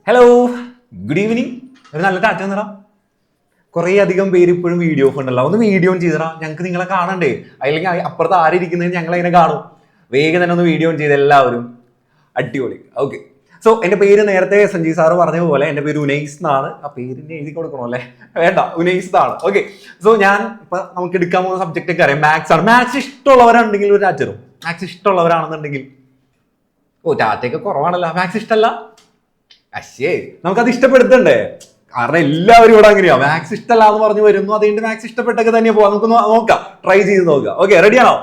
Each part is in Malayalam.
Hello, good evening. ഒരു നല്ല ടാറ്റ തന്നെടാ. കുറേ അധികം പേര് ഇപ്പോഴും വീഡിയോ ഉണ്ടല്ലോ, ഒന്ന് വീഡിയോ ഓൺ ചെയ്തടാ. ഞങ്ങൾക്ക് നിങ്ങളെ കാണണ്ടേ? അല്ലെങ്കിൽ അപ്പുറത്ത് ആരിയിരിക്കുന്നത് ഞങ്ങൾ അതിനെ കാണും. വേഗം തന്നെ ഒന്ന് വീഡിയോ ഓൺ ചെയ്ത് എല്ലാവരും. അടിപൊളി. ഓക്കെ, സോ എൻ്റെ പേര് നേരത്തെ സഞ്ജയ് സാറ് പറഞ്ഞ പോലെ എൻ്റെ പേര് ഉനൈസ് എന്നാണ്. ആ പേരിന് എഴുതി കൊടുക്കണോ അല്ലേ? വേണ്ട, ഉനൈസ് എന്നാണ്. ഓക്കെ, സോ ഞാൻ ഇപ്പൊ നമുക്ക് എടുക്കാൻ പോകുന്ന സബ്ജക്റ്റ് ഒക്കെ അറിയാം, മാത്സ് ആണ്. മാത്സ് ഇഷ്ടമുള്ളവരാണെങ്കിൽ ഒരു ടാറ്ററും. മാത്സ് ഇഷ്ടമുള്ളവരാണെന്നുണ്ടെങ്കിൽ ടാറ്റയൊക്കെ കുറവാണല്ലോ. മാത്സ് ഇഷ്ടമല്ല, അശ്ശേ നമുക്കത് ഇഷ്ടപ്പെടുത്തണ്ടേ? കാരണം എല്ലാവരും ഇവിടെ അങ്ങനെയാ, മാത്സ് ഇഷ്ടമല്ല എന്ന് പറഞ്ഞു വരുന്നു. അതുകൊണ്ട് മാത്സ് ഇഷ്ടപ്പെട്ടൊക്കെ തന്നെ പോവാം. നമുക്ക് നോക്കാം, ട്രൈ ചെയ്ത് നോക്കാം. ഓക്കെ, റെഡിയാണോ?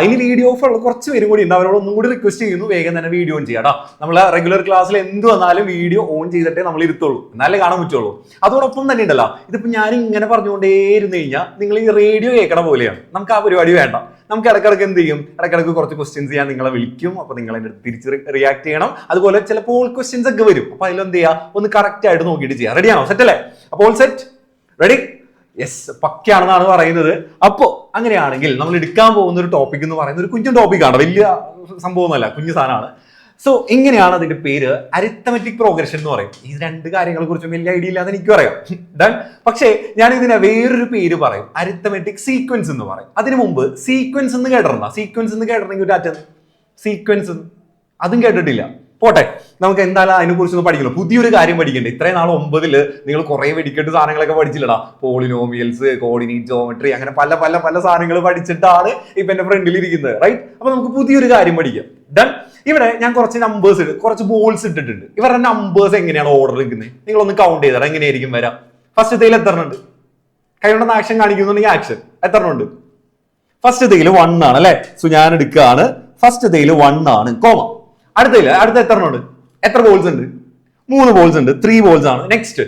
ഇനി വീഡിയോ ഓഫ് ഉള്ള കുറച്ച് പേരും കൂടി ഉണ്ട്. അവരോട് ഒന്നും കൂടി റിക്വസ്റ്റ് ചെയ്യുന്നു, വേഗം തന്നെ വീഡിയോ ഓൺ ചെയ്യാം. നമ്മളെ റെഗുലർ ക്ലാസ്സിൽ എന്ത് വന്നാലും വീഡിയോ ഓൺ ചെയ്തിട്ടേ നമ്മൾ ഇരുത്തുള്ളൂ, എന്നാലേ കാണാൻ പറ്റുള്ളൂ. അതോടൊപ്പം തന്നെ ഉണ്ടല്ലോ, ഇതിപ്പോ ഞാൻ ഇങ്ങനെ പറഞ്ഞുകൊണ്ടേ ഇരുന്ന് കഴിഞ്ഞാൽ നിങ്ങൾ ഈ റേഡിയോ കേൾക്കണ പോലെയാണ്. നമുക്ക് ആ പരിപാടി വേണ്ട. നമുക്ക് ഇടക്കിടക്ക് എന്ത് ചെയ്യും, ഇടക്കിടക്ക് കുറച്ച് ക്വസ്റ്റ്യൻസ് ചെയ്യാൻ നിങ്ങളെ വിളിക്കും. അപ്പൊ നിങ്ങൾ അതിന്റെ തിരിച്ച് റിയാക്ട് ചെയ്യണം. അതുപോലെ ചിലപ്പോൾ ക്വസ്റ്റ്യൻസ് ഒക്കെ വരും. അപ്പൊ അതിലെന്ത് ചെയ്യാം, ഒന്ന് കറക്റ്റ് ആയിട്ട് നോക്കിയിട്ട് ചെയ്യാം. റെഡിയാണോ? സെറ്റ് അല്ലേ? അപ്പോൾ സെറ്റ്, റെഡി? യെസ്, പക്കയാണെന്നാണ് പറയുന്നത്. അപ്പോ അങ്ങനെയാണെങ്കിൽ നമ്മൾ എടുക്കാൻ പോകുന്ന ഒരു ടോപ്പിക് എന്ന് പറയുന്നത് ഒരു കുഞ്ഞു ടോപ്പിക്കാണ്, വലിയ സംഭവമൊന്നുമല്ല, കുഞ്ഞു സാധനമാണ്. സോ എങ്ങനെയാണ് അതിന്റെ പേര്? അരിത്തമെറ്റിക് പ്രോഗ്രഷൻ എന്ന് പറയും. ഈ രണ്ട് കാര്യങ്ങളെ കുറിച്ചും വലിയ ഐഡിയ ഇല്ലാന്ന് എനിക്കും അറിയാം. ഡൺ. പക്ഷേ ഞാൻ ഇതിനെ വേറൊരു പേര് പറയും, അരിത്തമെറ്റിക് സീക്വൻസ് എന്ന് പറയും. അതിനു മുമ്പ് സീക്വൻസ് എന്ന് കേട്ടിട്ടുണ്ടോ? സീക്വൻസ് എന്ന് കേട്ടിട്ടുണ്ടെങ്കിൽ ഒരു സീക്വൻസ് അതും കേട്ടിട്ടില്ല. പോട്ടെ, നമുക്ക് എന്തായാലും അതിനെ കുറിച്ചൊന്നും പഠിക്കണം. പുതിയൊരു കാര്യം പഠിക്കണ്ടേ? ഇത്രയും നാൾ 9 നിങ്ങൾ കുറെ വെടിക്കെട്ട് സാധനങ്ങളൊക്കെ പഠിച്ചില്ലടാ. പോളിനോമിയൽസ്, കോർഡിനേറ്റ് ജോമെട്രി, അങ്ങനെ പല പല പല സാധനങ്ങൾ പഠിച്ചിട്ടാണ് ഇപ്പൊ എന്റെ ഫ്രണ്ടിൽ ഇരിക്കുന്നത്. റൈറ്റ്? അപ്പൊ നമുക്ക് പുതിയൊരു കാര്യം പഠിക്കാം. ഡൺ. ഇവിടെ ഞാൻ കുറച്ച് നമ്പേഴ്സ് കുറച്ച് ബോൾസ് ഇട്ടിട്ടുണ്ട്. ഇവരുടെ നമ്പേഴ്സ് എങ്ങനെയാണ് ഓർഡർ ഇരിക്കുന്നത്? നിങ്ങളൊന്ന് കൗണ്ട് ചെയ്താൽ എങ്ങനെയായിരിക്കും വരാം? ഫസ്റ്റ് തേയിൽ എത്ര ഉണ്ട്? കൈകൊണ്ടെന്ന് ആക്ഷൻ കാണിക്കുന്നുണ്ടെങ്കിൽ ആക്ഷൻ എത്ര ഉണ്ട്? ഫസ്റ്റ് തേയിൽ 1 ആണ് അല്ലെ? സോ ഞാൻ എടുക്കുകയാണ്. ഫസ്റ്റ് തേയിൽ 1 ആണ്, കോമ. അടുത്ത എത്ര ഉണ്ട്? എത്ര ബോൾസ് ഉണ്ട്? 3 ബോൾസ് ഉണ്ട്. 3 ബോൾസ് ആണ്. നെക്സ്റ്റ്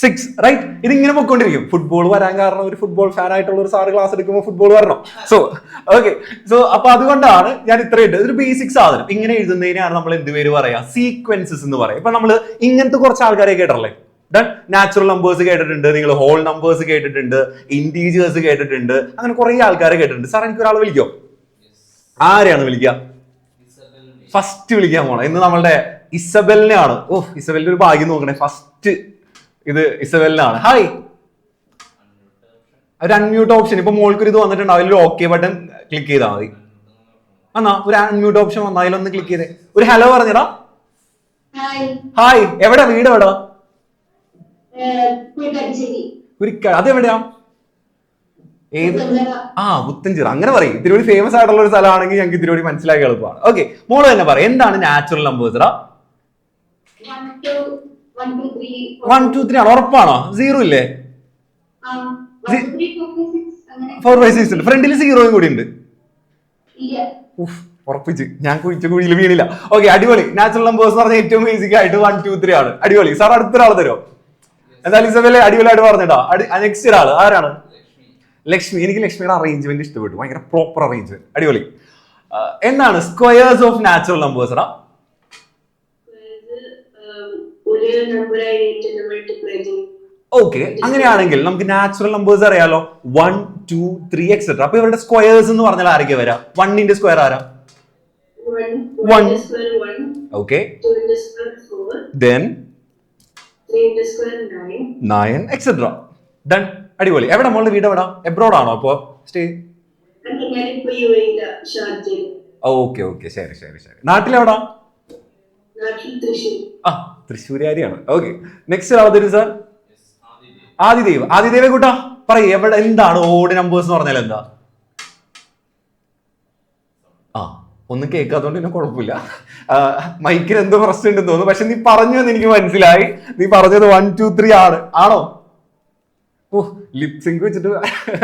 6. റൈറ്റ്? ഇതിങ്ങനെ പൊയ്ക്കൊണ്ടിരിക്കും. ഫുട്ബോൾ വരാൻ കാരണം ഒരു ഫുട്ബോൾ ഫാൻ ആയിട്ടുള്ള ഒരു സാറ് ക്ലാസ് എടുക്കുമ്പോൾ ഫുട്ബോൾ വരണം. സോ ഓക്കെ, സോ അപ്പൊ അതുകൊണ്ടാണ് ഞാൻ ഇത്രയും ഇതൊരു ബേസിക് സാധനം. ഇങ്ങനെ എഴുതുന്നതിനാണ് നമ്മൾ എന്ത് പേര് പറയാ? സീക്വൻസസ് എന്ന് പറയാം. ഇപ്പൊ നമ്മൾ ഇങ്ങനത്തെ കുറച്ച് ആൾക്കാരെ കേട്ടല്ലേ? ഡൺ. നാച്ചുറൽ നമ്പേഴ്സ് കേട്ടിട്ടുണ്ട് നിങ്ങൾ, ഹോൾ നമ്പേഴ്സ് കേട്ടിട്ടുണ്ട്, ഇന്റീജേഴ്സ് കേട്ടിട്ടുണ്ട്, അങ്ങനെ കുറെ ആൾക്കാരെ കേട്ടിട്ടുണ്ട്. സാർ എനിക്ക് ഒരാളെ വിളിക്കോ? ആരെയാണ് വിളിക്കുക? ഫസ്റ്റ് വിളിക്കാൻ പോണം ഇന്ന് നമ്മളുടെ ഇസബെലിനെയാണ്. ഇസബെലിന്റെ ഒരു ഭാഗ്യം നോക്കണേ. ഫസ്റ്റ് ഇത് ഇസബെലിനാണ്. ഹായ്. ഒരു അൺമ്യൂട്ട് ഓപ്ഷൻ ഇപ്പൊ മോൾക്ക് ഒരു ഇത് വന്നിട്ടുണ്ട്. അതിലൊരു ഓക്കെ ബട്ടൺ ക്ലിക്ക് ചെയ്താൽ മതി. എന്നാ ഒരു അൺമ്യൂട്ട് ഓപ്ഷൻ വന്നാൽ അതിലൊന്ന് ക്ലിക്ക് ചെയ്തേ. ഒരു ഹലോ പറഞ്ഞടാ. ഹായ്. എവിടെ വീട്? എവിടാ? അതെവിടെയാ? ഏത്? പുത്തഞ്ചിറ. അങ്ങനെ പറയും. ഇത്തിരി ഫേമസ് ആയിട്ടുള്ള ഒരു സ്ഥലമാണെങ്കിൽ ഞങ്ങൾക്ക് ഇത്തിരി മനസ്സിലാക്കി എളുപ്പമാണ്. ഓക്കെ, മോള് തന്നെ പറയാം, എന്താണ് നാച്ചുറൽ നമ്പേഴ്സ്? 1 2 3 ആണ്. ഉറപ്പാണോ? 0 ഇല്ലേ? 4 5 6 ഉണ്ട്. ഫ്രണ്ടിൽ 0 കൂടി ഉണ്ട്. ഉറപ്പിച്ച്, ഞാൻ കുഴിച്ച കുഴിയിൽ വീണില്ല. ഓക്കെ, അടിപൊളി. നാച്ചുറൽ നമ്പേഴ്സ് എന്ന് പറഞ്ഞാൽ ഏറ്റവും ബേസിക് ആയിട്ട് 1 2 3 ആണ്. അടിപൊളി. സാർ അടുത്തൊരാൾ തരുമോ? എന്തായാലും ഇസബെല് അടിപൊളിയായിട്ട് പറഞ്ഞിട്ടാ. നെക്സ്റ്റ് ഒരാള് ആരാണ്? ലക്ഷ്മി. എനിക്ക് ലക്ഷ്മിയുടെ അറേഞ്ച്മെന്റ് ഇഷ്ടപ്പെട്ടു. ഭയങ്കര പ്രോപ്പർ അറേഞ്ച്മെന്റ്. അടിപൊളി. എന്താണ് squares of natural numbers? Okay, അങ്ങനെയാണെങ്കിൽ നമുക്ക് നാച്ചുറൽ നമ്പേഴ്സ് അറിയാലോ. 1 2 3 എക്സെട്ര. അപ്പൊ ഇവരുടെ സ്ക്വയേഴ്സ് എന്ന് പറഞ്ഞാൽ ആരൊക്കെ വരാം? 1ന്റെ സ്ക്വയർ ആരാ? 1. Okay, then 9 etcetera. ഡൺ. അടിപൊളി. എവിടെ മോളുടെ വീട്? എവിടെ? എബ്രോഡ് ആണോ അപ്പോ സ്റ്റേ? ഓക്കെ ഓക്കെ, ശരി ശരി ശരി. നാട്ടിലെവിടാ? തൃശ്ശൂരുകാരിയാണ്. ഓക്കെ, നെക്സ്റ്റ് ആളെ തരും സാർ. ആദിദേവ്. ആദിദേവ കൂട്ടാ പറയൂ, എവിടെ എന്താണ് ഓഡ് നമ്പേഴ്സ് എന്ന് പറഞ്ഞാൽ എന്താ? ഒന്നും കേൾക്കാത്തതുകൊണ്ട് പിന്നെ കുഴപ്പമില്ല. മൈക്കിന് എന്തോ പ്രശ്നം ഉണ്ടെന്ന് തോന്നുന്നു. പക്ഷെ നീ പറഞ്ഞു എന്ന് എനിക്ക് മനസ്സിലായി. നീ പറഞ്ഞത് 1 2 3 ആണ്. ആണോ? ലിപ്സിങ്ക് വെച്ചിട്ട്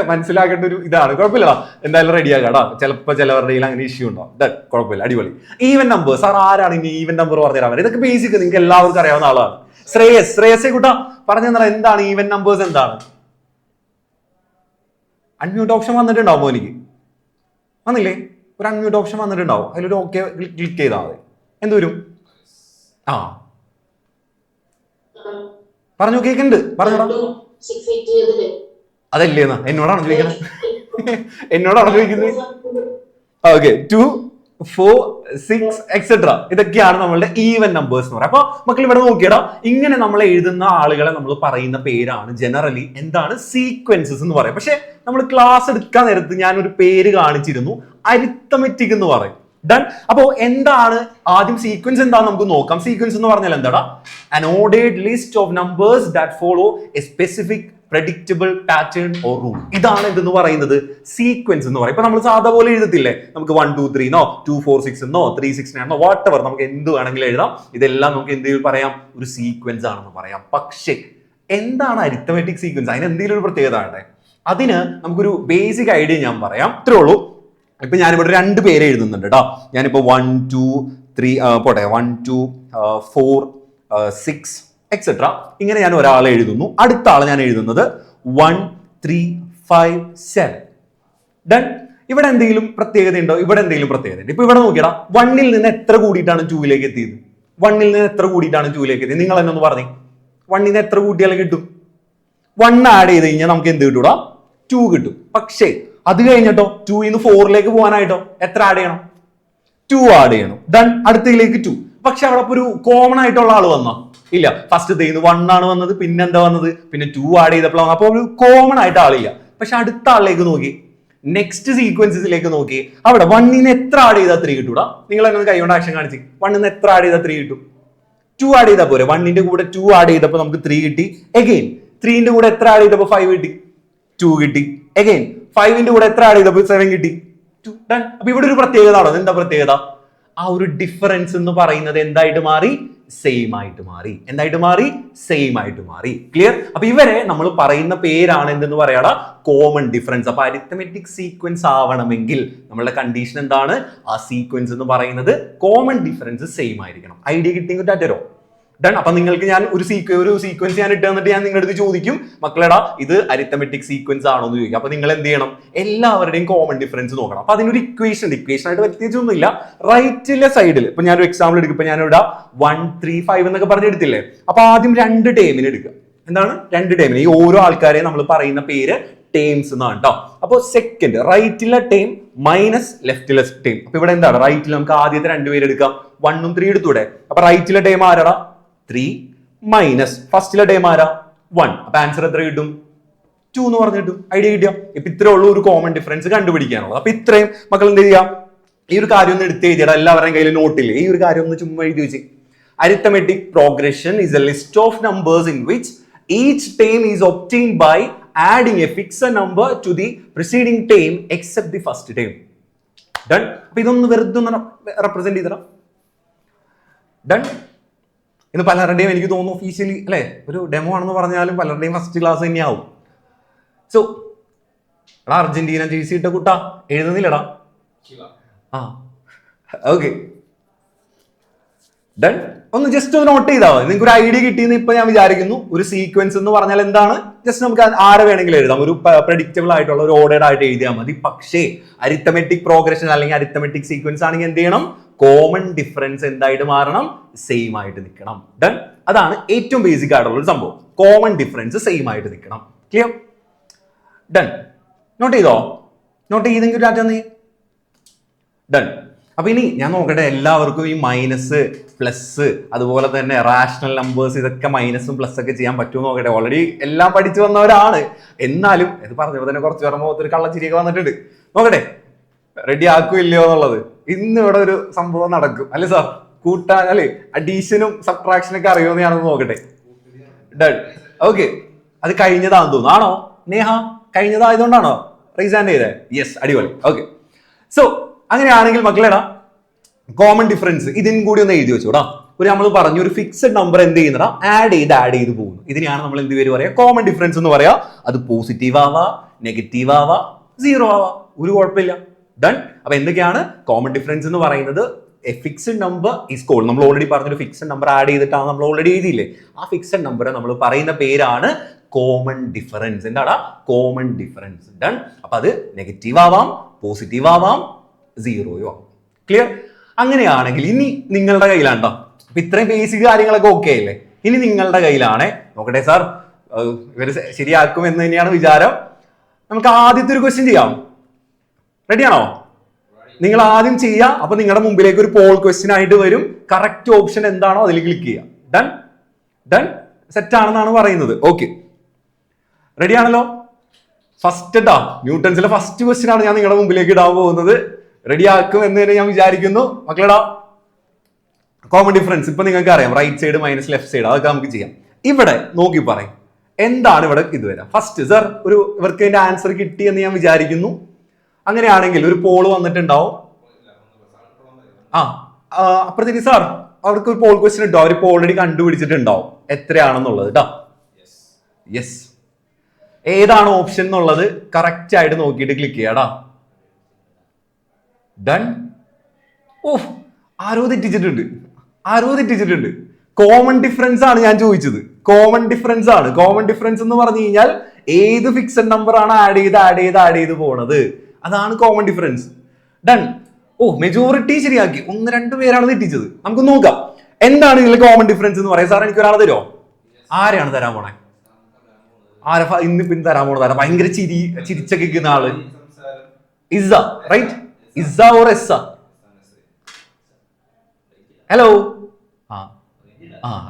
മനസ്സിലാക്കേണ്ട ഒരു ഇതാണ്. കുഴപ്പമില്ല, എന്തായാലും റെഡിയാക്കാടാ. ചിലപ്പോൾ ചിലവരുടെ അങ്ങനെ ഇഷ്യൂ ഉണ്ടാവും. കുഴപ്പമില്ല, അടിപൊളി. Even number. സാർ ആരാണ് ഇനി ഈവൻ നമ്പർ പറഞ്ഞു തരാൻ? ഇതൊക്കെ ബേസിക് നിങ്ങൾക്ക് എല്ലാവർക്കും അറിയാവുന്ന ആളാണ്. ശ്രേയസേ കൂട്ടാ പറഞ്ഞു തന്നാ എന്താണ് ഈവൻ നമ്പേഴ്സ്? എന്താണ്? അൺമ്യൂട്ട് ഓപ്ഷൻ വന്നിട്ടുണ്ടാവും മോനിക്ക്? വന്നില്ലേ? ഒരു അൺമ്യൂട്ട് ഓപ്ഷൻ വന്നിട്ടുണ്ടാവും. അതിലൊരു ഓക്കെ ക്ലിക്ക് ചെയ്താൽ മതി. എന്ത് വരും? പറഞ്ഞു, കേൾക്കുന്നുണ്ട്, പറഞ്ഞോടാ. അതല്ലേന്നാ എന്നോടാണോ ചോദിക്കുന്നത്? എന്നോടാണോ ചോദിക്കുന്നത്? ഓക്കെ, 2 4, 6 എക്സെട്ര ഇതൊക്കെയാണ് നമ്മളുടെ ഈവൻ നമ്പേഴ്സ് എന്ന് പറയുന്നത്. അപ്പൊ മക്കൾ ഇവിടെ നോക്കിയടാ, ഇങ്ങനെ നമ്മൾ എഴുതുന്ന ആളുകളെ നമ്മൾ പറയുന്ന പേരാണ് ജനറലി എന്താണ് സീക്വൻസസ് എന്ന് പറയും. പക്ഷെ നമ്മൾ ക്ലാസ് എടുക്കാൻ നേരത്ത് ഞാൻ ഒരു പേര് കാണിച്ചിരുന്നു, അരിത്തമെറ്റിക് എന്ന് പറയും. ഡൺ. അപ്പോ എന്താണ് ആദ്യം സീക്വൻസ് എന്താണെന്ന് നമുക്ക് നോക്കാം. സീക്വൻസ് എന്ന് പറഞ്ഞാൽ എന്താടാ? an ordered list of numbers that follow a specific predictable pattern or rule. ഇതാണ് എന്തെന്ന് പറയുന്നത് സീക്വൻസ് എന്ന് പറയും. ഇപ്പൊ നമ്മൾ സാധാ പോലെ എഴുതത്തില്ലേ, നമുക്ക് 1 2 3 എന്നോ 2 4 6 എന്നോ 3 6 9 എന്നോ വാട്ട് എവർ നമുക്ക് എന്ത് വേണമെങ്കിലും എഴുതാം. ഇതെല്ലാം നമുക്ക് എന്തെങ്കിലും പറയാം, ഒരു സീക്വൻസ് ആണെന്ന് പറയാം. പക്ഷേ എന്താണ് അരിത്തമെറ്റിക് സീക്വൻസ്? അതിന് എന്തെങ്കിലും ഒരു പ്രത്യേകത ആണ്. അതിന് നമുക്കൊരു ബേസിക് ഐഡിയ ഞാൻ പറയാം, ഇത്രേ ഉള്ളൂ. ഇപ്പൊ ഞാനിവിടെ 2 പേര് എഴുതുന്നുണ്ട് കേട്ടോ. ഞാനിപ്പോ 1 2 3 പോട്ടെ 1 2 4 6 എക്സെട്ര ഇങ്ങനെ ഞാൻ ഒരാളെ എഴുതുന്നു. അടുത്ത ആളെ ഞാൻ എഴുതുന്നത് 1 3 5 7. ഡൺ. ഇവിടെ എന്തെങ്കിലും പ്രത്യേകത ഉണ്ടോ? ഇവിടെ എന്തെങ്കിലും പ്രത്യേകത ഉണ്ട്. ഇപ്പൊ ഇവിടെ നോക്കിയടാ, 1ൽ നിന്ന് എത്ര കൂടിയിട്ടാണ് 2ലേക്ക് എത്തിയത്? 1ൽ നിന്ന് എത്ര കൂടിയിട്ടാണ് 2ലേക്ക് എത്തിയത്? നിങ്ങൾ എന്നൊന്ന് പറഞ്ഞേ. 1ൽ നിന്ന് എത്ര കൂട്ടിയാലും കിട്ടും? 1 ആഡ് ചെയ്ത് കഴിഞ്ഞാൽ നമുക്ക് എന്ത് കിട്ടൂടാ? 2 കിട്ടും. പക്ഷേ അത് കഴിഞ്ഞിട്ടോ 2ൽ നിന്ന് 4ലേക്ക് പോകാനായിട്ടോ എത്ര ആഡ് ചെയ്യണം? 2 ആഡ് ചെയ്യണം. ഡൺ. അടുത്തതിലേക്ക് 2. പക്ഷെ അവിടെ ഒരു കോമൺ ആയിട്ടുള്ള ആള് വന്നോ? ഇല്ല. ഫസ്റ്റ് 1 ആണ് വന്നത്, പിന്നെ എന്താ വന്നത്? പിന്നെ 2 ആഡ് ചെയ്തപ്പോഴാണ്. അപ്പൊ ഒരു കോമൺ ആയിട്ട് ആളില്ല. പക്ഷെ അടുത്ത ആളിലേക്ക് നോക്കി, നെക്സ്റ്റ് സീക്വൻസിലേക്ക് നോക്കി, അവിടെ 1ൽ നിന്ന് എത്ര ആഡ് ചെയ്താൽ 3 കിട്ടൂടാ? നിങ്ങൾ എന്നെ കൈകൊണ്ട് ആക്ഷൻ കാണിച്ച്. 1ൽ നിന്ന് എത്ര ആഡ് ചെയ്താൽ 3 കിട്ടും? 2 ആഡ് ചെയ്താൽ പോരെ. 1ന്റെ കൂടെ 2 ആഡ് ചെയ്തപ്പോൾ നമുക്ക് 3 കിട്ടി. എഗെയിൻ 3ന്റെ കൂടെ എത്ര ആഡ് ചെയ്തപ്പോൾ 5 കിട്ടി? 2 കിട്ടി. എഗെയിൻ 5ന്റെ കൂടെ എത്ര ആഡ് ചെയ്തപ്പോൾ 7 കിട്ടി? 2. ഡൺ. അപ്പൊ ഇവിടെ ഒരു പ്രത്യേകത ആണോ? എന്താ പ്രത്യേകത? ആ ഒരു ഡിഫറൻസ് എന്ന് പറയുന്നത് എന്തായിട്ട് മാറി? സെയിം ആയിട്ട് മാറി. എന്തായിട്ട് മാറി? സെയിം ആയിട്ട് മാറി. ക്ലിയർ? അപ്പൊ ഇവരെ നമ്മൾ പറയുന്ന പേരാണ് എന്തെന്ന് പറയാടാ? Common difference. അപ്പൊ അരിത്തമെറ്റിക് സീക്വൻസ് ആവണമെങ്കിൽ നമ്മളുടെ കണ്ടീഷൻ എന്താണ്? ആ സീക്വൻസ് എന്ന് പറയുന്നത് കോമൺ ഡിഫറൻസ് സെയിം ആയിരിക്കണം. ഐഡിയ കിട്ടിയെങ്കിൽ ടാറ്റരോ? ഡൺ. അപ്പൊ നിങ്ങൾക്ക് ഞാൻ ഒരു സീക്വൻസ് ഞാൻ ഇട്ട് തന്നിട്ട് ഞാൻ നിങ്ങളുടെ അടുത്ത് ചോദിക്കും, മക്കളെടാ ഇത് അരിത്തമെറ്റിക് സീക്വൻസ് ആണോ എന്ന് ചോദിക്കും. അപ്പൊ നിങ്ങൾ എന്ത് ചെയ്യണം? എല്ലാവരുടെയും കോമൺ ഡിഫറൻസ് നോക്കണം. അപ്പൊ അതിനൊരു ഇക്വേഷൻ ആയിട്ട് വ്യത്യാസമൊന്നുമില്ല. റൈറ്റിലെ സൈഡിൽ ഇപ്പൊ ഞാനൊരു എക്സാമ്പിൾ എടുക്കും. ഇപ്പൊ ഞാനിവിടെ 1 3 5 എന്നൊക്കെ പറഞ്ഞെടുത്തില്ലേ? അപ്പൊ ആദ്യം 2 ടേമിന് എടുക്കുക. എന്താണ്? 2 ടേമിന്. ഈ ഓരോ ആൾക്കാരെയും നമ്മൾ പറയുന്ന പേര് ടേംസ് എന്നാണ് കേട്ടോ. അപ്പൊ സെക്കൻഡ് റൈറ്റിലെ ടേം മൈനസ് ലെഫ്റ്റിലെ ടേം. അപ്പൊ ഇവിടെ എന്താണ്? റൈറ്റിൽ നമുക്ക് ആദ്യത്തെ 2 പേര് എടുക്കാം. 1ഉം 3 എടുത്തൂടെ? അപ്പൊ റൈറ്റിലെ ടേം ആരാടാ? 3 മൈനസ് ഫസ്റ്റിലെ ടേം ആരാ? 1. അപ്പൊ ആൻസർ എത്ര കിട്ടും? 2 എന്ന് പറഞ്ഞു കിട്ടും. ഐഡിയ കിട്ടിയോ? ഇപ്പൊ ഇത്രേ ഉള്ളൂ ഒരു കോമൺ ഡിഫറൻസ് കണ്ടുപിടിക്കാനുള്ളത്. അപ്പൊ ഇത്രയും മക്കൾ എന്ത് ചെയ്യാം? ഈ ഒരു കാര്യം ഒന്ന് എടുത്ത് എഴുതിയാൽ എല്ലാവരുടെയും കയ്യിൽ നോട്ടില്ലേ? ഈ ഒരു കാര്യം ഒന്ന് ചുമ്മാ എഴുതി വെച്ച്. Arithmetic progression is a list of numbers in which each term is obtained by adding a fixed number to the preceding term except the first term. Done. അപ്പൊ ഇതൊന്ന് വെറുതെ ഒന്ന് റെപ്രസെന്റ് ചെയ്തടാ. ഡൺ. ഇന്ന് പലരുടെയും എനിക്ക് തോന്നുന്നു ഒഫീഷ്യലി അല്ലെ ഒരു ഡെമോ ആണെന്ന് പറഞ്ഞാലും പലരുടെയും ഫസ്റ്റ് ക്ലാസ് തന്നെയാവും. സോ എടാ അർജന്റീന ജേഴ്സി ഇട്ട കുട്ടാ എഴുതുന്നില്ലടാ. ആ ഓക്കെ ഡൺ. ഒന്ന് ജസ്റ്റ് ഒന്ന് നോട്ട് ചെയ്താൽ മതി. നിങ്ങൾക്ക് ഒരു ഐഡിയ കിട്ടിയെന്ന് ഇപ്പൊ ഞാൻ വിചാരിക്കുന്നു. ഒരു സീക്വൻസ് എന്ന് പറഞ്ഞാൽ എന്താണ്? ജസ്റ്റ് നമുക്ക് ആരെ വേണമെങ്കിലും എഴുതാം. ഒരു പ്രെഡിക്റ്റബിൾ ആയിട്ടുള്ള ഒരു ഓർഡേഡ് ആയിട്ട് എഴുതിയാൽ മതി. പക്ഷേ അരിത്തമെറ്റിക് പ്രോഗ്രഷൻ അല്ലെങ്കിൽ അരിത്തമെറ്റിക് സീക്വൻസ് ആണെങ്കിൽ എന്ത് ചെയ്യണം? കോമൺ ഡിഫറൻസ് എന്തായിട്ട് മാറണം? സെയിം ആയിട്ട് നിൽക്കണം. ഡൺ. അതാണ് ഏറ്റവും ബേസിക് ആയിട്ടുള്ള ഒരു സംഭവം. കോമൺ ഡിഫറൻസ് സെയിം ആയിട്ട് നിൽക്കണം. ക്ലിയർ? ഡൺ. നോട്ട് ചെയ്തോ? നോട്ട് ചെയ്തെങ്കിൽ ഡാറ്റ നീ ഡൺ. അപ്പൊ ഇനി ഞാൻ നോക്കട്ടെ, എല്ലാവർക്കും ഈ മൈനസ് പ്ലസ് അതുപോലെ തന്നെ റാഷണൽ നമ്പേഴ്സ് ഇതൊക്കെ മൈനസും പ്ലസ് ഒക്കെ ചെയ്യാൻ പറ്റുമോ നോക്കട്ടെ. ഓൾറെഡി എല്ലാം പഠിച്ചു വന്നവരാണ്. എന്നാലും ഇത് പറഞ്ഞപ്പോൾ തന്നെ കുറച്ച് പറയുമ്പോൾ ഒരു കള്ളച്ചിരിയൊക്കെ വന്നിട്ടുണ്ട്. നോക്കട്ടെ റെഡി ആക്കുമില്ലയോ എന്നുള്ളത്. ഇന്ന് ഇവിടെ ഒരു സംഭവം നടക്കും അല്ലെ സാർ? കൂട്ടാൻ അല്ലെ അഡീഷനും സബ്ട്രാക്ഷനും ഒക്കെ അറിയുമെന്ന് ഞാനൊന്ന് നോക്കട്ടെ. ഡൺ. ഓക്കെ. അത് കഴിഞ്ഞതാണെന്ന് തോന്നുന്നു. ആണോ നേഹ? കഴിഞ്ഞതായതുകൊണ്ടാണോ റൈസ് ഹാൻഡ് ചെയ്തേ? യെസ്, അടിപൊളി. ഓക്കെ. സോ അങ്ങനെയാണെങ്കിൽ മക്കളെടാ കോമൺ ഡിഫറൻസ് ഇതിനും കൂടി ഒന്ന് എഴുതി വെച്ചോടാ. ഒരു നമ്മൾ പറഞ്ഞു ഒരു ഫിക്സഡ് നമ്പർ എന്ത് ചെയ്യുന്നടാ? ആഡ് ചെയ്ത് പോകുന്നു. ഇതിനെയാണ് നമ്മൾ എന്ത് പേര് പറയാ? കോമൺ ഡിഫറൻസ് എന്ന് പറയാ. അത് പോസിറ്റീവ് ആവാ, നെഗറ്റീവ് ആവാ, 0 ആവാ, ഒരു കുഴപ്പമില്ല. ഡൺ. അപ്പൊ എന്തൊക്കെയാണ് കോമൺ ഡിഫറൻസ് എന്ന് പറയുന്നത്? A fixed number is called. നമ്മൾ ഓൾറെഡി പറഞ്ഞൊരു ഫിക്സഡ് നമ്പർ ആഡ് ചെയ്തിട്ടാണ് നമ്മൾ ഓൾറെഡി എഴുതിയില്ലേ? ആ ഫിക്സഡ് നമ്പറെ നമ്മൾ പറയുന്ന പേരാണ് കോമൺ ഡിഫറൻസ്. എന്താടാ? Common difference. ഡൺ. അപ്പൊ അത് നെഗറ്റീവ് ആവാം, പോസിറ്റീവ് ആവാം, 0 ആവാം. ക്ലിയർ? അങ്ങനെയാണെങ്കിൽ ഇനി നിങ്ങളുടെ കയ്യിലാണ് ട്ടോ. അപ്പൊ ഇത്രയും ബേസിക് കാര്യങ്ങളൊക്കെ ഓക്കെ അല്ലേ? ഇനി നിങ്ങളുടെ കയ്യിലാണ്. നോക്കട്ടെ സാർ, ഇവര് ശരിയാക്കും എന്ന് തന്നെയാണ് വിചാരം. നമുക്ക് ആദ്യത്തെ ഒരു ക്വസ്റ്റ്യൻ ചെയ്യാം. റെഡിയാണോ? നിങ്ങൾ ആദ്യം ചെയ്യുക. അപ്പൊ നിങ്ങളുടെ മുമ്പിലേക്ക് ഒരു പോൾ ക്വസ്റ്റ്യൻ ആയിട്ട് വരും. കറക്റ്റ് ഓപ്ഷൻ എന്താണോ അതിൽ ക്ലിക്ക് ചെയ്യുക. ഡൺ ഡൺ സെറ്റ് ആണെന്നാണ് പറയുന്നത്. ഓക്കെ, റെഡി ആണല്ലോ? ഫസ്റ്റ് ഇട്ടാ ന്യൂട്ടൺസിലെ ഫസ്റ്റ് ക്വസ്റ്റ്യൻ ആണ് ഞാൻ നിങ്ങളുടെ മുമ്പിലേക്ക് ഇടാൻ പോകുന്നത്. റെഡി ആക്കും എന്ന് തന്നെ ഞാൻ വിചാരിക്കുന്നു. മക്കളെടാ, കോമൺ ഡിഫറൻസ് ഇപ്പൊ നിങ്ങൾക്ക് അറിയാം, right side minus left side, അതൊക്കെ നമുക്ക് ചെയ്യാം. ഇവിടെ നോക്കി പറയും എന്താണ് ഇവിടെ ഇത് വരാം. ഫസ്റ്റ് സർ ഇവർക്ക് അതിന്റെ ആൻസർ കിട്ടി എന്ന് ഞാൻ വിചാരിക്കുന്നു. അങ്ങനെയാണെങ്കിൽ ഒരു പോള് വന്നിട്ടുണ്ടാവും. അപ്പുറത്തേക്ക് സാർ അവർക്ക് ഒരു പോൾ ക്വസ്റ്റ്യൻ ഇട്ടോ, അവരിപ്പോ ഓൾറെഡി കണ്ടുപിടിച്ചിട്ടുണ്ടാവും എത്രയാണെന്നുള്ളത് കേട്ടോ. യെസ്, ഏതാണ് ഓപ്ഷൻ എന്നുള്ളത് കറക്റ്റ് ആയിട്ട് നോക്കിയിട്ട് ക്ലിക്ക് ചെയ്യാടാ. ഡൺ. ഓഹ്, ആരോ തെറ്റിച്ചിട്ടുണ്ട്. കോമൺ ഡിഫറൻസ് ആണ് ഞാൻ ചോദിച്ചത്. കോമൺ ഡിഫറൻസ് ആണ്. കോമൺ ഡിഫറൻസ് എന്ന് പറഞ്ഞു കഴിഞ്ഞാൽ ഏത് ഫിക്സഡ് നമ്പർ ആണ് ആഡ് ചെയ്ത് പോണത്, അതാണ് കോമൺ ഡിഫറൻസ്. ഡൺ. ഓ, മെജോറിറ്റി ശരിയാക്കി. 1-2 പേരാണ് തെറ്റിച്ചത്. നമുക്ക് നോക്കാം എന്താണ് ഇതിൽ കോമൺ ഡിഫറൻസ് എന്ന് പറയാം. സാർ എനിക്ക് ഒരാളെ തരുമോ? ആരെയാണ് തരാൻ പോണേ? ഇന്നിപ്പോ തരാൻ പോണത് ഭയങ്കര ചിരിച്ചൊക്കെ നിൽക്കുന്ന ആള് ഇസ, റൈറ്റ്? ഇസ ഓർ എസ്സ? ഹലോ.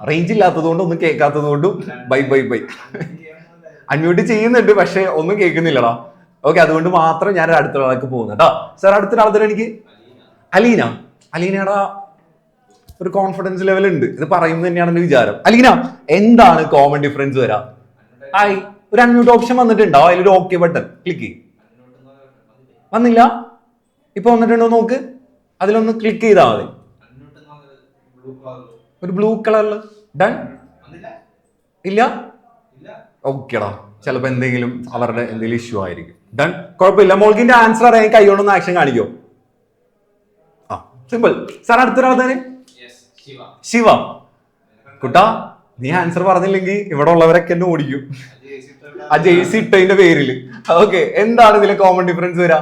റേഞ്ച് ഇല്ലാത്തത് കൊണ്ടും ഒന്നും കേൾക്കാത്തത് കൊണ്ടും ബൈ. അൺമ്യൂട്ട് ചെയ്യുന്നുണ്ട് പക്ഷെ ഒന്നും കേൾക്കുന്നില്ലടാ. ഓക്കെ, അതുകൊണ്ട് മാത്രം ഞാൻ അടുത്ത ആൾക്ക് പോകുന്നു കേട്ടോ. സാർ അടുത്ത ആൾ തരാം എനിക്ക്. അലീനയുടെ ഒരു കോൺഫിഡൻസ് ലെവൽ ഉണ്ട്, ഇത് പറയുന്നത് തന്നെയാണ് എന്റെ വിചാരം. അലീന, എന്താണ് കോമൺ ഡിഫറൻസ് വരാം? ഒരു അൺമ്യൂട്ട് ഓപ്ഷൻ വന്നിട്ടുണ്ടോ? അതിലൊരു ഓക്കെ ബട്ടൺ ക്ലിക്ക് ചെയ്യും. വന്നില്ല? ഇപ്പൊ വന്നിട്ടുണ്ടോ നോക്ക്, അതിലൊന്ന് ക്ലിക്ക് ചെയ്താൽ മതി. ഒരു ബ്ലൂ കളറില്. ഡൺ. ഇല്ല? ഓക്കേടാ, ചിലപ്പോ എന്തെങ്കിലും അവരുടെ എന്തെങ്കിലും ഇഷ്യൂ ആയിരിക്കും. ഡൺ, കുഴപ്പമില്ല. മോൾക്കിന്റെ ആൻസർ അറിയാൻ കൈകൊണ്ടൊന്ന് ആക്ഷൻ കാണിക്കോ? സിമ്പിൾ. സാർ അടുത്തൊരാൾ തന്നെ. ശിവ. കുട്ടാ, നീ ആൻസർ പറഞ്ഞില്ലെങ്കിൽ ഇവിടെ ഉള്ളവരൊക്കെ എന്നെ ഓടിക്കും. ആ ജെയ്സി ഇട്ടതിന്റെ പേരില്. ഓക്കെ, എന്താണ് ഇതിലെ കോമൺ ഡിഫറൻസ് വരാ?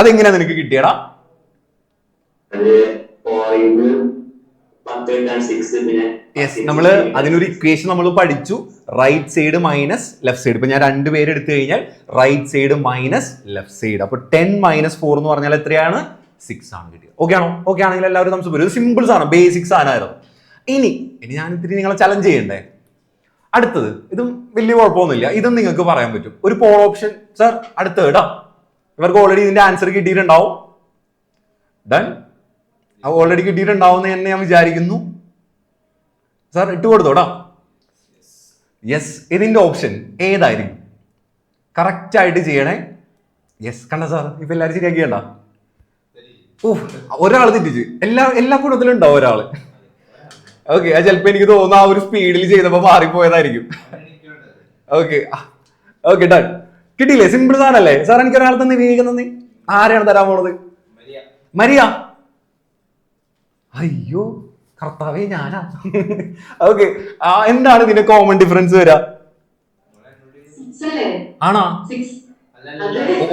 അതെങ്ങനെയാ നിനക്ക് കിട്ടിയടാ? യെസ്, നമ്മള് അതിനൊരു ഇക്വേഷൻ നമ്മൾ പഠിച്ചു. Right side minus left side. ഇപ്പൊ ഞാൻ 2 പേര് എടുത്തു കഴിഞ്ഞാൽ right side minus left side. അപ്പൊ 10 - 4 എന്ന് പറഞ്ഞാൽ എത്രയാണ്? 6 ആണ് കിട്ടിയത്. ഓക്കെ ആണോ? ഓക്കെ ആണെങ്കിൽ എല്ലാവരും നമുക്ക് ഒരു സിമ്പിൾ സാധനം, ബേസിക് സാധനമായിരുന്നു. ഇനി ഞാൻ ഇത്തിരി നിങ്ങളെ ചലഞ്ച് ചെയ്യണ്ടേ? അടുത്തത് ഇതും വലിയ കുഴപ്പമൊന്നുമില്ല, ഇതും നിങ്ങൾക്ക് പറയാൻ പറ്റും. ഒരു പോൾ ഓപ്ഷൻ സാർ അടുത്തത് കേട്ടോ. ഇവർക്ക് ഓൾറെഡി ഇതിന്റെ ആൻസർ കിട്ടിയിട്ടുണ്ടാവും. ഡൺ. ഓൾറെഡി കിട്ടിയിട്ടുണ്ടാവും എന്ന് തന്നെ ഞാൻ വിചാരിക്കുന്നു. സാർ ഇട്ട് കൊടുത്തോടാ. യെസ്, ഇതിന്റെ ഓപ്ഷൻ ഏതായിരിക്കും? കറക്റ്റ് ആയിട്ട് ചെയ്യണേ. യെസ്, കണ്ട സാർ ഇപ്പൊ എല്ലാവരും ശരിയാക്കിയണ്ട. ഒരാൾ തെറ്റിച്ച്. എല്ലാ കൂട്ടത്തിലും ഉണ്ടാവും ഒരാള്. ഓക്കെ, അത് ചിലപ്പോ എനിക്ക് തോന്നുന്നു ആ ഒരു സ്പീഡിൽ ചെയ്തപ്പോ മാറിപ്പോയതായിരിക്കും. Okay done. കിട്ടിയില്ലേ? സിമ്പിൾ സാധനല്ലേ? സാർ എനിക്ക് ഒരാൾ തന്നെ വിവേകം തന്നെ. ആരെയാണ് തരാൻ പോണത്? മരിയ. അയ്യോ കർത്താവേ, ഞാനാ. ഓക്കെ, എന്താണ് ഇതിന്റെ കോമൺ ഡിഫറൻസ് വരാ? ആണോ?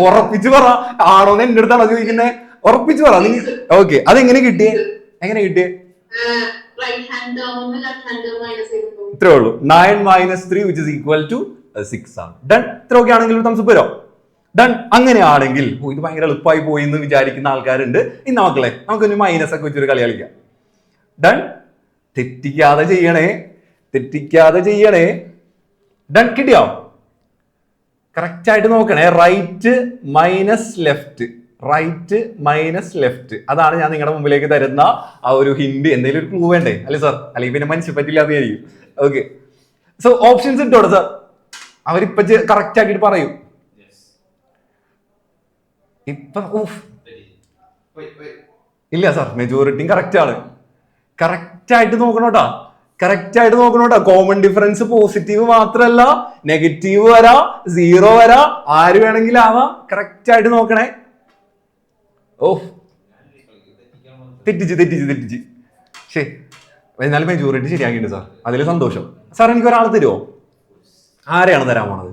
ഉറപ്പിച്ചു പറ. ആണോന്ന് എന്റെ അടുത്താണോ ചോദിക്കുന്നേ? ഉറപ്പിച്ചു പറ നീ. ഓക്കെ, അതെങ്ങനെ കിട്ടിയേ? ഇത്രേ ഉള്ളൂ. 9 - 3 which is equal to 6 ആണ്. ഡൺ. ഇത്ര ഒക്കെ ആണെങ്കിൽ തംസ് പോരോ? ഡൺ. അങ്ങനെയാണെങ്കിൽ ഇത് ഭയങ്കര എളുപ്പമായി പോയി എന്ന് വിചാരിക്കുന്ന ആൾക്കാരുണ്ട്. ഇന്ന് മക്കളെ നമുക്കൊരു മൈനസ് ഒക്കെ വെച്ചൊരു കളി കളിക്കാം. ഡൺ. തെറ്റിക്കാതെ ചെയ്യണേ. ഡൺ. കിട്ടിയോ? കറക്റ്റ് ആയിട്ട് നോക്കണേ. റൈറ്റ് മൈനസ് ലെഫ്റ്റ് അതാണ് ഞാൻ നിങ്ങളുടെ മുമ്പിലേക്ക് തരുന്ന ആ ഒരു ഹിന്റ്. എന്തെങ്കിലും ഒരു ക്ലൂ വേണ്ടേ? അല്ലെ സാർ? അല്ലെങ്കിൽ പിന്നെ മനുഷ്യ പറ്റില്ലാതെയായിരിക്കും. ഓക്കെ, സോ ഓപ്ഷൻസ് ഇട്ടോടെ സാർ. അവരിപ്പൊ കറക്റ്റ് ആക്കിയിട്ട് പറയൂ. ഇപ്പൊ ഇല്ല സാർ, മെജോറിറ്റിയും കറക്റ്റ് ആണ്. കറക്റ്റ് ആയിട്ട് നോക്കണോട്ടാ. കോമൺ ഡിഫറൻസ് പോസിറ്റീവ് മാത്രല്ല, നെഗറ്റീവ് വരാ, 0 വരാ, ആര് വേണമെങ്കിലും ആവാം. കറക്റ്റ് ആയിട്ട് നോക്കണേ. തെറ്റിച്ച്. ശരി, എന്നാലും മെജോറിറ്റി ശരിയാക്കിയിട്ടുണ്ട് സാർ, അതിൽ സന്തോഷം. സാർ എനിക്ക് ഒരാൾ തരുമോ? ആരെയാണ് തരാൻ പോണത്?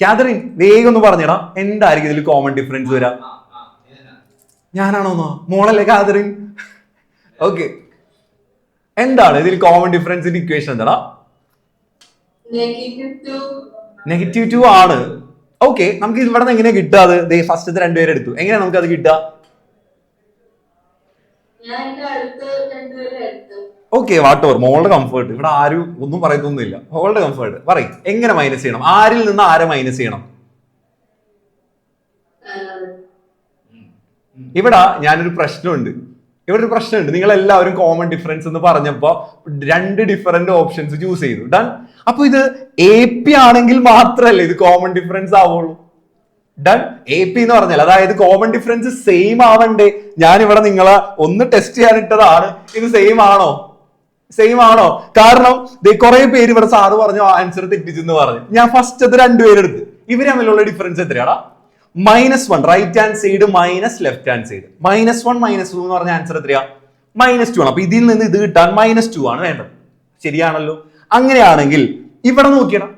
കാതറിൻ, വേഗം ഒന്ന് പറഞ്ഞടാ, എന്തായിരിക്കും ഇതിൽ കോമൺ ഡിഫറൻസ് വരാ? ഞാനാണോന്നോ? മോളല്ലേ കാതറിൻ? ഓക്കെ, എന്താണ് ഇതിൽ കോമൺ ഡിഫറൻസിന്റെ ഇക്വേഷൻ എന്താടാ? -2 ആണ്. ഓക്കെ, നമുക്ക് ഇവിടെ നിന്ന് എങ്ങനെയാ കിട്ടുക? അത് ഫസ്റ്റത്തെ രണ്ടുപേരെ എടുത്തു, എങ്ങനെയാ നമുക്ക് അത് കിട്ടുക? ഓക്കെ, വാട്ട് ഓവർ, മോളുടെ കംഫർട്ട്. ഇവിടെ ആരും ഒന്നും പറയുന്നൊന്നുമില്ല. മോളുടെ കംഫർട്ട് പറയും. എങ്ങനെ മൈനസ് ചെയ്യണം? ആരിൽ നിന്ന് ആരെ മൈനസ് ചെയ്യണം? ഇവിടെ ഞാനൊരു പ്രശ്നമുണ്ട്. നിങ്ങൾ എല്ലാവരും കോമൺ ഡിഫറൻസ് എന്ന് പറഞ്ഞപ്പോ 2 ഡിഫറെന്റ് ഓപ്ഷൻസ് ചൂസ് ചെയ്തു. ഡൺ. അപ്പൊ ഇത് AP ആണെങ്കിൽ മാത്രമല്ലേ ഇത് കോമൺ ഡിഫറൻസ് ആവുള്ളൂ. ഡൺ. AP എന്ന് പറഞ്ഞാൽ അതായത് കോമൺ ഡിഫറൻസ് സെയിം ആവണ്ടേ? ഞാൻ ഇവിടെ നിങ്ങളെ ഒന്ന് ടെസ്റ്റ് ചെയ്യാനിട്ടതാണ്. ഇത് സെയിം ആണോ? കാരണം കുറെ പേര് ഇവിടെ സാറ് പറഞ്ഞു ആൻസർ തെറ്റിച്ചെന്ന് പറഞ്ഞു. ഞാൻ ഫസ്റ്റത്തെ 2 പേരെടുത്ത് ഇവര് തമ്മിലുള്ള ഡിഫറൻസ് എത്രയാടാ? -1. Right hand side minus left hand side. -1 -2 എന്ന് പറഞ്ഞ ആൻസർ എത്രയാ? -2 ആണ്. അപ്പൊ ഇതിൽ നിന്ന് ഇത് കിട്ടാൻ -2 ആണ് വേണ്ടത്. ശരിയാണല്ലോ? അങ്ങനെയാണെങ്കിൽ ഇവിടെ നോക്കിയടാ,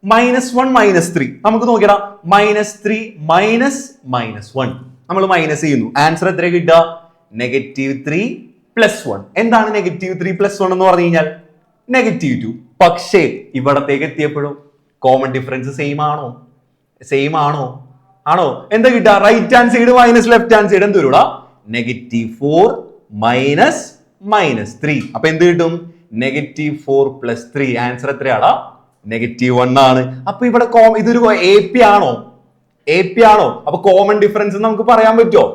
-1 -3 നമുക്ക് നോക്കിയടാ, -3 -1 നമ്മൾ മൈനസ് ചെയ്യുന്നു. ആൻസർ എത്ര കിട്ടുക? -3 + 1. എന്താണ് -3 + 1 എന്ന് പറഞ്ഞു കഴിഞ്ഞാൽ? -2. പക്ഷേ ഇവിടത്തേക്ക് എത്തിയപ്പോഴോ കോമൺ ഡിഫറൻസ് സെയിം ആണോ? എന്താ കിട്ടുക? Right hand side minus left hand side എന്ത് വരൂടാ? -4 -3. അപ്പൊ എന്ത് കിട്ടും? -4 + 3. ആൻസർ എത്രയാടാ? -1 ആണ്. അപ്പൊ ഇവിടെ ഇതൊരു AP ആണോ? അപ്പൊ കോമൺ ഡിഫറൻസ് നമുക്ക് പറയാൻ പറ്റുമോ?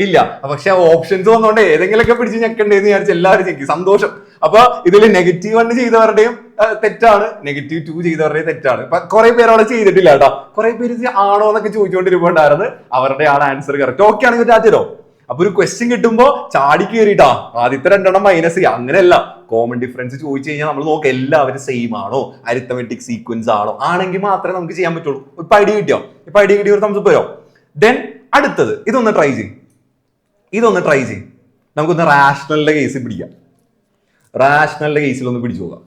ഇല്ല. പക്ഷെ ഓപ്ഷൻസ് വന്നോണ്ട് ഏതെങ്കിലുമൊക്കെ പിടിച്ച് ഞെക്കണ്ടേന്ന് വിചാരിച്ച് എല്ലാവരും ഞെക്കി. സന്തോഷം. അപ്പൊ ഇതിൽ -1 ചെയ്തവരുടെയും തെറ്റാണ്, -2 ചെയ്തവരുടെയും തെറ്റാണ്. കുറെ പേര് അവിടെ ചെയ്തിട്ടില്ല കേട്ടോ. കുറെ പേര് ആണോ എന്നൊക്കെ ചോദിച്ചുകൊണ്ടിരിക്കുന്നുണ്ടായിരുന്നു. അവരുടെ ആൻസർ കറക്റ്റ്. ഓക്കെ ആണെങ്കിൽ ടാറ്റോ. അപ്പൊ ഒരു ക്വസ്റ്റ്യൻ കിട്ടുമ്പോ ചാടി കയറിയിട്ടാ ആദ്യത്തെ 2 മൈനസ് ചെയ്യുക. അങ്ങനെയല്ല. കോമൺ ഡിഫറൻസ് ചോദിച്ചു കഴിഞ്ഞാൽ നമ്മൾ നോക്കുക എല്ലാവരും സെയിം ആണോ, അരിത്തമെറ്റിക് സീക്വൻസ് ആണോ, ആണെങ്കിൽ മാത്രമേ നമുക്ക് ചെയ്യാൻ പറ്റുള്ളൂ. ഇപ്പൊ ഐഡിയ കിട്ടിയോ? ഒരു തംസ് പോയോ? ദെൻ അടുത്തത് ഇതൊന്ന് ട്രൈ ചെയ്യും. നമുക്കൊന്ന് റാഷണലിന്റെ കേസിൽ പിടിക്കാം. റാഷണലിന്റെ കേസിൽ ഒന്ന് പിടിച്ചു പോകാം.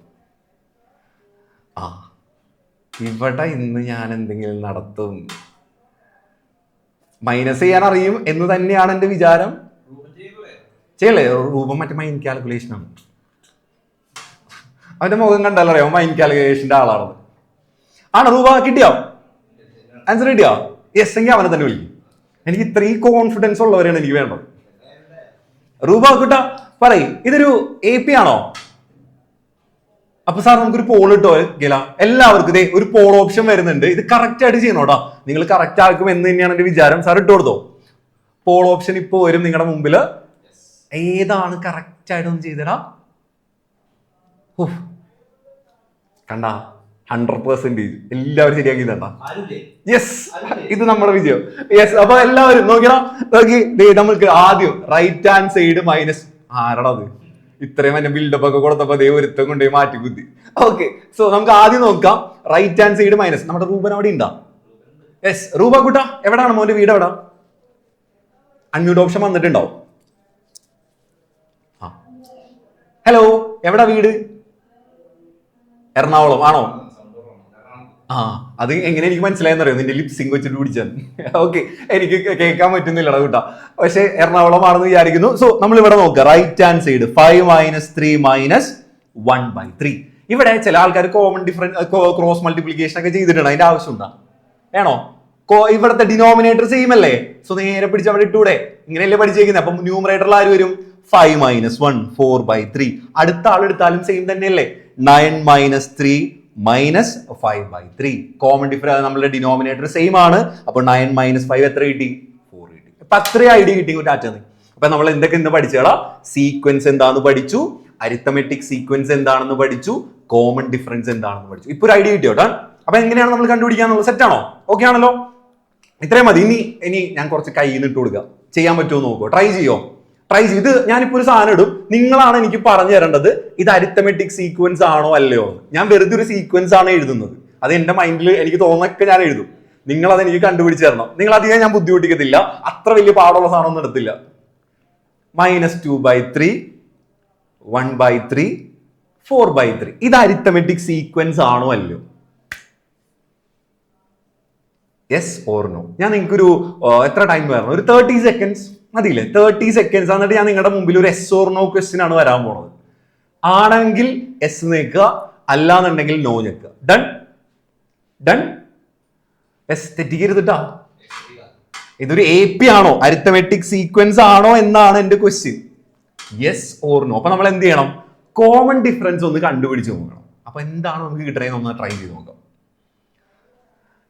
ഇവിടെ ഇന്ന് ഞാൻ എന്തെങ്കിലും നടത്തും. മൈനസ് ചെയ്യാൻ അറിയും എന്ന് തന്നെയാണ് എന്റെ വിചാരം. ചെയ്യല്ലേ? രൂപം മറ്റേ മൈൻഡ് കാൽക്കുലേഷൻ ആണ്. അവന്റെ മുഖം കണ്ടാലറിയോ മൈൻഡ് കാൽക്കുലേഷന്റെ ആളാണെന്ന്. രൂപ കിട്ടിയോ? ആൻസർ കിട്ടിയോ? യെസ് എങ്കിൽ അവനെ തന്നെ വിളിക്കും. എനിക്ക് ഇത്രയും കോൺഫിഡൻസ് ഉള്ളവരെയാണ് എനിക്ക് വേണ്ടത്. രൂപ കുട്ട പറയും, ഇതൊരു AP ആണോ? അപ്പൊ സാർ നമുക്കൊരു പോൾ ഇട്ടോ ഗില. എല്ലാവർക്കും ഒരു പോൾ ഓപ്ഷൻ വരുന്നുണ്ട്. ഇത് കറക്റ്റ് ആയിട്ട് ചെയ്യണോട്ടോ. നിങ്ങൾ കറക്റ്റ് ആക്കും എന്ന് തന്നെയാണ് എന്റെ വിചാരം. സാർ ഇട്ട് കൊടുത്തോ? പോൾ ഓപ്ഷൻ ഇപ്പൊ വരും നിങ്ങളുടെ മുമ്പില്. ഏതാണ് കറക്റ്റ് ആയിട്ടൊന്ന് ചെയ്തടാ? കണ്ടാ 100% എല്ലാവരും ശരിയാക്കി തന്നാ. യെസ്, ഇത് നമ്മുടെ വിജയം. യെസ്. അപ്പൊ എല്ലാവരും നോക്കി നമുക്ക് ആദ്യം റൈറ്റ് ഹാൻഡ് സൈഡ് മൈനസ്. ആരടാ അത്? ഇത്രയും തന്നെ ബിൽഡപ്പ് ഒക്കെ കൊടുത്തപ്പോ ഒരുത്തം കൊണ്ടുപോയി മാറ്റി കുത്തി. ഓക്കെ, സോ നമുക്ക് ആദ്യം നോക്കാം. Right hand side minus. നമ്മുടെ റൂപൻ അവിടെ ഉണ്ടാ? യെസ്. രൂപ കുട്ട എവിടാണ് മോന്റെ വീട്? എവിടാ? അൺമ്യൂട്ട് ഓപ്ഷൻ വന്നിട്ടുണ്ടാവും. ഹലോ, എവിടാ വീട്? എറണാകുളം ആണോ? അത് എങ്ങനെ എനിക്ക് മനസ്സിലായെന്നറിയോ? നിന്റെ ലിപ്സിംഗ് വെച്ചിട്ട് പിടിച്ചാൽ. ഓക്കെ, എനിക്ക് കേൾക്കാൻ പറ്റുന്നില്ലടാ കൂട്ടാ. പക്ഷെ എറണാകുളം ആണെന്ന് വിചാരിക്കുന്നു. സോ നമ്മൾ ഇവിടെ നോക്കുക. Right hand side 5 - 3 - 1/3. ഇവിടെ ചില ആൾക്കാർ കോമൺ ഡിഫറൻസ് ക്രോസ് മൾട്ടിപ്ലിക്കേഷൻ ഒക്കെ ചെയ്തിട്ടുണ്ട്. അതിന്റെ ആവശ്യമുണ്ടോ? വേണോ? ഇവിടുത്തെ ഡിനോമിനേറ്റർ സെയിം അല്ലേ? സോ നേരെ പിടിച്ച് അവിടെ ഇട്ടൂടെ? ഇങ്ങനെയല്ലേ പഠിച്ചേക്കുന്നത്. അപ്പൊ ന്യൂമറേറ്ററിൽ ആര് വരും? 5 - 1 4/3. അടുത്ത ആൾ എടുത്താലും സെയിം തന്നെയല്ലേ? 9 - 3 -5/3. കോമൺ ഡിഫറൻസ് നമ്മുടെ ഡിനോമിനേറ്റർ സെയിം ആണ്. അപ്പൊ 9 - 5 എത്ര കിട്ടി? 4 കിട്ടി. അപ്പൊ അത്രയും ഐഡിയ കിട്ടി ടാറ്റന്ന്. അപ്പൊ നമ്മൾ എന്തൊക്കെ ഇന്ന് പഠിച്ചേടാ? സീക്വൻസ് എന്താണെന്ന് പഠിച്ചു, അരിത്തമെറ്റിക് സീക്വൻസ് എന്താണെന്ന് പഠിച്ചു, കോമൺ ഡിഫറൻസ് എന്താണെന്ന് പഠിച്ചു. ഇപ്പൊ ഒരു ഐഡിയ കിട്ടിയോട്ടാ. അപ്പൊ എങ്ങനെയാണ് നമ്മൾ കണ്ടുപിടിക്കാന്നുള്ളത്? സെറ്റ് ആണോ? ഓക്കെ ആണല്ലോ? ഇത്രയും മതി. ഇനി ഞാൻ കുറച്ച് കയ്യിൽ നിന്ന് ഇട്ട് കൊടുക്കുക. ചെയ്യാൻ പറ്റുമോ നോക്കോ? ട്രൈ ചെയ്യോ? ഇത് ഞാനിപ്പോ ഒരു സാധനം ഇടും. നിങ്ങളാണ് എനിക്ക് പറഞ്ഞു തരേണ്ടത് ഇത് അരിത്തമെറ്റിക് സീക്വൻസ് ആണോ അല്ലയോ എന്ന്. ഞാൻ വെറുതെ ഒരു സീക്വൻസ് ആണ് എഴുതുന്നത്. അത് എന്റെ മൈൻഡിൽ എനിക്ക് തോന്നൊക്കെ ഞാൻ എഴുതും. നിങ്ങൾ അത് എനിക്ക് കണ്ടുപിടിച്ച് തരണം. നിങ്ങൾ അധികം ഞാൻ ബുദ്ധിമുട്ടിക്കത്തില്ല. അത്ര വലിയ പാടുള്ള സാധനം ഒന്നും എടുത്തില്ല. -2/3 1/3 4/3. ഇത് അരിത്തമെറ്റിക് സീക്വൻസ് ആണോ അല്ലയോ? Yes or no. ഞാൻ നിങ്ങൾക്കൊരു എത്ര ടൈം വരണം? ഒരു 30 സെക്കൻഡ്സ് മതിയില്ലേ? 30 സെക്കൻഡ്സ്. എന്നിട്ട് ഞാൻ നിങ്ങളുടെ മുമ്പിൽ ഒരു യെസ് ഓർ നോ ക്വസ്റ്റ്യൻ ആണ് വരാൻ പോണത്. ആണെങ്കിൽ യെസ് നിൽക്കുക, അല്ലാന്നുണ്ടെങ്കിൽ നോ നിൽക്കുക. ഡൺ. എസ് തെറ്റിക്കരുതിട്ടാ. ഇതൊരു AP ആണോ, അരിത്തമെറ്റിക് സീക്വൻസ് ആണോ എന്നാണ് എന്റെ ക്വസ്റ്റ്യൻ. Yes or no. അപ്പൊ നമ്മൾ എന്ത് ചെയ്യണം? കോമൺ ഡിഫറൻസ് ഒന്ന് കണ്ടുപിടിച്ച് നോക്കണം. അപ്പൊ എന്താണ് നമുക്ക് കിട്ടണേന്ന് ഒന്ന് ട്രൈ ചെയ്ത് നോക്കാം.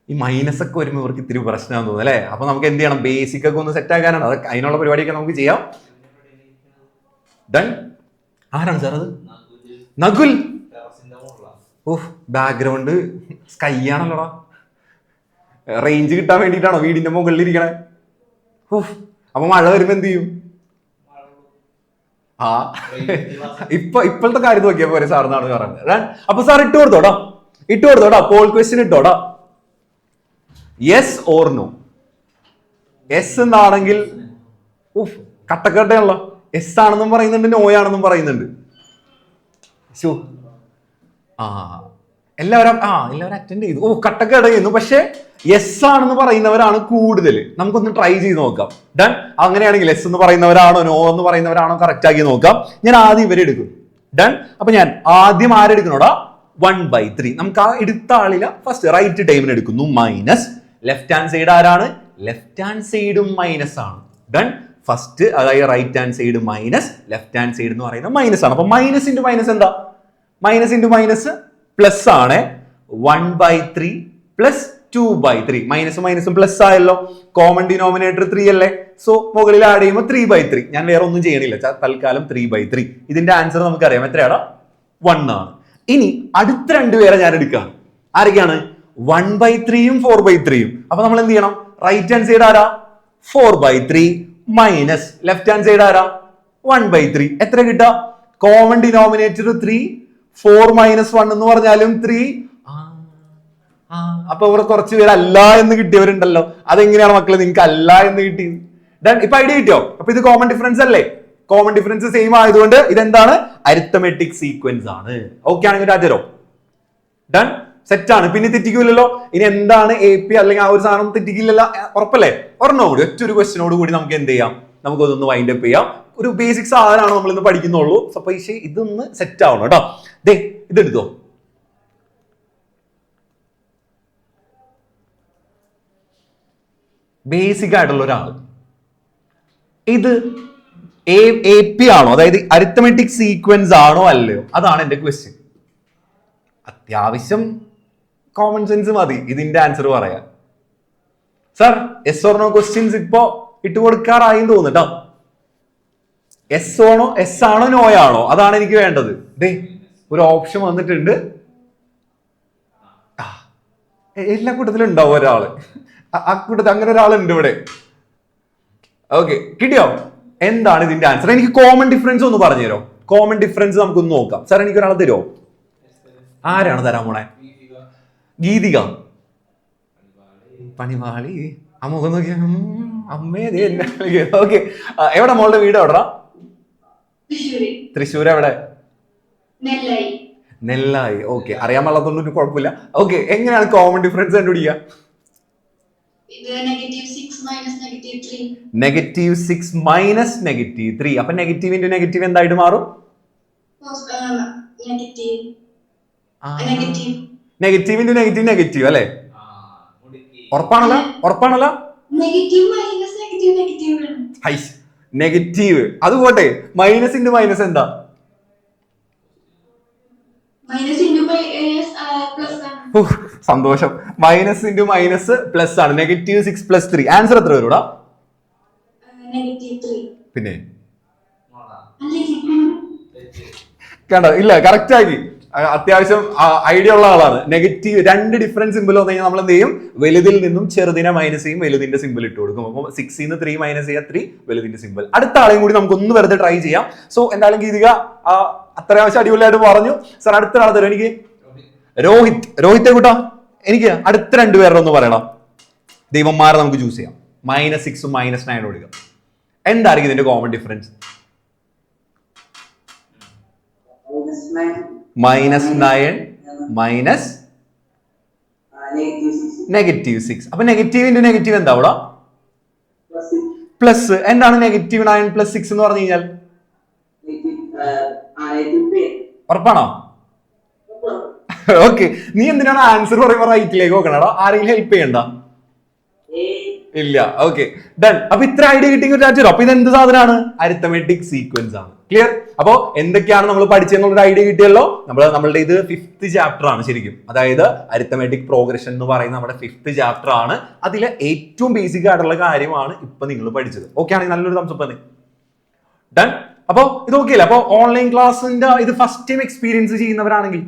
ഈ മൈനസ് ഒക്കെ വരുമ്പോൾ ഇവർക്ക് ഇത്തിരി പ്രശ്നമാണെന്ന് തോന്നുന്നു അല്ലേ? അപ്പൊ നമുക്ക് എന്ത് ചെയ്യണം? ബേസിക് ഒക്കെ ഒന്ന് സെറ്റ് ആക്കാനാണ്. അത് അതിനുള്ള പരിപാടിയൊക്കെ നമുക്ക് ചെയ്യാം. ഡൺ. ആരാണ് സാർ അത്? നകുൽ. ഓഹ്, ബാക്ക്ഗ്രൗണ്ട് സ്കൈ ആണല്ലോടാ. റേഞ്ച് കിട്ടാൻ വേണ്ടിയിട്ടാണോ വീടിന്റെ മുകളിൽ ഇരിക്കണേ? ഓഹ്, അപ്പൊ മഴ വരുമ്പോ എന്ത് ചെയ്യും? ആ ഇപ്പോഴത്തെ കാര്യം നോക്കിയാ പോരെ സാർ എന്നാണ് പറയുന്നത്. അപ്പൊ സാർ ഇട്ട് കൊടുത്തോടാ പോൾ ക്വസ്റ്റ്യൻ ഇട്ടോടാ. Yes or no. എസ് എന്നാണെങ്കിൽ ഉഫ് കട്ടക്കട്ടയാണല്ലോ. എസ് ആണെന്നും പറയുന്നുണ്ട്, നോ ആണെന്നും പറയുന്നുണ്ട്. എല്ലാവരും അറ്റൻഡ് ചെയ്തു. കട്ടക്കട ചെയ്യുന്നു. പക്ഷെ യെസ് ആണെന്ന് പറയുന്നവരാണ് കൂടുതൽ. നമുക്കൊന്ന് ട്രൈ ചെയ്ത് നോക്കാം. ഡൺ. അങ്ങനെയാണെങ്കിൽ എസ് എന്ന് പറയുന്നവരാണോ നോ എന്ന് പറയുന്നവരാണോ കറക്റ്റ് ആക്കി നോക്കാം. ഞാൻ ആദ്യം ഇവരെ എടുക്കും. ഡൺ. അപ്പൊ ഞാൻ ആദ്യം ആരെടുക്കണോടാ? 1/3. നമുക്ക് ആ എടുത്ത ആളില്ല ഫസ്റ്റ് റൈറ്റ് ടൈമിന് എടുക്കുന്നു. മൈനസ് ലെഫ്റ്റ് ഹാൻഡ് സൈഡ് ആരാണ്? ലെഫ്റ്റ് ഹാൻഡ് സൈഡും മൈനസ് ആണ്. ഡൺ. ഫസ്റ്റ് അതായത് right hand side minus, left hand side എന്ന് പറയുന്നത് മൈനസ് ആണ്. അപ്പൊ മൈനസ് ഇൻറ്റു മൈനസ് എന്താ? മൈനസ് ഇൻറ്റു മൈനസ് പ്ലസ് ആണ്. 1/3 പ്ലസ് 2/3. മൈനസും മൈനസും പ്ലസ് ആയല്ലോ. കോമൺ ഡിനോമിനേറ്റർ 3 അല്ലേ? സോ മുകളിൽ ആഡ് ചെയ്യുമ്പോൾ 3/3. ഞാൻ വേറെ ഒന്നും ചെയ്യണില്ല, തൽക്കാലം 3/3. ഇതിന്റെ ആൻസർ നമുക്കറിയാം. എത്രയാടാ? 1 ആണ്. ഇനി അടുത്ത രണ്ടുപേരെ ഞാൻ എടുക്കുകയാണ്. ആരൊക്കെയാണ്? 1/3യും 4/3യും. അപ്പൊ നമ്മൾ എന്ത് ചെയ്യണം? റൈറ്റ് ഹാൻഡ് സൈഡ് ആരാ? 4/3 മൈനസ് ലെഫ്റ്റ് ഹാൻഡ് സൈഡ് ആരാ? 1/3. എത്ര കിട്ടുക? കോമൺ ഡിനോമിനേറ്റർ 3, 4 - 1 എന്ന് പറഞ്ഞാലും 3. അപ്പൊ ഇവിടെ കുറച്ച് പേര് അല്ല എന്ന് കിട്ടിയവരുണ്ടല്ലോ. അതെങ്ങനെയാണ് മക്കളെ നിങ്ങൾക്ക് അല്ല എന്ന് കിട്ടിയത്? ഡൺ. ഇപ്പൊ ഐഡിയ കിട്ടിയോ? അപ്പൊ ഇത് കോമൺ ഡിഫറൻസ് അല്ലേ? കോമൺ ഡിഫറൻസ് സെയിം ആയതുകൊണ്ട് ഇതെന്താണ്? അരിത്തമെറ്റിക് സീക്വൻസ് ആണ്. ഓക്കെ ആണെങ്കിൽ രാജരോ ഡൺ. സെറ്റ് ആണ്. പിന്നെ തെറ്റിക്കില്ലല്ലോ. ഇനി എന്താണ് AP അല്ലെങ്കിൽ ആ ഒരു സാധനം തെറ്റിക്കില്ലല്ലോ, ഉറപ്പല്ലേ? ഒരെണ്ണം കൂടി ഒറ്റൊരു ക്വസ്റ്റിനോട് കൂടി നമുക്ക് എന്ത് ചെയ്യാം? നമുക്ക് അതൊന്ന് വൈൻഡ് അപ്പ് ചെയ്യാം. ഒരു ബേസിക് സാധനമാണ് നമ്മൾ ഇന്ന് പഠിക്കുന്നുള്ളൂ. പക്ഷേ ഇതൊന്ന് സെറ്റ് ആവണം കേട്ടോ. ദേ ഇതെടുത്തോ. ബേസിക് ആയിട്ടുള്ള ഒരാൾ. ഇത് AP ആണോ, അതായത് അരിത്തമെറ്റിക് സീക്വൻസ് ആണോ അല്ലയോ? അതാണ് എന്റെ ക്വസ്റ്റ്യൻ. അത്യാവശ്യം കോമൺ സെൻസ് മതി ഇതിന്റെ ആൻസർ പറയാൻ. Sir yes or no questions ഇപ്പോ ഇട്ട് കൊടുക്കാറായി തോന്നുട്ടോ. എസ് ആണോ നോ ആണോ? അതാണ് എനിക്ക് വേണ്ടത്. ദേ ഒരു ഓപ്ഷൻ വന്നിട്ടുണ്ട്. എല്ലാ കൂട്ടത്തിലും ഉണ്ടാവും ഒരാള്. ആ കൂട്ടത്തിൽ അങ്ങനെ ഒരാളുണ്ട് ഇവിടെ. ഓക്കെ, കിട്ടിയോ? എന്താണ് ഇതിന്റെ ആൻസർ? എനിക്ക് കോമൺ ഡിഫറൻസ് ഒന്ന് പറഞ്ഞു തരോ? കോമൺ ഡിഫറൻസ് നമുക്കൊന്ന് നോക്കാം. സാർ എനിക്ക് ഒരാളെ തരുമോ? ആരാണ് തരാൻ പോണേ? ഗീതിക. പണിവാളി. ആ മുഖം നോക്കിയ അമ്മേ. ഓക്കെ, എവിടെ മോളുടെ വീട്? എവിടാ? തൃശ്ശൂർ. എവിടെ? നെല്ലായി. ഓക്കെ, അറിയാൻ പാടില്ലാത്തൊന്നും കുഴപ്പമില്ല. ഓക്കെ, എങ്ങനെയാണ് കോമൺ ഡിഫറൻസ് കണ്ടുപിടിക്കുക? -6 - -3. അപ്പൊ നെഗറ്റീവ് ഇൻറ്റു നെഗറ്റീവ് എന്തായിട്ട് മാറും? നെഗറ്റീവ് ഇൻറ്റു നെഗറ്റീവ് നെഗറ്റീവ് അല്ലേ? ഉറപ്പാണല്ലോ. നെഗറ്റീവ് അത് പോട്ടെ. മൈനസ് ഇൻറ്റു മൈനസ് എന്താ? സന്തോഷം. മൈനസ് ഇൻറ്റു മൈനസ് പ്ലസ് ആണ്. -6 + 3. ആൻസർ എത്ര വരൂടാ? പിന്നെ കണ്ടോ? ഇല്ല, കറക്റ്റ് ആക്കി. അത്യാവശ്യം ഐഡിയ ഉള്ള ആളാണ്. നെഗറ്റീവ് രണ്ട് ഡിഫറൻസ് സിമ്പിൾ വന്നു കഴിഞ്ഞാൽ നമ്മൾ എന്ത് ചെയ്യും? വലുതിൽ നിന്നും ചെറുതിനെ മൈനസ് ചെയ്യും, വലുതിന്റെ സിമ്പിൾ ഇട്ട് കൊടുക്കും. അപ്പൊ 6 - 3 മൈനസ് ചെയ്യുക 3, വലുതിന്റെ സിമ്പിൾ. അടുത്ത ആളെയും കൂടി നമുക്ക് ഒന്ന് വെറുതെ ട്രൈ ചെയ്യാം. സോ എന്തായാലും ഗീതിക അത്യാവശ്യം അടിപൊളിയായിട്ട് പറഞ്ഞു. സാർ അടുത്ത ആളെ തരും എനിക്ക്. രോഹിത്തെ കൂട്ടാ, എനിക്ക് അടുത്ത രണ്ടുപേരുടെ ഒന്ന് പറയണം. ദൈവന്മാരെ നമുക്ക് ചൂസ് ചെയ്യാം. -6 - -9 കൊടുക്കുക. എന്തായിരിക്കും ഇതിന്റെ കോമൺ ഡിഫറൻസ്? -9 മൈനസ് -6. അപ്പൊ നെഗറ്റീവ് ഇൻറ്റു നെഗറ്റീവ് എന്താ അവിടെ? പ്ലസ്. എന്താണ് -9 + 6 എന്ന് പറഞ്ഞു കഴിഞ്ഞാൽ? ഉറപ്പാണോ? ഓക്കെ, നീ എന്തിനാണ് ആൻസർ പറയുമ്പോ റൈറ്റിലേക്ക് നോക്കണടാ? ആരെങ്കിലും ഹെൽപ്പ് ചെയ്യണ്ട? ഇല്ല. Okay, done. അപ്പൊ ഇത്ര ഐഡിയ കിട്ടിയ ഒരു അപ്പൊ ഇത് എന്ത് സാധനമാണ്? അരിത്തമെറ്റിക് സീക്വൻസ് ആണ്. ക്ലിയർ? അപ്പൊ എന്തൊക്കെയാണ് നമ്മൾ പഠിച്ചെന്നുള്ളൊരു ഐഡിയ കിട്ടിയല്ലോ. നമ്മളുടെ ഇത് 5th ചാപ്റ്റർ ആണ് ശരിക്കും. അതായത് അരിത്തമെറ്റിക് പ്രോഗ്രഷൻ എന്ന് പറയുന്ന നമ്മുടെ 5th ചാപ്റ്റർ ആണ്. അതിലെ ഏറ്റവും ബേസിക് ആയിട്ടുള്ള കാര്യമാണ് ഇപ്പൊ നിങ്ങൾ പഠിച്ചത്. ഓക്കെ ആണെങ്കിൽ നല്ലൊരു തംസപ്പ് തന്നെ. ഡൺ. അപ്പൊ ഇത് ഓക്കെ അല്ലേ? അപ്പൊ ഓൺലൈൻ ക്ലാസ്സിന്റെ ഇത് ഫസ്റ്റ് ടൈം എക്സ്പീരിയൻസ് ചെയ്യുന്നവരാണെങ്കിൽ,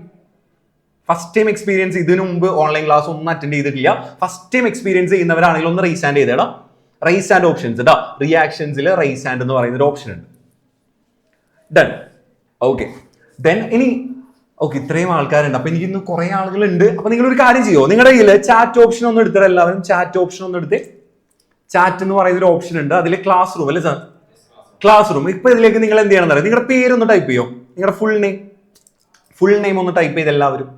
ഫസ്റ്റ് ടൈം എക്സ്പീരിയൻസ് ഇതിനു മുമ്പ് ഓൺലൈൻ ക്ലാസ് ഒന്നും അറ്റൻഡ് ചെയ്തിട്ടില്ല, ഫസ്റ്റ് ടൈം എക്സ്പീരിയൻസ് ചെയ്യുന്നവരാണെങ്കിൽ ഒന്ന് റൈസ് ഹാൻഡ് ചെയ്തേടാ. റൈസ് ഹാൻഡ് ഓപ്ഷൻസ് ഇടാ. റിയാക്ഷൻസിൽ റൈസ് ഹാൻഡ് എന്ന് പറയുന്ന ഒരു ഓപ്ഷൻ ഉണ്ട്. ഡൺ. ഓക്കെ, ദെൻ ഇനി ഓക്കെ ഇത്രയും ആൾക്കാരുണ്ട്. അപ്പൊ എനിക്ക് ഇന്ന് കുറെ ആളുകളുണ്ട്. അപ്പൊ നിങ്ങൾ ഒരു കാര്യം ചെയ്യോ, നിങ്ങളുടെ കയ്യിൽ ചാറ്റ് ഓപ്ഷൻ ഒന്ന് എടുത്തിട്ട് എല്ലാവരും ചാറ്റ് ഓപ്ഷൻ ഒന്ന് എടുത്ത്. ചാറ്റ് എന്ന് പറയുന്ന ഒരു ഓപ്ഷൻ ഉണ്ട്. അതിൽ ക്ലാസ് റൂം അല്ലേ സാർ? Class room. ഇപ്പൊ ഇതിലേക്ക് നിങ്ങൾ എന്ത് ചെയ്യണം എന്നറിയാം, നിങ്ങളുടെ പേരൊന്ന് ടൈപ്പ് ചെയ്യോ. നിങ്ങളുടെ ഫുൾ നെയിം ഒന്ന് ടൈപ്പ് ചെയ്ത് എല്ലാവരും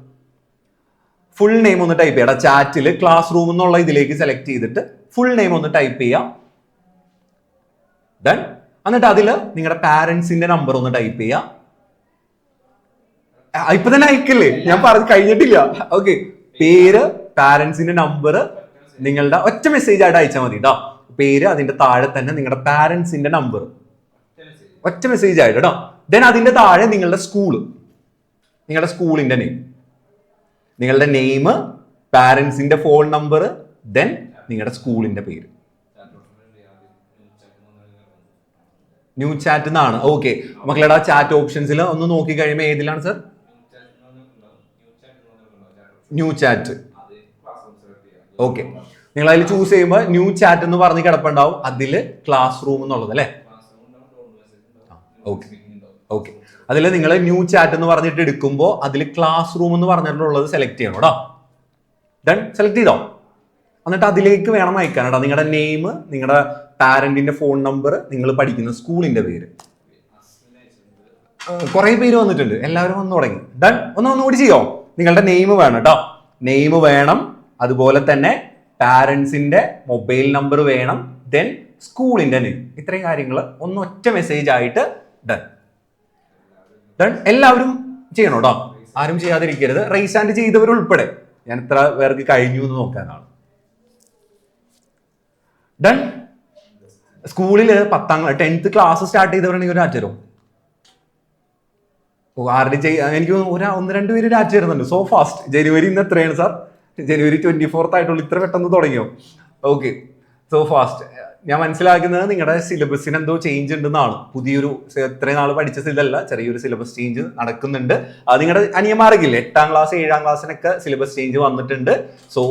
ഫുൾ നെയിം ഒന്ന് ടൈപ്പ് ചെയ്യണം. ചാറ്റിൽ ക്ലാസ് റൂം എന്നുള്ള ഇതിലേക്ക് സെലക്ട് ചെയ്തിട്ട് ഫുൾ നെയിം ഒന്ന് ടൈപ്പ് ചെയ്യാം. ഡൺ. എന്നിട്ട് അതിൽ നിങ്ങളുടെ പാരന്റ്സിന്റെ നമ്പർ ഒന്ന് ടൈപ്പ് ചെയ്യാം. ഇപ്പൊ തന്നെ അയക്കില്ലേ, ഞാൻ പറഞ്ഞു കഴിഞ്ഞിട്ടില്ല. ഓക്കെ, പേര്, പാരന്റ്സിന്റെ നമ്പർ നിങ്ങളുടെ ഒറ്റ മെസ്സേജ് ആയിട്ട് അയച്ചാൽ മതി കേട്ടോ. പേര്, അതിന്റെ താഴെ തന്നെ നിങ്ങളുടെ പാരന്റ്സിന്റെ നമ്പർ ഒറ്റ മെസ്സേജ് ആയിട്ട് കേട്ടോ. ദെൻ അതിന്റെ താഴെ നിങ്ങളുടെ സ്കൂളിന്റെ നെയിം, നിങ്ങളുടെ നെയിം, പാരന്റ്സിന്റെ ഫോൺ നമ്പർ, ദെൻ നിങ്ങളുടെ സ്കൂളിന്റെ പേര്. ന്യൂ ചാറ്റ് എന്നാണ്. ഓക്കെ മക്കളുടെ ചാറ്റ് ഓപ്ഷൻസിൽ ഒന്ന് നോക്കി കഴിയുമ്പോൾ ഏതിലാണ് സർ? New chat. ഓക്കെ, നിങ്ങൾ അതിൽ ചൂസ് ചെയ്യുമ്പോൾ ന്യൂ ചാറ്റ് എന്ന് പറഞ്ഞ് കിടപ്പുണ്ടാവും. അതില് ക്ലാസ് റൂം എന്നുള്ളത് അല്ലേ? ഓക്കെ ഓക്കെ, അതിൽ നിങ്ങൾ ന്യൂ ചാറ്റ് എന്ന് പറഞ്ഞിട്ട് എടുക്കുമ്പോൾ അതിൽ ക്ലാസ് റൂം എന്ന് പറഞ്ഞിട്ടുള്ളത് സെലക്ട് ചെയ്യണം കേട്ടോ. ഡൺ. സെലക്ട് ചെയ്തോ? എന്നിട്ട് അതിലേക്ക് വേണം അയക്കാൻ കേട്ടോ. നിങ്ങളുടെ നെയിം, നിങ്ങളുടെ പാരന്റിന്റെ ഫോൺ നമ്പർ, നിങ്ങൾ പഠിക്കുന്ന സ്കൂളിന്റെ പേര്. കുറെ പേര് വന്നിട്ടുണ്ട്, എല്ലാവരും വന്നു തുടങ്ങി. ഡൺ. ഒന്നുകൂടി ചെയ്യോ? നിങ്ങളുടെ നെയിം വേണം കേട്ടോ. നെയിം വേണം, അതുപോലെ തന്നെ പാരന്റ്സിന്റെ മൊബൈൽ നമ്പർ വേണം, ദെൻ സ്കൂളിന്റെ നെയിം. ഇത്രയും കാര്യങ്ങൾ ഒന്ന് ഒറ്റ മെസ്സേജ് ആയിട്ട് ഡൺ. ഡൺ. എല്ലാവരും ചെയ്യണം കേട്ടോ, ആരും ചെയ്യാതിരിക്കരുത്. Rice hand ചെയ്തവരുൾപ്പെടെ. ഞാൻ എത്ര പേർക്ക് കഴിഞ്ഞു എന്ന് നോക്കാനാണ്. ഡൺ. സ്കൂളിൽ 10th ക്ലാസ് സ്റ്റാർട്ട് ചെയ്തവരാണെങ്കിൽ ഒരു ആറ്റരും ആരുടെ എനിക്ക് 1-2 പേര് രാജ് വരുന്നുണ്ട്. So fast. ജനുവരി ഇന്ന് എത്രയാണ് സാർ? ജനുവരി 24th ആയിട്ടുള്ളൂ. ഇത്ര പെട്ടെന്ന് തുടങ്ങിയോ? Okay, so fast. ഞാൻ മനസ്സിലാക്കുന്നത് നിങ്ങളുടെ സിലബസിന് എന്തോ ചേഞ്ച് ഉണ്ടെന്നാണ്. പുതിയൊരു ഇത്രയും നാൾ പഠിച്ച ഇതല്ല, ചെറിയൊരു സിലബസ് ചേഞ്ച് നടക്കുന്നുണ്ട്. അത് നിങ്ങളുടെ അനിയന്മാർക്കില്ലേ 8ാം ക്ലാസ് 7ാം ക്ലാസ്സിനൊക്കെ സിലബസ് ചേഞ്ച് വന്നിട്ടുണ്ട്. സോ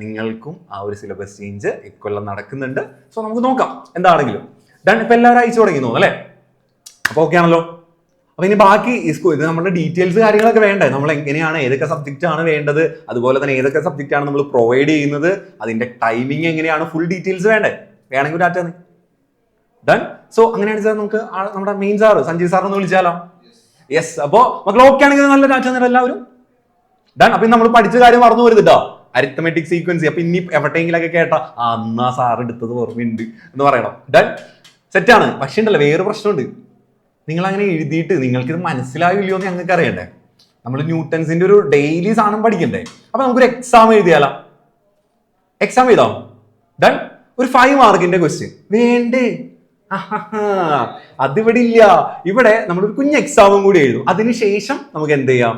നിങ്ങൾക്കും ആ ഒരു സിലബസ് ചേഞ്ച് ഇക്കൊല്ലം നടക്കുന്നുണ്ട്. സോ നമുക്ക് നോക്കാം എന്താണെങ്കിലും. ഡൺ. ഇപ്പൊ എല്ലാവരും അയച്ചു തുടങ്ങി തോന്നുന്നു അല്ലേ? അപ്പൊ ഓക്കെ ആണല്ലോ. അപ്പൊ ഇനി ബാക്കി ഇത് നമ്മുടെ ഡീറ്റെയിൽസ് കാര്യങ്ങളൊക്കെ വേണ്ടേ? നമ്മൾ എങ്ങനെയാണ്, ഏതൊക്കെ സബ്ജക്റ്റ് ആണ് വേണ്ടത്, അതുപോലെ തന്നെ ഏതൊക്കെ സബ്ജക്റ്റ് ആണ് നമ്മൾ പ്രൊവൈഡ് ചെയ്യുന്നത്, അതിന്റെ ടൈമിംഗ് എങ്ങനെയാണ്, ഫുൾ ഡീറ്റെയിൽസ് വേണ്ടേ? വേണമെങ്കിൽ ഡാറ്റ. ഡൺ. സോ അങ്ങനെയാണ് സാർ, നമുക്ക് നമ്മുടെ മെയിൻ സാറ് സഞ്ജയ് സാർ ഒന്ന് വിളിച്ചാലോ? യെസ്. അപ്പോ മക്കൾ ഓക്കെ ആണെങ്കിൽ നല്ല ഡാറ്റ തന്നിട്ട് എല്ലാവരും ഡൺ. അപ്പൊ നമ്മൾ പഠിച്ച കാര്യം മറന്നു വരുന്നുണ്ടോ? അരിത്തമെറ്റിക് സീക്വൻസി. അപ്പൊ ഇനി എവിടെയെങ്കിലൊക്കെ കേട്ടാ അന്നാ സാർ എടുത്തത് ഓർമ്മയുണ്ട് എന്ന് പറയണം. ഡൺ. സെറ്റാണ്. പക്ഷെ ഉണ്ടല്ലോ വേറെ പ്രശ്നമുണ്ട്. നിങ്ങൾ അങ്ങനെ എഴുതിയിട്ട് നിങ്ങൾക്ക് ഇത് മനസ്സിലാവില്ലയോ എന്ന് ഞങ്ങൾക്ക് അറിയണ്ടേ? നമ്മൾ ന്യൂട്ടൺസിന്റെ ഒരു ഡെയിലി സാധനം പഠിക്കണ്ടേ? അപ്പൊ നമുക്കൊരു എക്സാം എഴുതിയാലോ? എക്സാം എഴുതാം. ഡൺ. ഒരു 5 മാർക്കിന്റെ ക്വസ്റ്റ്യൻ വേണ്ടേ? അതിവിടെ ഇല്ല. ഇവിടെ നമ്മളൊരു കുഞ്ഞ് എക്സാമും കൂടി എഴുതും. അതിനുശേഷം നമുക്ക് എന്ത് ചെയ്യാം,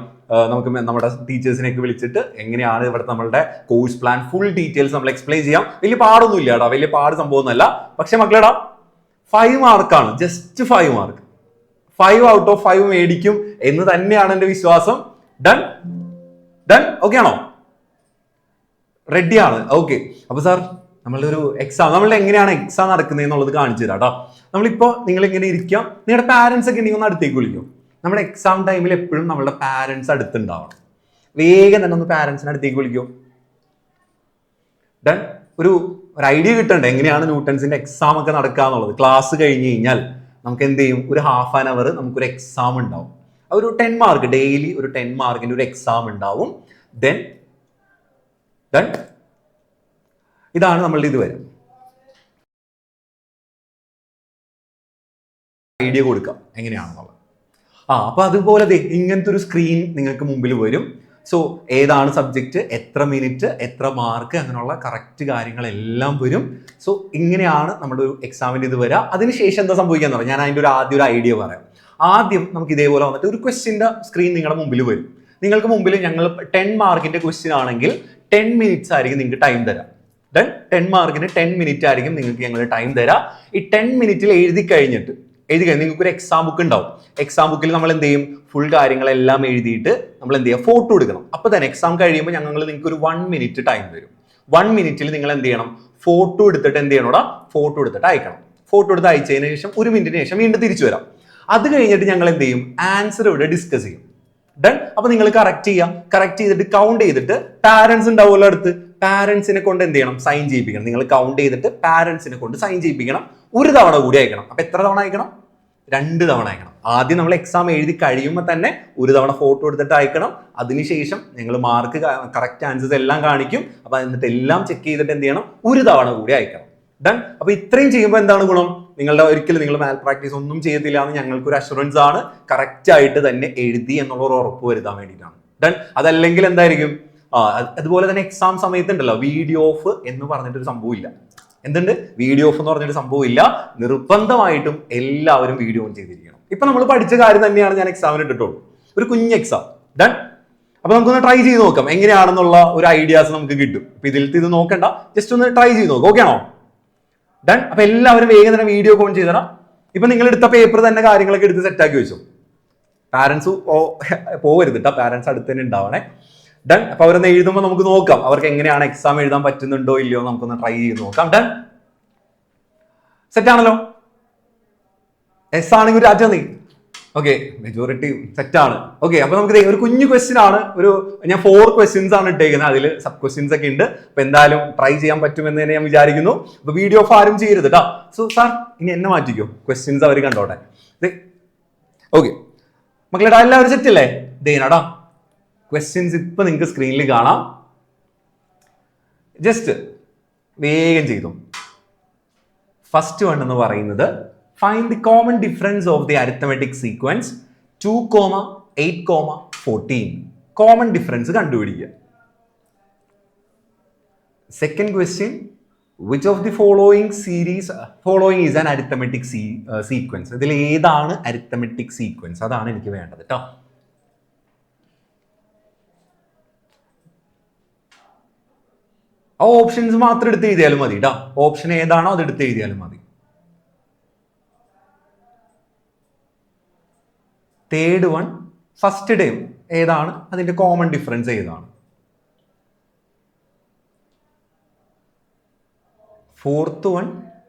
നമുക്ക് നമ്മുടെ ടീച്ചേഴ്സിനെയൊക്കെ വിളിച്ചിട്ട് എങ്ങനെയാണ് ഇവിടെ നമ്മളുടെ കോഴ്സ് പ്ലാൻ ഫുൾ ഡീറ്റെയിൽസ് നമ്മൾ എക്സ്പ്ലെയിൻ ചെയ്യാം. വലിയ പാടൊന്നും ഇല്ല കേട്ടോ, വലിയ പാട് സംഭവമൊന്നുമല്ല. പക്ഷെ മക്കളെടാ 5 മാർക്കാണ്, ജസ്റ്റ് 5 മാർക്ക്. 5 ഔട്ട് ഓഫ് 5 മേടിക്കും എന്ന് തന്നെയാണ് എന്റെ വിശ്വാസം. ഡൺ. ഡൺ. ഓക്കെ ആണോ? റെഡിയാണ്. ഓക്കെ. അപ്പൊ സാർ നമ്മളുടെ ഒരു എക്സാം, നമ്മളുടെ എങ്ങനെയാണ് എക്സാം നടക്കുന്നത് എന്നുള്ളത് കാണിച്ചു തരാം കേട്ടോ. നമ്മളിപ്പോ നിങ്ങൾ ഇങ്ങനെ ഇരിക്കാം, നിങ്ങളുടെ പാരന്റ്സ് ഒക്കെ ഉണ്ടെങ്കിൽ ഒന്ന് അടുത്തേക്ക് വിളിക്കും. നമ്മുടെ എക്സാം ടൈമിൽ എപ്പോഴും നമ്മളുടെ പാരന്റ്സ് അടുത്തുണ്ടാവണം. വേഗം തന്നെ ഒന്ന് പാരന്റ്സിന് അടുത്തേക്ക് വിളിക്കും. ഡൺ. ഒരു ഐഡിയ കിട്ടണ്ടേ എങ്ങനെയാണ് ന്യൂട്ടൺസിന്റെ എക്സാം ഒക്കെ നടക്കുക എന്നുള്ളത്. ക്ലാസ് കഴിഞ്ഞ് കഴിഞ്ഞാൽ നമുക്ക് എന്ത് ചെയ്യും, ഒരു ഹാഫ് ആൻ അവർ നമുക്കൊരു എക്സാം ഉണ്ടാവും. ഒരു 10 മാർക്ക് ഡെയിലി, ഒരു 10 മാർക്കിന്റെ ഒരു എക്സാം ഉണ്ടാവും. Then done. ഇതാണ് നമ്മളുടെ ഇത് വരും. ഐഡിയ കൊടുക്കാം എങ്ങനെയാണെന്നുള്ളത്. അപ്പൊ അതുപോലെ ഇങ്ങനത്തെ ഒരു സ്ക്രീൻ നിങ്ങൾക്ക് മുമ്പിൽ വരും. സോ ഏതാണ് സബ്ജക്റ്റ്, എത്ര മിനിറ്റ്, എത്ര മാർക്ക്, അങ്ങനെയുള്ള കറക്റ്റ് കാര്യങ്ങളെല്ലാം വരും. സോ ഇങ്ങനെയാണ് നമ്മുടെ ഒരു എക്സാമിൻ്റെ ഇത് വരിക. അതിനുശേഷം എന്താ സംഭവിക്കാന്ന് പറയാം. ഞാൻ അതിൻ്റെ ആദ്യം ഒരു ഐഡിയ പറയാം. ആദ്യം നമുക്ക് ഇതേപോലെ വന്നിട്ട് ഒരു ക്വസ്റ്റ്യൻ്റെ സ്ക്രീൻ നിങ്ങളുടെ മുമ്പിൽ വരും. നിങ്ങൾക്ക് മുമ്പിൽ ഞങ്ങൾ 10 മാർക്കിന്റെ ക്വസ്റ്റ്യൻ ആണെങ്കിൽ 10 മിനിറ്റ്സ് ആയിരിക്കും നിങ്ങൾക്ക് ടൈം തരാം. ദെൻ 10 മാർക്കിന് 10 മിനിറ്റ് ആയിരിക്കും നിങ്ങൾക്ക് ഞങ്ങൾ ടൈം തരാം. ഈ 10 മിനിറ്റിൽ എഴുതി കഴിഞ്ഞിട്ട് നിങ്ങൾക്ക് ഒരു എക്സാം ബുക്ക് ഉണ്ടാവും. എക്സാം ബുക്കിൽ നമ്മൾ എന്ത് ചെയ്യും, ഫുൾ കാര്യങ്ങളെല്ലാം എഴുതിയിട്ട് നമ്മൾ എന്ത് ചെയ്യുക, ഫോട്ടോ എടുക്കണം. അപ്പോൾ തന്നെ എക്സാം കഴിയുമ്പോൾ ഞങ്ങൾ നിങ്ങൾക്ക് ഒരു 1 മിനിറ്റ് ടൈം തരും. 1 മിനിറ്റിൽ നിങ്ങൾ എന്ത് ചെയ്യണം, ഫോട്ടോ എടുത്തിട്ട് എന്ത് ചെയ്യണോടാ, ഫോട്ടോ എടുത്തിട്ട് അയക്കണം. ഫോട്ടോ എടുത്ത് അയച്ചതിന് ശേഷം 1 മിനിറ്റിന് ശേഷം വീണ്ടും തിരിച്ചു വരാം. അത് കഴിഞ്ഞിട്ട് ഞങ്ങൾ എന്ത് ചെയ്യും, ആൻസർ ഇവിടെ ഡിസ്കസ് ചെയ്യും. ഡൺ. അപ്പൊ നിങ്ങൾ കറക്റ്റ് ചെയ്യാം. കറക്റ്റ് ചെയ്തിട്ട് കൗണ്ട് ചെയ്തിട്ട് പാരന്റ്സ് ഉണ്ടാവുമല്ലോ അടുത്ത്, പാരന്റ്സിനെ കൊണ്ട് എന്ത് ചെയ്യണം, സൈൻ ചെയ്യിപ്പിക്കണം. നിങ്ങൾ കൗണ്ട് ചെയ്തിട്ട് പാരന്റ്സിനെ കൊണ്ട് സൈൻ ചെയ്യിപ്പിക്കണം. ഒരു തവണ കൂടി അയക്കണം. അപ്പൊ എത്ര തവണ അയക്കണം? 2 തവണ അയക്കണം. ആദ്യം നമ്മൾ എക്സാം എഴുതി കഴിയുമ്പോൾ തന്നെ ഒരു തവണ ഫോട്ടോ എടുത്തിട്ട് അയക്കണം. അതിനുശേഷം ഞങ്ങൾ മാർക്ക് കറക്റ്റ് ആൻസേഴ്സ് എല്ലാം കാണിക്കും. അപ്പൊ എന്നിട്ട് എല്ലാം ചെക്ക് ചെയ്തിട്ട് എന്ത് ചെയ്യണം, ഒരു തവണ കൂടി അയക്കണം. ഡൺ. അപ്പൊ ഇത്രയും ചെയ്യുമ്പോൾ എന്താണ് ഗുണം, നിങ്ങളുടെ ഒരിക്കലും നിങ്ങൾ മാൽ പ്രാക്ടീസ് ഒന്നും ചെയ്യത്തില്ല എന്ന് ഞങ്ങൾക്കൊരു അഷുറൻസ് ആണ്. കറക്റ്റ് ആയിട്ട് തന്നെ എഴുതി എന്നുള്ള ഒരു ഉറപ്പ് വരുത്താൻ വേണ്ടിയിട്ടാണ്. ഡൺ. അതല്ലെങ്കിൽ എന്തായിരിക്കും, അതുപോലെ തന്നെ എക്സാം സമയത്ത് ഉണ്ടല്ലോ വീഡിയോ ഓഫ് എന്ന് പറഞ്ഞിട്ടൊരു സംഭവം ഇല്ല. എന്തുണ്ട്, വീഡിയോ ഓഫ് എന്ന് പറഞ്ഞൊരു സംഭവം ഇല്ല. നിർബന്ധമായിട്ടും എല്ലാവരും വീഡിയോ ഓൺ ചെയ്തിരിക്കണം. ഇപ്പൊ നമ്മൾ പഠിച്ച കാര്യം തന്നെയാണ് ഞാൻ എക്സാമിന് ഇട്ടിട്ടുള്ളൂ, ഒരു കുഞ്ഞ് എക്സാം. ഡൺ. അപ്പൊ നമുക്കൊന്ന് ട്രൈ ചെയ്ത് നോക്കാം എങ്ങനെയാണെന്നുള്ള ഒരു ഐഡിയാസ് നമുക്ക് കിട്ടും. ഇപ്പൊ ഇതിലത്തെ ഇത് നോക്കണ്ട, ജസ്റ്റ് ഒന്ന് ട്രൈ ചെയ്ത് നോക്കാം. ഓക്കെ ആണോ? ഡൺ. അപ്പൊ എല്ലാവരും വേഗം തന്നെ വീഡിയോ ഓൺ ചെയ്തണം. ഇപ്പൊ നിങ്ങൾ എടുത്ത പേപ്പർ തന്നെ കാര്യങ്ങളൊക്കെ എടുത്ത് സെറ്റാക്കി വെച്ചു. പാരന്റ്സ് പോവരുത് കേട്ടോ, പാരന്റ്സ് അടുത്ത് തന്നെ ഉണ്ടാവണേ. ഡൺ. അപ്പൊ അവരൊന്ന് എഴുതുമ്പോൾ നമുക്ക് നോക്കാം അവർക്ക് എങ്ങനെയാണ് എക്സാം എഴുതാൻ പറ്റുന്നുണ്ടോ ഇല്ലയോ നമുക്കൊന്ന് ട്രൈ ചെയ്ത് നോക്കാം. ഡൺ. സെറ്റ് ആണല്ലോ? എസ് ആണെങ്കിൽ രാജ നീ ഓക്കെ, മെജോറിറ്റി സെറ്റ് ആണ്. ഓക്കെ, അപ്പൊ നമുക്ക് ഒരു കുഞ്ഞു ക്വസ്റ്റ്യൻ ആണ്. ഞാൻ 4 ക്വസ്റ്റ്യൻസ് ആണ് ഇട്ടേക്കുന്നത്. അതിൽ സബ് ക്വസ്റ്റ്യൻസ് ഒക്കെ ഉണ്ട്. അപ്പൊ എന്തായാലും ട്രൈ ചെയ്യാൻ പറ്റുമെന്ന് തന്നെ ഞാൻ വിചാരിക്കുന്നു. അപ്പൊ വീഡിയോ ഓഫ് ആരും ചെയ്യരുത് കേട്ടോ. സോ സാർ ഇനി എന്നെ മാറ്റിക്കോ, ക്വസ്റ്റ്യൻസ് അവർ കണ്ടോട്ടെ. ഓക്കെ മക്കളേടാ, എല്ലാവരും സെറ്റ് അല്ലേ? ദേനാടാ ക്വസ്റ്റ്യൻസ് ഇപ്പൊ നിങ്ങൾക്ക് സ്ക്രീനിൽ കാണാം. ജസ്റ്റ് വേഗം ചെയ്തു. ഫസ്റ്റ് വൺ എന്ന് പറയുന്നത് find the common difference of the arithmetic sequence 2, 8, 14. Common difference കണ്ടുപിടിക്കുക. Second question, which of the following is an arithmetic sequence? ഇതിൽ ഏതാണ് arithmetic sequence? അതാണ് എനിക്ക് വേണ്ടത് കേട്ടോ. ആ ഓപ്ഷൻസ് മാത്രം എടുത്ത് എഴുതിയാലും മതി കേട്ടോ. ഓപ്ഷൻ ഏതാണോ അത് എടുത്ത് എഴുതിയാലും മതി. തേർഡ് വൺ, ഫസ്റ്റ് ടൈം ഏതാണ്, അതിന്റെ കോമൺ ഡിഫറൻസ് ഏതാണ്. Fourth one,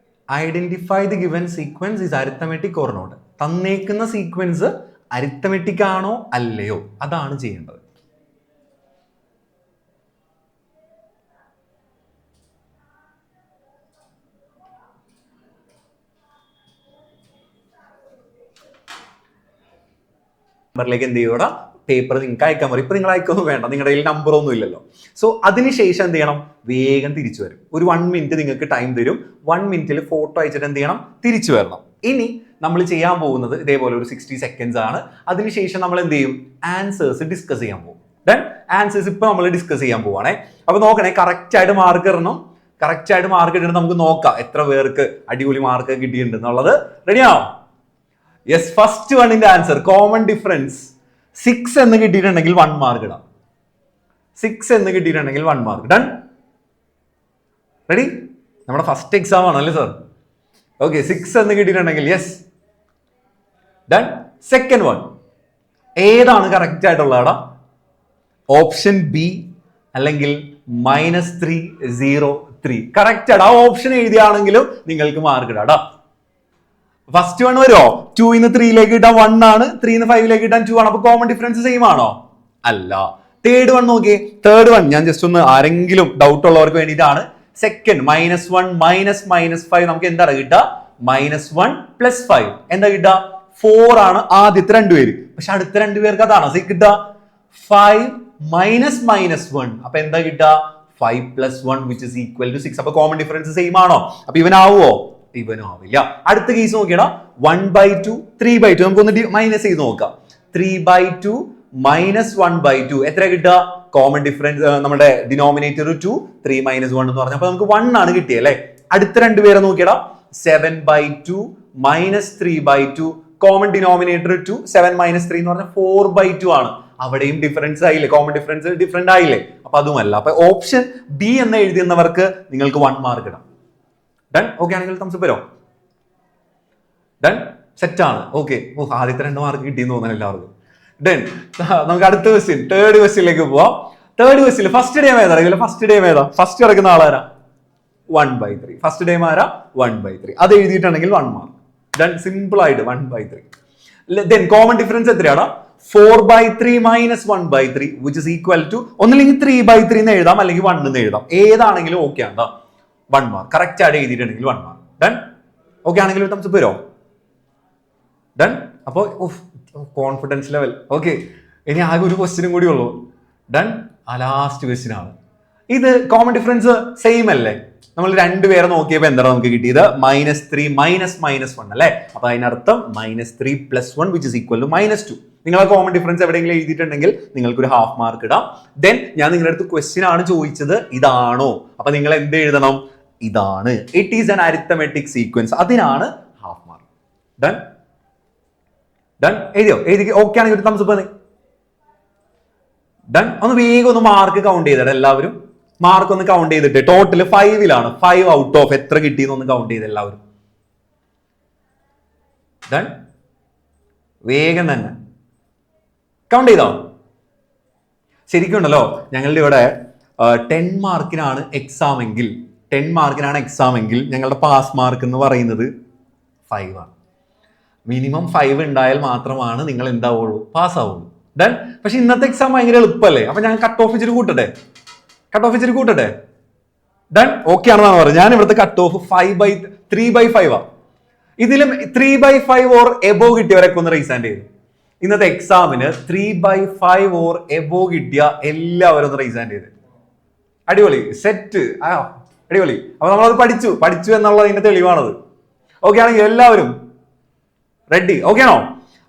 identify the given sequence is arithmetic or not. തന്നേക്കുന്ന സീക്വൻസ് അരിത്തമെറ്റിക് ആണോ അല്ലയോ അതാണ് ചെയ്യേണ്ടത്. നമ്പറിലേക്ക് എന്ത് ചെയ്യൂടാ, പേപ്പർ നിങ്ങൾക്ക് അയക്കാൻ പറയും. ഇപ്പൊ നിങ്ങൾ അയക്കൊന്നും വേണ്ട, നിങ്ങളുടെ കയ്യിൽ നമ്പർ ഒന്നും ഇല്ലല്ലോ. സോ അതിനുശേഷം എന്ത് ചെയ്യണം, വേഗം തിരിച്ചു വരും. ഒരു 1 മിനിറ്റ് നിങ്ങൾക്ക് ടൈം തരും. 1 മിനിറ്റിൽ ഫോട്ടോ അയച്ചിട്ട് എന്ത് ചെയ്യണം, തിരിച്ചു വരണം. ഇനി നമ്മൾ ചെയ്യാൻ പോകുന്നത് ഇതേപോലെ ഒരു 60 സെക്കൻഡ്സ് ആണ്. അതിനുശേഷം നമ്മൾ എന്ത് ചെയ്യും, ആൻസേഴ്സ് ഡിസ്കസ് ചെയ്യാൻ പോകും. ദെൻ ആൻസേഴ്സ് ഇപ്പൊ നമ്മൾ ഡിസ്കസ് ചെയ്യാൻ പോവാണേ. അപ്പൊ നോക്കണേ, കറക്റ്റ് ആയിട്ട് മാർക്ക് ഇടണം. കറക്റ്റ് ആയിട്ട് മാർക്ക് ഇടണം. നമുക്ക് നോക്കാം എത്ര പേർക്ക് അടിപൊളി മാർക്ക് കിട്ടിയിട്ടുണ്ട് എന്നുള്ളത്. റെഡിയാണോ? യെസ്, ഫസ്റ്റ് വണ്ണിന്റെ ആൻസർ കോമൺ ഡിഫറൻസ് 6 എന്ന് കിട്ടിയിട്ടുണ്ടെങ്കിൽ 1 മാർക്ക് ഇടാം. 6 എന്ന് കിട്ടിയിട്ടുണ്ടെങ്കിൽ 1 മാർക്ക്. ഡൺ. റെഡി? നമ്മുടെ ഫസ്റ്റ് എക്സാം ആണല്ലേ സാർ? ഓക്കെ, 6 എന്ന് കിട്ടിയിട്ടുണ്ടെങ്കിൽ യെസ്. ഡൺ. സെക്കൻഡ് വൺ ഏതാണ് കറക്റ്റ് ആയിട്ടുള്ളതാ? ഓപ്ഷൻ ബി അല്ലെങ്കിൽ -303. കറക്റ്റ് ആണ്. ആ ഓപ്ഷൻ എഴുതിയാണെങ്കിലും നിങ്ങൾക്ക് മാർക്ക് ഇടാം. ഫസ്റ്റ് വൺ വരുമോ? 2 3 ഇട്ടാൻ 1 ആണ്, 3 5 ഇട്ടാൻ 2 ആണ്. അപ്പൊ കോമൺ ഡിഫറൻസ് സെയിം ആണോ? അല്ല. തേർഡ് വൺ നോക്കിയേ. തേർഡ് വൺ ഞാൻ ജസ്റ്റ് ഒന്ന് ആരെങ്കിലും ഡൗട്ട് ഉള്ളവർക്ക് വേണ്ടിയിട്ടാണ്. സെക്കൻഡ് -1 -5 നമുക്ക് എന്താണ് കിട്ടുക? -1 + 5 എന്താ കിട്ടുക? 4 ആണ് ആദ്യത്തെ 2 പേര്. പക്ഷെ അടുത്ത 2 പേർക്ക് അതാണോ കിട്ടുക? 5 -1. അപ്പൊ എന്താ കിട്ടുക? 5 + 1 which is equal to 6. അപ്പൊ കോമൺ ഡിഫറൻസ് സെയിം ആണോ? അപ്പൊ ഇവനാവോ? ഇവനും ആവില്ല. അടുത്ത കേസ് നോക്കിയടാ, 1/2 3/2. നമുക്കൊന്ന് മൈനസ് ചെയ്ത് നോക്കാം. 3/2 -1/2 എത്ര കിട്ടുക? കോമൺ ഡിഫറൻസ് നമ്മുടെ ഡിനോമിനേറ്റർ 2 3 - 1 എന്ന് പറഞ്ഞാൽ അപ്പൊ നമുക്ക് 1 ആണ് കിട്ടിയത് അല്ലെ. അടുത്ത രണ്ടുപേരെ നോക്കിയടാ. 7/2 -3/2 കോമൺ ഡിനോമിനേറ്റർ 2 7 - 3 എന്ന് പറഞ്ഞാൽ 4/2 ആണ്. അവിടെയും ഡിഫറൻസ് ആയില്ലേ, കോമൺ ഡിഫറൻസ് ഡിഫറെന്റ് ആയില്ലേ. അപ്പൊ അതുമല്ല. അപ്പൊ ഓപ്ഷൻ ബി എന്ന് എഴുതുന്നവർക്ക് നിങ്ങൾക്ക് 1 മാർക്ക് ഇടാം. ഡൺ. ഓക്കെ ആണെങ്കിൽ തംസ് വരോ? ഡൺ. സെറ്റ് ആണ്. ഓക്കെ. ആദ്യത്തെ 2 മാർക്ക് കിട്ടിയെന്ന് തോന്നുന്നു എല്ലാവർക്കും. ഡൺ. നമുക്ക് അടുത്ത ക്വസ്റ്റ്യൻ, തേർഡ് ക്വസ്റ്റ്യനിലേക്ക് പോവാം. തേർഡ് ക്വസ്റ്റ്യൻ ഫസ്റ്റ് ഡേ ഏതാ? ഫസ്റ്റ് ഡേ ഏതാ? ഫസ്റ്റ് കിടക്കുന്ന ആളാരാ? 1/3. ഫസ്റ്റ് ഡേ ആരാ? 1/3. അത് എഴുതിയിട്ടുണ്ടെങ്കിൽ 1 മാർക്ക്. ഡൺ. സിമ്പിൾ ആയിട്ട് 1/3. ദെൻ കോമൺ ഡിഫറൻസ് എത്രയാണ്? 4/3 - 1/3 which is equal to ഒന്നില്ലെങ്കിൽ 3/3 എന്ന് എഴുതാം, അല്ലെങ്കിൽ 1 എന്ന് എഴുതാം. ഏതാണെങ്കിലും ഓക്കെ ആണ്. 1 മാർക്ക്. കറക്റ്റ് ആയിട്ട് എഴുതിയിട്ടുണ്ടെങ്കിൽ 1 മാർക്ക്. ഡൺ. ഓക്കെ ആണെങ്കിൽ തംസ് വരോ? ഡൺ. അപ്പോ കോൺഫിഡൻസ് ലെവൽ. ഓക്കെ. ഇനി ആകെ ഒരു ക്വസ്റ്റ്യനും കൂടി ഉള്ളൂ. ഡൺ. ലാസ്റ്റ് ക്വസ്റ്റ്യൻ ആണ് ഇത്. കോമൺ ഡിഫറൻസ് സെയിം അല്ലേ? നമ്മൾ രണ്ടുപേരെ നോക്കിയപ്പോൾ എന്താണ് നമുക്ക് കിട്ടിയത്? -3 -1 അല്ലേ. അപ്പൊ അതിനർത്ഥം -3 + 1 which is equal to -2. നിങ്ങൾ കോമൺ ഡിഫറൻസ് എവിടെയെങ്കിലും എഴുതിയിട്ടുണ്ടെങ്കിൽ നിങ്ങൾക്ക് ഒരു ഹാഫ് മാർക്ക് ഇടാം. ദെൻ ഞാൻ നിങ്ങളുടെ അടുത്ത് ക്വസ്റ്റ്യൻ ആണ് ചോദിച്ചത്, ഇതാണോ? അപ്പൊ നിങ്ങൾ എന്ത് എഴുതണം? ഇതാണ്. It is an arithmetic sequence. അതിനാണ് ഹാഫ് മാർക്ക്. ഡൺ. ഡൺ. എഴുതിയോ? എഴുതി ഓക്കെ ആണെങ്കിൽ ഒരു തംസ് അപ്പ്. ഡൺ. ഒന്ന് വേഗം ഒന്ന് മാർക്ക് കൗണ്ട് ചെയ്തിട്ട് എല്ലാവരും മാർക്ക് ഒന്ന് കൗണ്ട് ചെയ്തിട്ട്. ടോട്ടൽ 5ലാണ്. 5 ഔട്ട് ഓഫ് എത്ര കിട്ടിയെന്ന് ഒന്ന് കൗണ്ട് ചെയ്ത് എല്ലാവരും. ഡൺ. വേഗം തന്നെ കൗണ്ട് ചെയ്തോ? ശരിക്കും ഉണ്ടല്ലോ, ഞങ്ങളുടെ ഇവിടെ 10 മാർക്കിനാണ് എക്സാം എങ്കിൽ 10 മാർക്കിനാണ് എക്സാം എങ്കിൽ ഞങ്ങളുടെ പാസ് മാർക്ക് എന്ന് പറയുന്നത് 5 ആണ്. മിനിമം 5 ഉണ്ടായാൽ മാത്രമാണ് നിങ്ങൾ എന്താവുള്ളൂ? പാസ് ആവുള്ളൂ. ഡൺ. പക്ഷെ ഇന്നത്തെ എക്സാം ഭയങ്കര എളുപ്പമല്ലേ? അപ്പൊ ഞാൻ കട്ട് ഓഫ് ഇച്ചിരി കൂട്ടട്ടെ? ഡൺ. ഓക്കെ ആണെന്നാണ് പറയുന്നത്. ഞാൻ ഇവിടുത്തെ കട്ട് ഓഫ് 3/5 ആ. ഇതിലും 3/5 ഓർ എബോ കിട്ടിയവരൊക്കെ ഒന്ന് റൈസ് ഹാൻഡ് ചെയ്തു. ഇന്നത്തെ എക്സാമിന് 3/5 ഓർ എബോ കിട്ടിയ എല്ലാവരും ഒന്ന് റൈസ് ഹാൻഡ് ചെയ്ത്. അടിപൊളി. സെറ്റ്. അടിപൊളി. അപ്പൊ നമ്മളത് പഠിച്ചു എന്നുള്ളതിന്റെ തെളിവാണത്. ഓക്കെ ആണെങ്കിൽ എല്ലാവരും റെഡി? ഓക്കെ ആണോ?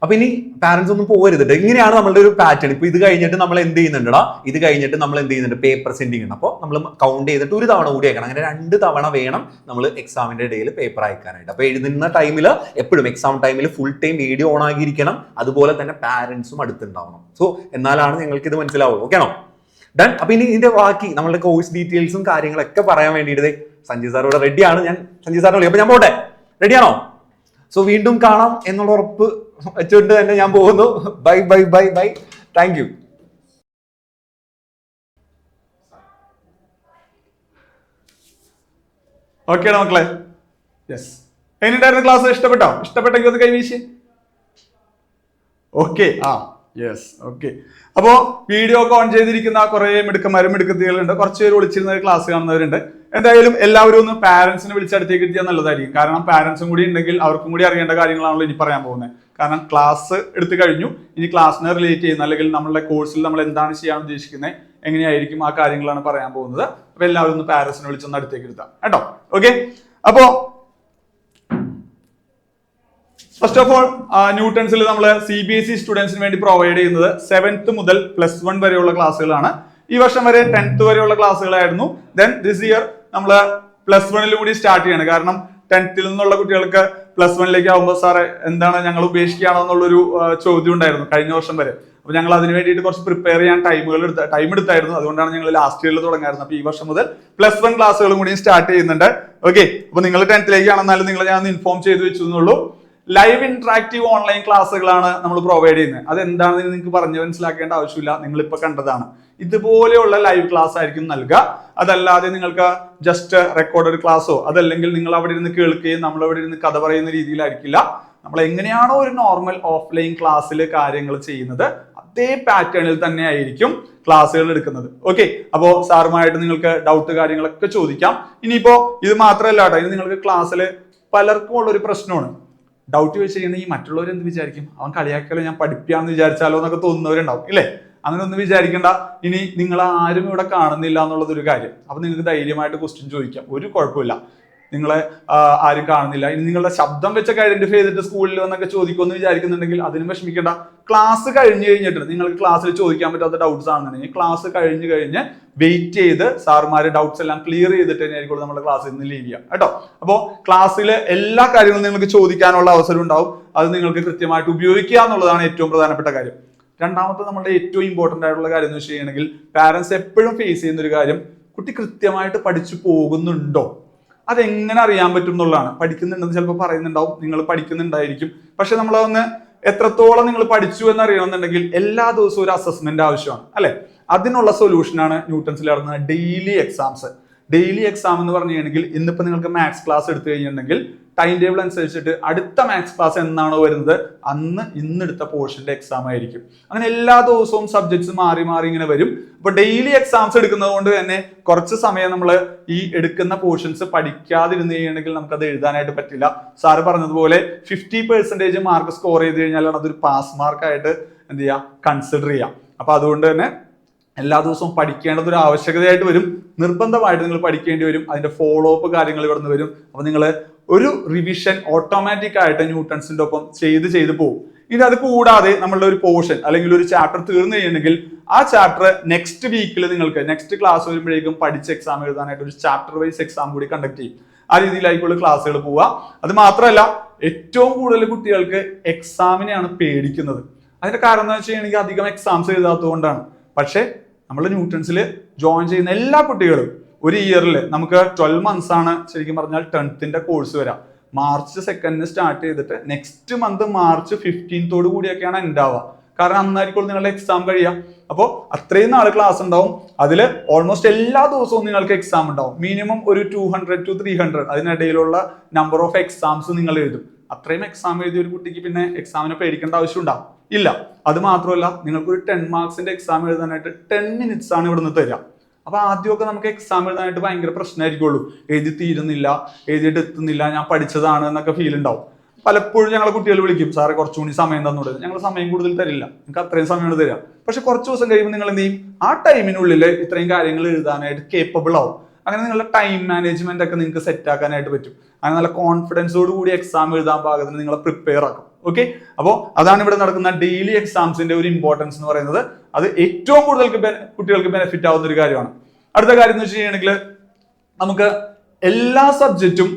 അപ്പൊ ഇനി പാരന്റ്സ് ഒന്നും പോകരുത്. ഇങ്ങനെയാണ് നമ്മളുടെ ഒരു പാറ്റേൺ. ഇപ്പൊ ഇത് കഴിഞ്ഞിട്ട് നമ്മൾ എന്ത് ചെയ്യുന്നുണ്ടോ? ഇത് കഴിഞ്ഞിട്ട് നമ്മൾ എന്ത് ചെയ്യുന്നുണ്ട്? പേപ്പർ സെൻഡിങ് ഉണ്ട്. അപ്പോൾ നമ്മൾ കൗണ്ട് ചെയ്തിട്ട് ഒരു തവണ കൂടി അയക്കണം. അങ്ങനെ 2 തവണ വേണം നമ്മൾ എക്സാമിന്റെ ഇടയിൽ പേപ്പർ അയക്കാനായിട്ട്. അപ്പൊ എഴുതുന്ന ടൈമിൽ എപ്പോഴും എക്സാം ടൈമിൽ ഫുൾ ടൈം വീഡിയോ ഓൺ ആക്കിയിരിക്കണം. അതുപോലെ തന്നെ പാരന്റ്സും അടുത്തുണ്ടാവണം. സോ എന്നാലാണ് ഞങ്ങൾക്ക് ഇത് മനസ്സിലാവുള്ളൂ. ഓക്കെ ആണോ? ഡൺ. അപ്പൊ ഇനി ഇതിന്റെ ബാക്കി നമ്മളുടെ കോഴ്സ് ഡീറ്റെയിൽസും കാര്യങ്ങളൊക്കെ പറയാൻ വേണ്ടിയിട്ട് സഞ്ജയ് സാർ ഇവിടെ റെഡിയാണ്. ഞാൻ സഞ്ജയ് സാറിനെ വിളിക്കും. അപ്പൊ ഞാൻ പോട്ടെ? റെഡിയാണോ? സോ വീണ്ടും കാണാം എന്നുള്ള ഉറപ്പ് വെച്ചുകൊണ്ട് തന്നെ ഞാൻ പോകുന്നു. Bye bye bye bye. Thank you. Okay ആണോ മക്കളെ? യെസ്. എങ്ങനെയുണ്ടായിരുന്നു ക്ലാസ്? ഇഷ്ടപ്പെട്ടെങ്കിൽ ഒന്ന് കൈവീശി. ഓക്കെ. യെസ്. ഓക്കെ. അപ്പോ വീഡിയോ ഒക്കെ ഓൺ ചെയ്തിരിക്കുന്ന കുറെ മിടുക്കന്മാരും മിടുക്കത്തികളുണ്ട്. കുറച്ച് പേര് വിളിച്ചിരുന്ന ക്ലാസ് കാണുന്നവരുണ്ട്. എന്തായാലും എല്ലാവരും ഒന്ന് പാരന്റ്സിനെ വിളിച്ചടുത്തേക്ക് എത്തിയാൽ നല്ലതായിരിക്കും. കാരണം പാരന്റ്സും കൂടി ഉണ്ടെങ്കിൽ അവർക്കും കൂടി അറിയേണ്ട കാര്യങ്ങളാണല്ലോ ഇനി പറയാൻ പോകുന്നത്. കാരണം ക്ലാസ് എടുത്തു കഴിഞ്ഞു, ഇനി ക്ലാസ്സിനെ റിലേറ്റ് ചെയ്യുന്ന അല്ലെങ്കിൽ നമ്മളുടെ കോഴ്സിൽ നമ്മൾ എന്താണ് ചെയ്യാൻ ഉദ്ദേശിക്കുന്നത്, എങ്ങനെയായിരിക്കും ആ കാര്യങ്ങളാണ് പറയാൻ പോകുന്നത്. അപ്പൊ എല്ലാവരും ഒന്ന് പാരന്റ്സിനെ വിളിച്ചൊന്ന് അടുത്തേക്ക് എടുത്താം കേട്ടോ. ഓക്കെ. അപ്പോ ഫസ്റ്റ് ഓഫ് ഓൾ ന്യൂട്ടൺസിൽ നമ്മൾ CBSE സ്റ്റുഡൻസിന് വേണ്ടി പ്രൊവൈഡ് ചെയ്യുന്നത് 7th മുതൽ +1 വരെയുള്ള ക്ലാസ്സുകളാണ്. ഈ വർഷം വരെ 10th വരെയുള്ള ക്ലാസ്സുകളായിരുന്നു. ദെൻ ദിസ് ഇയർ നമ്മൾ +1 കൂടി സ്റ്റാർട്ട് ചെയ്യാണ്. കാരണം 10th നിന്നുള്ള കുട്ടികൾക്ക് +1 ആകുമ്പോൾ സാറേ എന്താണ് ഞങ്ങൾ ഉപേക്ഷിക്കുകയാണോ എന്നുള്ളൊരു ചോദ്യം ഉണ്ടായിരുന്നു കഴിഞ്ഞ വർഷം വരെ. അപ്പൊ ഞങ്ങൾ അതിന് വേണ്ടിയിട്ട് കുറച്ച് പ്രിപ്പയർ ചെയ്യാൻ ടൈം എടുത്തായിരുന്നു. അതുകൊണ്ടാണ് ഞങ്ങൾ ലാസ്റ്റ് ഇയറിൽ തുടങ്ങായിരുന്നു. അപ്പൊ ഈ വർഷം മുതൽ +1 ക്ലാസ്സുകളും കൂടി സ്റ്റാർട്ട് ചെയ്യുന്നുണ്ട്. ഓക്കെ. അപ്പൊ നിങ്ങൾ 10th ആണെന്നാലും നിങ്ങൾ ഞാൻ ഇൻഫോം ചെയ്ത് വെച്ചു എന്നുള്ളൂ. ലൈവ് ഇന്ററാക്റ്റീവ് ഓൺലൈൻ ക്ലാസ്സുകളാണ് നമ്മൾ പ്രൊവൈഡ് ചെയ്യുന്നത്. അതെന്താണെന്ന് നിങ്ങൾക്ക് പറഞ്ഞു മനസ്സിലാക്കേണ്ട ആവശ്യമില്ല. നിങ്ങൾ ഇപ്പൊ കണ്ടതാണ്. ഇതുപോലെയുള്ള ലൈവ് ക്ലാസ് ആയിരിക്കും നൽകുക. അതല്ലാതെ നിങ്ങൾക്ക് ജസ്റ്റ് റെക്കോർഡഡ് ക്ലാസ്സോ അതല്ലെങ്കിൽ നിങ്ങൾ അവിടെ ഇരുന്ന് കേൾക്കുകയും നമ്മൾ അവിടെ ഇരുന്ന് കഥ പറയുന്ന രീതിയിലായിരിക്കില്ല. നമ്മൾ എങ്ങനെയാണോ ഒരു നോർമൽ ഓഫ്ലൈൻ ക്ലാസ്സിൽ കാര്യങ്ങൾ ചെയ്യുന്നത് അതേ പാറ്റേണിൽ തന്നെ ആയിരിക്കും ക്ലാസ്സുകൾ എടുക്കുന്നത്. ഓക്കെ. അപ്പോ സാറുമായിട്ട് നിങ്ങൾക്ക് ഡൗട്ട് കാര്യങ്ങളൊക്കെ ചോദിക്കാം. ഇനിയിപ്പോ ഇത് മാത്രമല്ല കേട്ടോ, ഇത് നിങ്ങൾക്ക് ക്ലാസ്സിൽ പലർക്കും ഉള്ള ഒരു പ്രശ്നമാണ്. ഡൗട്ട് ചോദിച്ചു കഴിഞ്ഞാൽ ഈ മറ്റുള്ളവർ എന്ത് വിചാരിക്കും, അവൻ കളിയാക്കിയാലോ ഞാൻ പഠിപ്പിക്കാന്ന് വിചാരിച്ചാലോ എന്നൊക്കെ തോന്നുന്നവരുണ്ടാവും ഇല്ലേ? അങ്ങനെ ഒന്നും വിചാരിക്കേണ്ട. ഇനി നിങ്ങൾ ആരും ഇവിടെ കാണുന്നില്ല എന്നുള്ളത് ഒരു കാര്യം. അപ്പൊ നിങ്ങൾക്ക് ധൈര്യമായിട്ട് ക്വസ്റ്റ്യൻ ചോദിക്കാം, ഒരു കുഴപ്പമില്ല. നിങ്ങളെ ആരും കാണുന്നില്ല, ഇനി നിങ്ങളുടെ ശബ്ദം വെച്ചൊക്കെ ഐഡന്റിഫൈ ചെയ്തിട്ട് സ്കൂളിൽ വന്നൊക്കെ ചോദിക്കുമെന്ന് വിചാരിക്കുന്നുണ്ടെങ്കിൽ അതിനും വിഷമിക്കേണ്ട. ക്ലാസ് കഴിഞ്ഞ് കഴിഞ്ഞിട്ട് നിങ്ങൾക്ക് ക്ലാസ്സിൽ ചോദിക്കാൻ പറ്റാത്ത ഡൗട്ട്സ് ആണെന്നുണ്ടെങ്കിൽ ക്ലാസ് കഴിഞ്ഞ് വെയിറ്റ് ചെയ്ത് സാർമാര് ഡൗട്ട്സ് എല്ലാം ക്ലിയർ ചെയ്തിട്ട് തന്നെയായിരിക്കും നമ്മുടെ ക്ലാസ്സിൽ നിന്ന് ലീവ് ചെയ്യാം കേട്ടോ. അപ്പോൾ ക്ലാസ്സിൽ എല്ലാ കാര്യങ്ങളും നിങ്ങൾക്ക് ചോദിക്കാനുള്ള അവസരം ഉണ്ടാവും. അത് നിങ്ങൾക്ക് കൃത്യമായിട്ട് ഉപയോഗിക്കുക എന്നുള്ളതാണ് ഏറ്റവും പ്രധാനപ്പെട്ട കാര്യം. രണ്ടാമത്തെ നമ്മുടെ ഏറ്റവും ഇമ്പോർട്ടന്റ് ആയിട്ടുള്ള കാര്യം എന്ന് വെച്ച് കഴിഞ്ഞാൽ പാരന്റ്സ് എപ്പോഴും ഫേസ് ചെയ്യുന്ന ഒരു കാര്യം, കുട്ടി കൃത്യമായിട്ട് പഠിച്ചു പോകുന്നുണ്ടോ, അതെങ്ങനെ അറിയാൻ പറ്റും എന്നുള്ളതാണ്. പഠിക്കുന്നുണ്ടെന്ന് ചിലപ്പോൾ പറയുന്നുണ്ടാവും, നിങ്ങൾ പഠിക്കുന്നുണ്ടായിരിക്കും, പക്ഷെ നമ്മളൊന്ന് എത്രത്തോളം നിങ്ങൾ പഠിച്ചു എന്ന് അറിയണമെന്നുണ്ടെങ്കിൽ എല്ലാ ദിവസവും ഒരു അസസ്മെന്റ് ആവശ്യമാണ് അല്ലെ. അതിനുള്ള സൊല്യൂഷനാണ് ന്യൂട്ടൺസിൽ നടന്ന ഡെയിലി എക്സാംസ്. ഡെയിലി എക്സാം എന്ന് പറഞ്ഞു കഴിഞ്ഞെങ്കിൽ ഇന്നിപ്പോ നിങ്ങൾക്ക് മാത്സ് ക്ലാസ് എടുത്തു കഴിഞ്ഞിട്ടുണ്ടെങ്കിൽ ടൈം ടേബിൾ അനുസരിച്ചിട്ട് അടുത്ത മാത്സ് ക്ലാസ് എന്നാണോ വരുന്നത് ഇന്നെടുത്ത പോർഷന്റെ എക്സാം ആയിരിക്കും. അങ്ങനെ എല്ലാ ദിവസവും സബ്ജക്ട്സ് മാറി ഇങ്ങനെ വരും. അപ്പൊ ഡെയിലി എക്സാംസ് എടുക്കുന്നത് കൊണ്ട് തന്നെ കുറച്ച് സമയം നമ്മൾ ഈ എടുക്കുന്ന പോർഷൻസ് പഠിക്കാതിരുന്ന് കഴിഞ്ഞിട്ടുണ്ടെങ്കിൽ നമുക്കത് എഴുതാനായിട്ട് പറ്റില്ല. സാറ് പറഞ്ഞതുപോലെ 50% മാർക്ക് സ്കോർ ചെയ്ത് കഴിഞ്ഞാലാണ് അതൊരു പാസ് മാർക്കായിട്ട് എന്ത് ചെയ്യുക, കൺസിഡർ ചെയ്യാം. അപ്പൊ അതുകൊണ്ട് തന്നെ എല്ലാ ദിവസവും പഠിക്കേണ്ടത് ഒരു ആവശ്യകതയായിട്ട് വരും. നിർബന്ധമായിട്ട് നിങ്ങൾ പഠിക്കേണ്ടി വരും. അതിന്റെ ഫോളോ അപ്പ് കാര്യങ്ങൾ ഇവിടെ നിന്ന് വരും. അപ്പൊ നിങ്ങൾ ഒരു റിവിഷൻ ഓട്ടോമാറ്റിക് ആയിട്ട് ന്യൂട്ടൺസിന്റെ ഒപ്പം ചെയ്ത് പോകും. ഇനി അത് കൂടാതെ നമ്മളുടെ ഒരു പോർഷൻ അല്ലെങ്കിൽ ഒരു ചാപ്റ്റർ തീർന്നു കഴിഞ്ഞെങ്കിൽ ആ ചാപ്റ്റർ നെക്സ്റ്റ് വീക്കിൽ നിങ്ങൾക്ക് നെക്സ്റ്റ് ക്ലാസ് വരുമ്പോഴേക്കും പഠിച്ച് എക്സാം എഴുതാനായിട്ട് ഒരു ചാപ്റ്റർ വൈസ് എക്സാം കൂടി കണ്ടക്ട് ചെയ്യും. ആ രീതിയിലായിക്കുള്ള ക്ലാസ്സുകൾ പോവുക. അത് മാത്രമല്ല ഏറ്റവും കൂടുതൽ കുട്ടികൾക്ക് എക്സാമിനെയാണ് പേടിക്കുന്നത്. അതിന്റെ കാരണം എന്ന് വെച്ച് കഴിഞ്ഞാൽ അധികം എക്സാംസ് എഴുതാത്തത് കൊണ്ടാണ്. പക്ഷെ നമ്മൾ ന്യൂട്ടൺസിൽ ജോയിൻ ചെയ്യുന്ന എല്ലാ കുട്ടികളും ഒരു ഇയറിൽ നമുക്ക് 12 months ആണ് ശരിക്കും പറഞ്ഞാൽ 10th കോഴ്സ് വരാം. March 2 സ്റ്റാർട്ട് ചെയ്തിട്ട് നെക്സ്റ്റ് മന്ത് March 15 കൂടിയൊക്കെയാണ് എൻഡ് ആവുക. കാരണം അന്നായിരിക്കും നിങ്ങളുടെ എക്സാം കഴിയാം. അപ്പോൾ അത്രയും നാൾ ക്ലാസ് ഉണ്ടാവും. അതിൽ ഓൾമോസ്റ്റ് എല്ലാ ദിവസവും നിങ്ങൾക്ക് എക്സാം ഉണ്ടാവും. മിനിമം ഒരു 200 to 300 അതിനിടയിലുള്ള നമ്പർ ഓഫ് എക്സാംസ് നിങ്ങൾ എഴുതും. അത്രയും എക്സാം എഴുതിയ ഒരു കുട്ടിക്ക് പിന്നെ എക്സാമിനെ പേടിക്കേണ്ട ആവശ്യം ഉണ്ടാവും ഇല്ല. അത് മാത്രമല്ല നിങ്ങൾക്കൊരു 10 marks എക്സാം എഴുതാനായിട്ട് 10 minutes ആണ് ഇവിടുന്ന് തരിക. അപ്പൊ ആദ്യമൊക്കെ നമുക്ക് എക്സാം എഴുതാനായിട്ട് ഭയങ്കര പ്രശ്നമായിരിക്കുള്ളൂ. എഴുതി തീരുന്നില്ല, എഴുതിയിട്ട് എത്തുന്നില്ല, ഞാൻ പഠിച്ചതാണ് എന്നൊക്കെ ഫീൽ ഉണ്ടാവും. പലപ്പോഴും ഞങ്ങളെ കുട്ടികൾ വിളിക്കും, സാറേ കുറച്ചുകൂടി സമയം തന്നൂടെ. ഞങ്ങൾ സമയം കൂടുതൽ തരില്ല, നിങ്ങൾക്ക് അത്രയും സമയമാണ് തരിക. പക്ഷെ കുറച്ച് ദിവസം കഴിയുമ്പോൾ നിങ്ങൾ എന്ത് ചെയ്യും, ആ ടൈമിനുള്ളിൽ ഇത്രയും കാര്യങ്ങൾ എഴുതാനായിട്ട് കേപ്പബിൾ ആവും. അങ്ങനെ നിങ്ങളുടെ ടൈം മാനേജ്മെന്റ് ഒക്കെ നിങ്ങൾക്ക് സെറ്റ് ആക്കാനായിട്ട് പറ്റും. അങ്ങനെ നല്ല കോൺഫിഡൻസോട് കൂടി എക്സാം എഴുതാൻ പാകത്തിന് നിങ്ങളെ പ്രിപ്പയർ ആക്കും. ഓക്കെ, അപ്പോൾ അതാണ് ഇവിടെ നടക്കുന്ന ഡെയിലി എക്സാംസിന്റെ ഒരു ഇമ്പോർട്ടൻസ് എന്ന് പറയുന്നത്. അത് ഏറ്റവും കൂടുതൽ കുട്ടികൾക്ക് ബെനിഫിറ്റ് ആവുന്ന ഒരു കാര്യമാണ്. അടുത്ത കാര്യം എന്ന് വെച്ച് കഴിഞ്ഞാൽ നമുക്ക് എല്ലാ സബ്ജക്റ്റും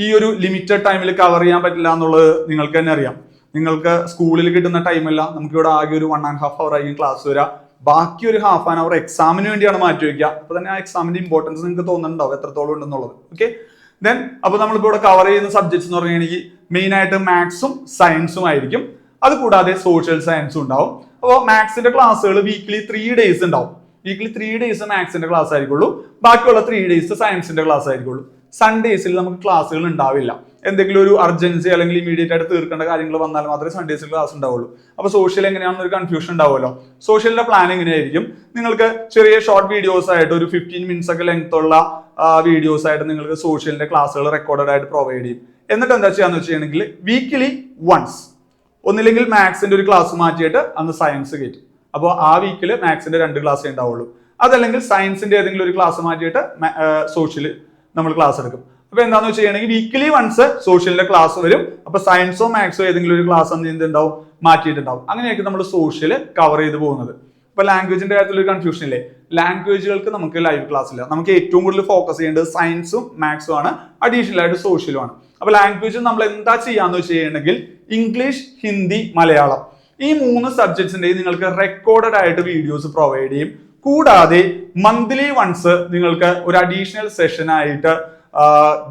ഈ ഒരു ലിമിറ്റഡ് ടൈമിൽ കവർ ചെയ്യാൻ പറ്റില്ല എന്നുള്ളത് നിങ്ങൾക്ക് തന്നെ അറിയാം. നിങ്ങൾക്ക് സ്കൂളിൽ കിട്ടുന്ന ടൈമല്ല, നമുക്ക് ഇവിടെ ആകെ ഒരു 1.5 hour ആയിരിക്കും ക്ലാസ് വരിക. ബാക്കി ഒരു 1/2 hour എക്സാമിന് വേണ്ടിയാണ് മാറ്റി വയ്ക്കുക. അപ്പൊ തന്നെ ആ എക്സാമിന്റെ ഇമ്പോർട്ടൻസ് നിങ്ങൾക്ക് തോന്നുന്നുണ്ടാവും എത്രത്തോളം ഉണ്ടെന്നുള്ളത്. ഓക്കെ, ദെൻ അപ്പൊ നമ്മളിപ്പോ ഇവിടെ കവർ ചെയ്യുന്ന സബ്ജക്ട്സ് എന്ന് പറഞ്ഞാൽ മെയിൻ ആയിട്ട് മാത്സും സയൻസും ആയിരിക്കും. അത് കൂടാതെ സോഷ്യൽ സയൻസും ഉണ്ടാവും. അപ്പോൾ മാത്സിന്റെ ക്ലാസ്സുകൾ വീക്കിലി 3 days ഉണ്ടാവും. വീക്കിലി 3 days മാത്സിന്റെ ക്ലാസ് ആയിരിക്കുള്ളൂ. ബാക്കിയുള്ള 3 days സയൻസിന്റെ ക്ലാസ് ആയിരിക്കുള്ളൂ. സൺഡേസിൽ നമുക്ക് ക്ലാസ്സുകൾ ഉണ്ടാവില്ല. എന്തെങ്കിലും ഒരു അർജൻസി അല്ലെങ്കിൽ ഇമീഡിയറ്റ് ആയിട്ട് തീർക്കേണ്ട കാര്യങ്ങൾ വന്നാൽ മാത്രമേ സൺഡേസിൽ ക്ലാസ് ഉണ്ടാവുള്ളൂ. അപ്പൊ സോഷ്യൽ എങ്ങനെയാണെന്നൊരു കൺഫ്യൂഷൻ ഉണ്ടാവുമല്ലോ. സോഷ്യലിന്റെ പ്ലാൻ എങ്ങനെയായിരിക്കും, നിങ്ങൾക്ക് ചെറിയ ഷോർട്ട് വീഡിയോസ് ആയിട്ട് ഒരു 15 minutes ഒക്കെ ലെങ്ത് ഉള്ള വീഡിയോസ് ആയിട്ട് നിങ്ങൾക്ക് സോഷ്യലിന്റെ ക്ലാസ്സുകൾ റെക്കോർഡഡ് ആയിട്ട് പ്രൊവൈഡ് ചെയ്യും. എന്നിട്ട് എന്താ ചെയ്യാന്ന് വെച്ചിട്ടുണ്ടെങ്കിൽ വീക്കിലി വൺസ് ഒന്നില്ലെങ്കിൽ മാത്സിന്റെ ഒരു ക്ലാസ് മാറ്റിയിട്ട് അന്ന് സയൻസ് കയറ്റും. അപ്പോൾ ആ വീക്കിൽ മാത്സിന്റെ 2 ക്ലാസ്സേ ഉണ്ടാവുള്ളൂ. അതല്ലെങ്കിൽ സയൻസിന്റെ ഏതെങ്കിലും ഒരു ക്ലാസ് മാറ്റിയിട്ട് സോഷ്യൽ നമ്മൾ ക്ലാസ് എടുക്കും. അപ്പൊ എന്താന്ന് വെച്ചിട്ടുണ്ടെങ്കിൽ വീക്കിലി വൺസ് സോഷ്യലിന്റെ ക്ലാസ് വരും. അപ്പൊ സയൻസോ മാത്സോ ഏതെങ്കിലും ഒരു ക്ലാസ് എന്തുണ്ടാവും, മാറ്റിയിട്ടുണ്ടാവും. അങ്ങനെയൊക്കെ നമ്മൾ സോഷ്യൽ കവർ ചെയ്ത് പോകുന്നത്. ഇപ്പൊ ലാംഗ്വേജിന്റെ കാര്യത്തിൽ ഒരു കൺഫ്യൂഷൻ ഇല്ലേ, ലാംഗ്വേജുകൾക്ക് നമുക്ക് ലൈവ് ക്ലാസ് ഇല്ല. നമുക്ക് ഏറ്റവും കൂടുതൽ ഫോക്കസ് ചെയ്യേണ്ടത് സയൻസും മാത്സും ആണ്, അഡീഷണൽ ആയിട്ട് സോഷ്യലും ആണ്. അപ്പൊ ലാംഗ്വേജ് നമ്മൾ എന്താ ചെയ്യാന്ന് വെച്ച് കഴിഞ്ഞിട്ടുണ്ടെങ്കിൽ ഇംഗ്ലീഷ്, ഹിന്ദി, മലയാളം ഈ 3 സബ്ജക്ട്സിന്റെയും നിങ്ങൾക്ക് റെക്കോർഡഡ് ആയിട്ട് വീഡിയോസ് പ്രൊവൈഡ് ചെയ്യും. കൂടാതെ മന്ത്ലി വൺസ് നിങ്ങൾക്ക് ഒരു അഡീഷണൽ സെഷൻ ആയിട്ട്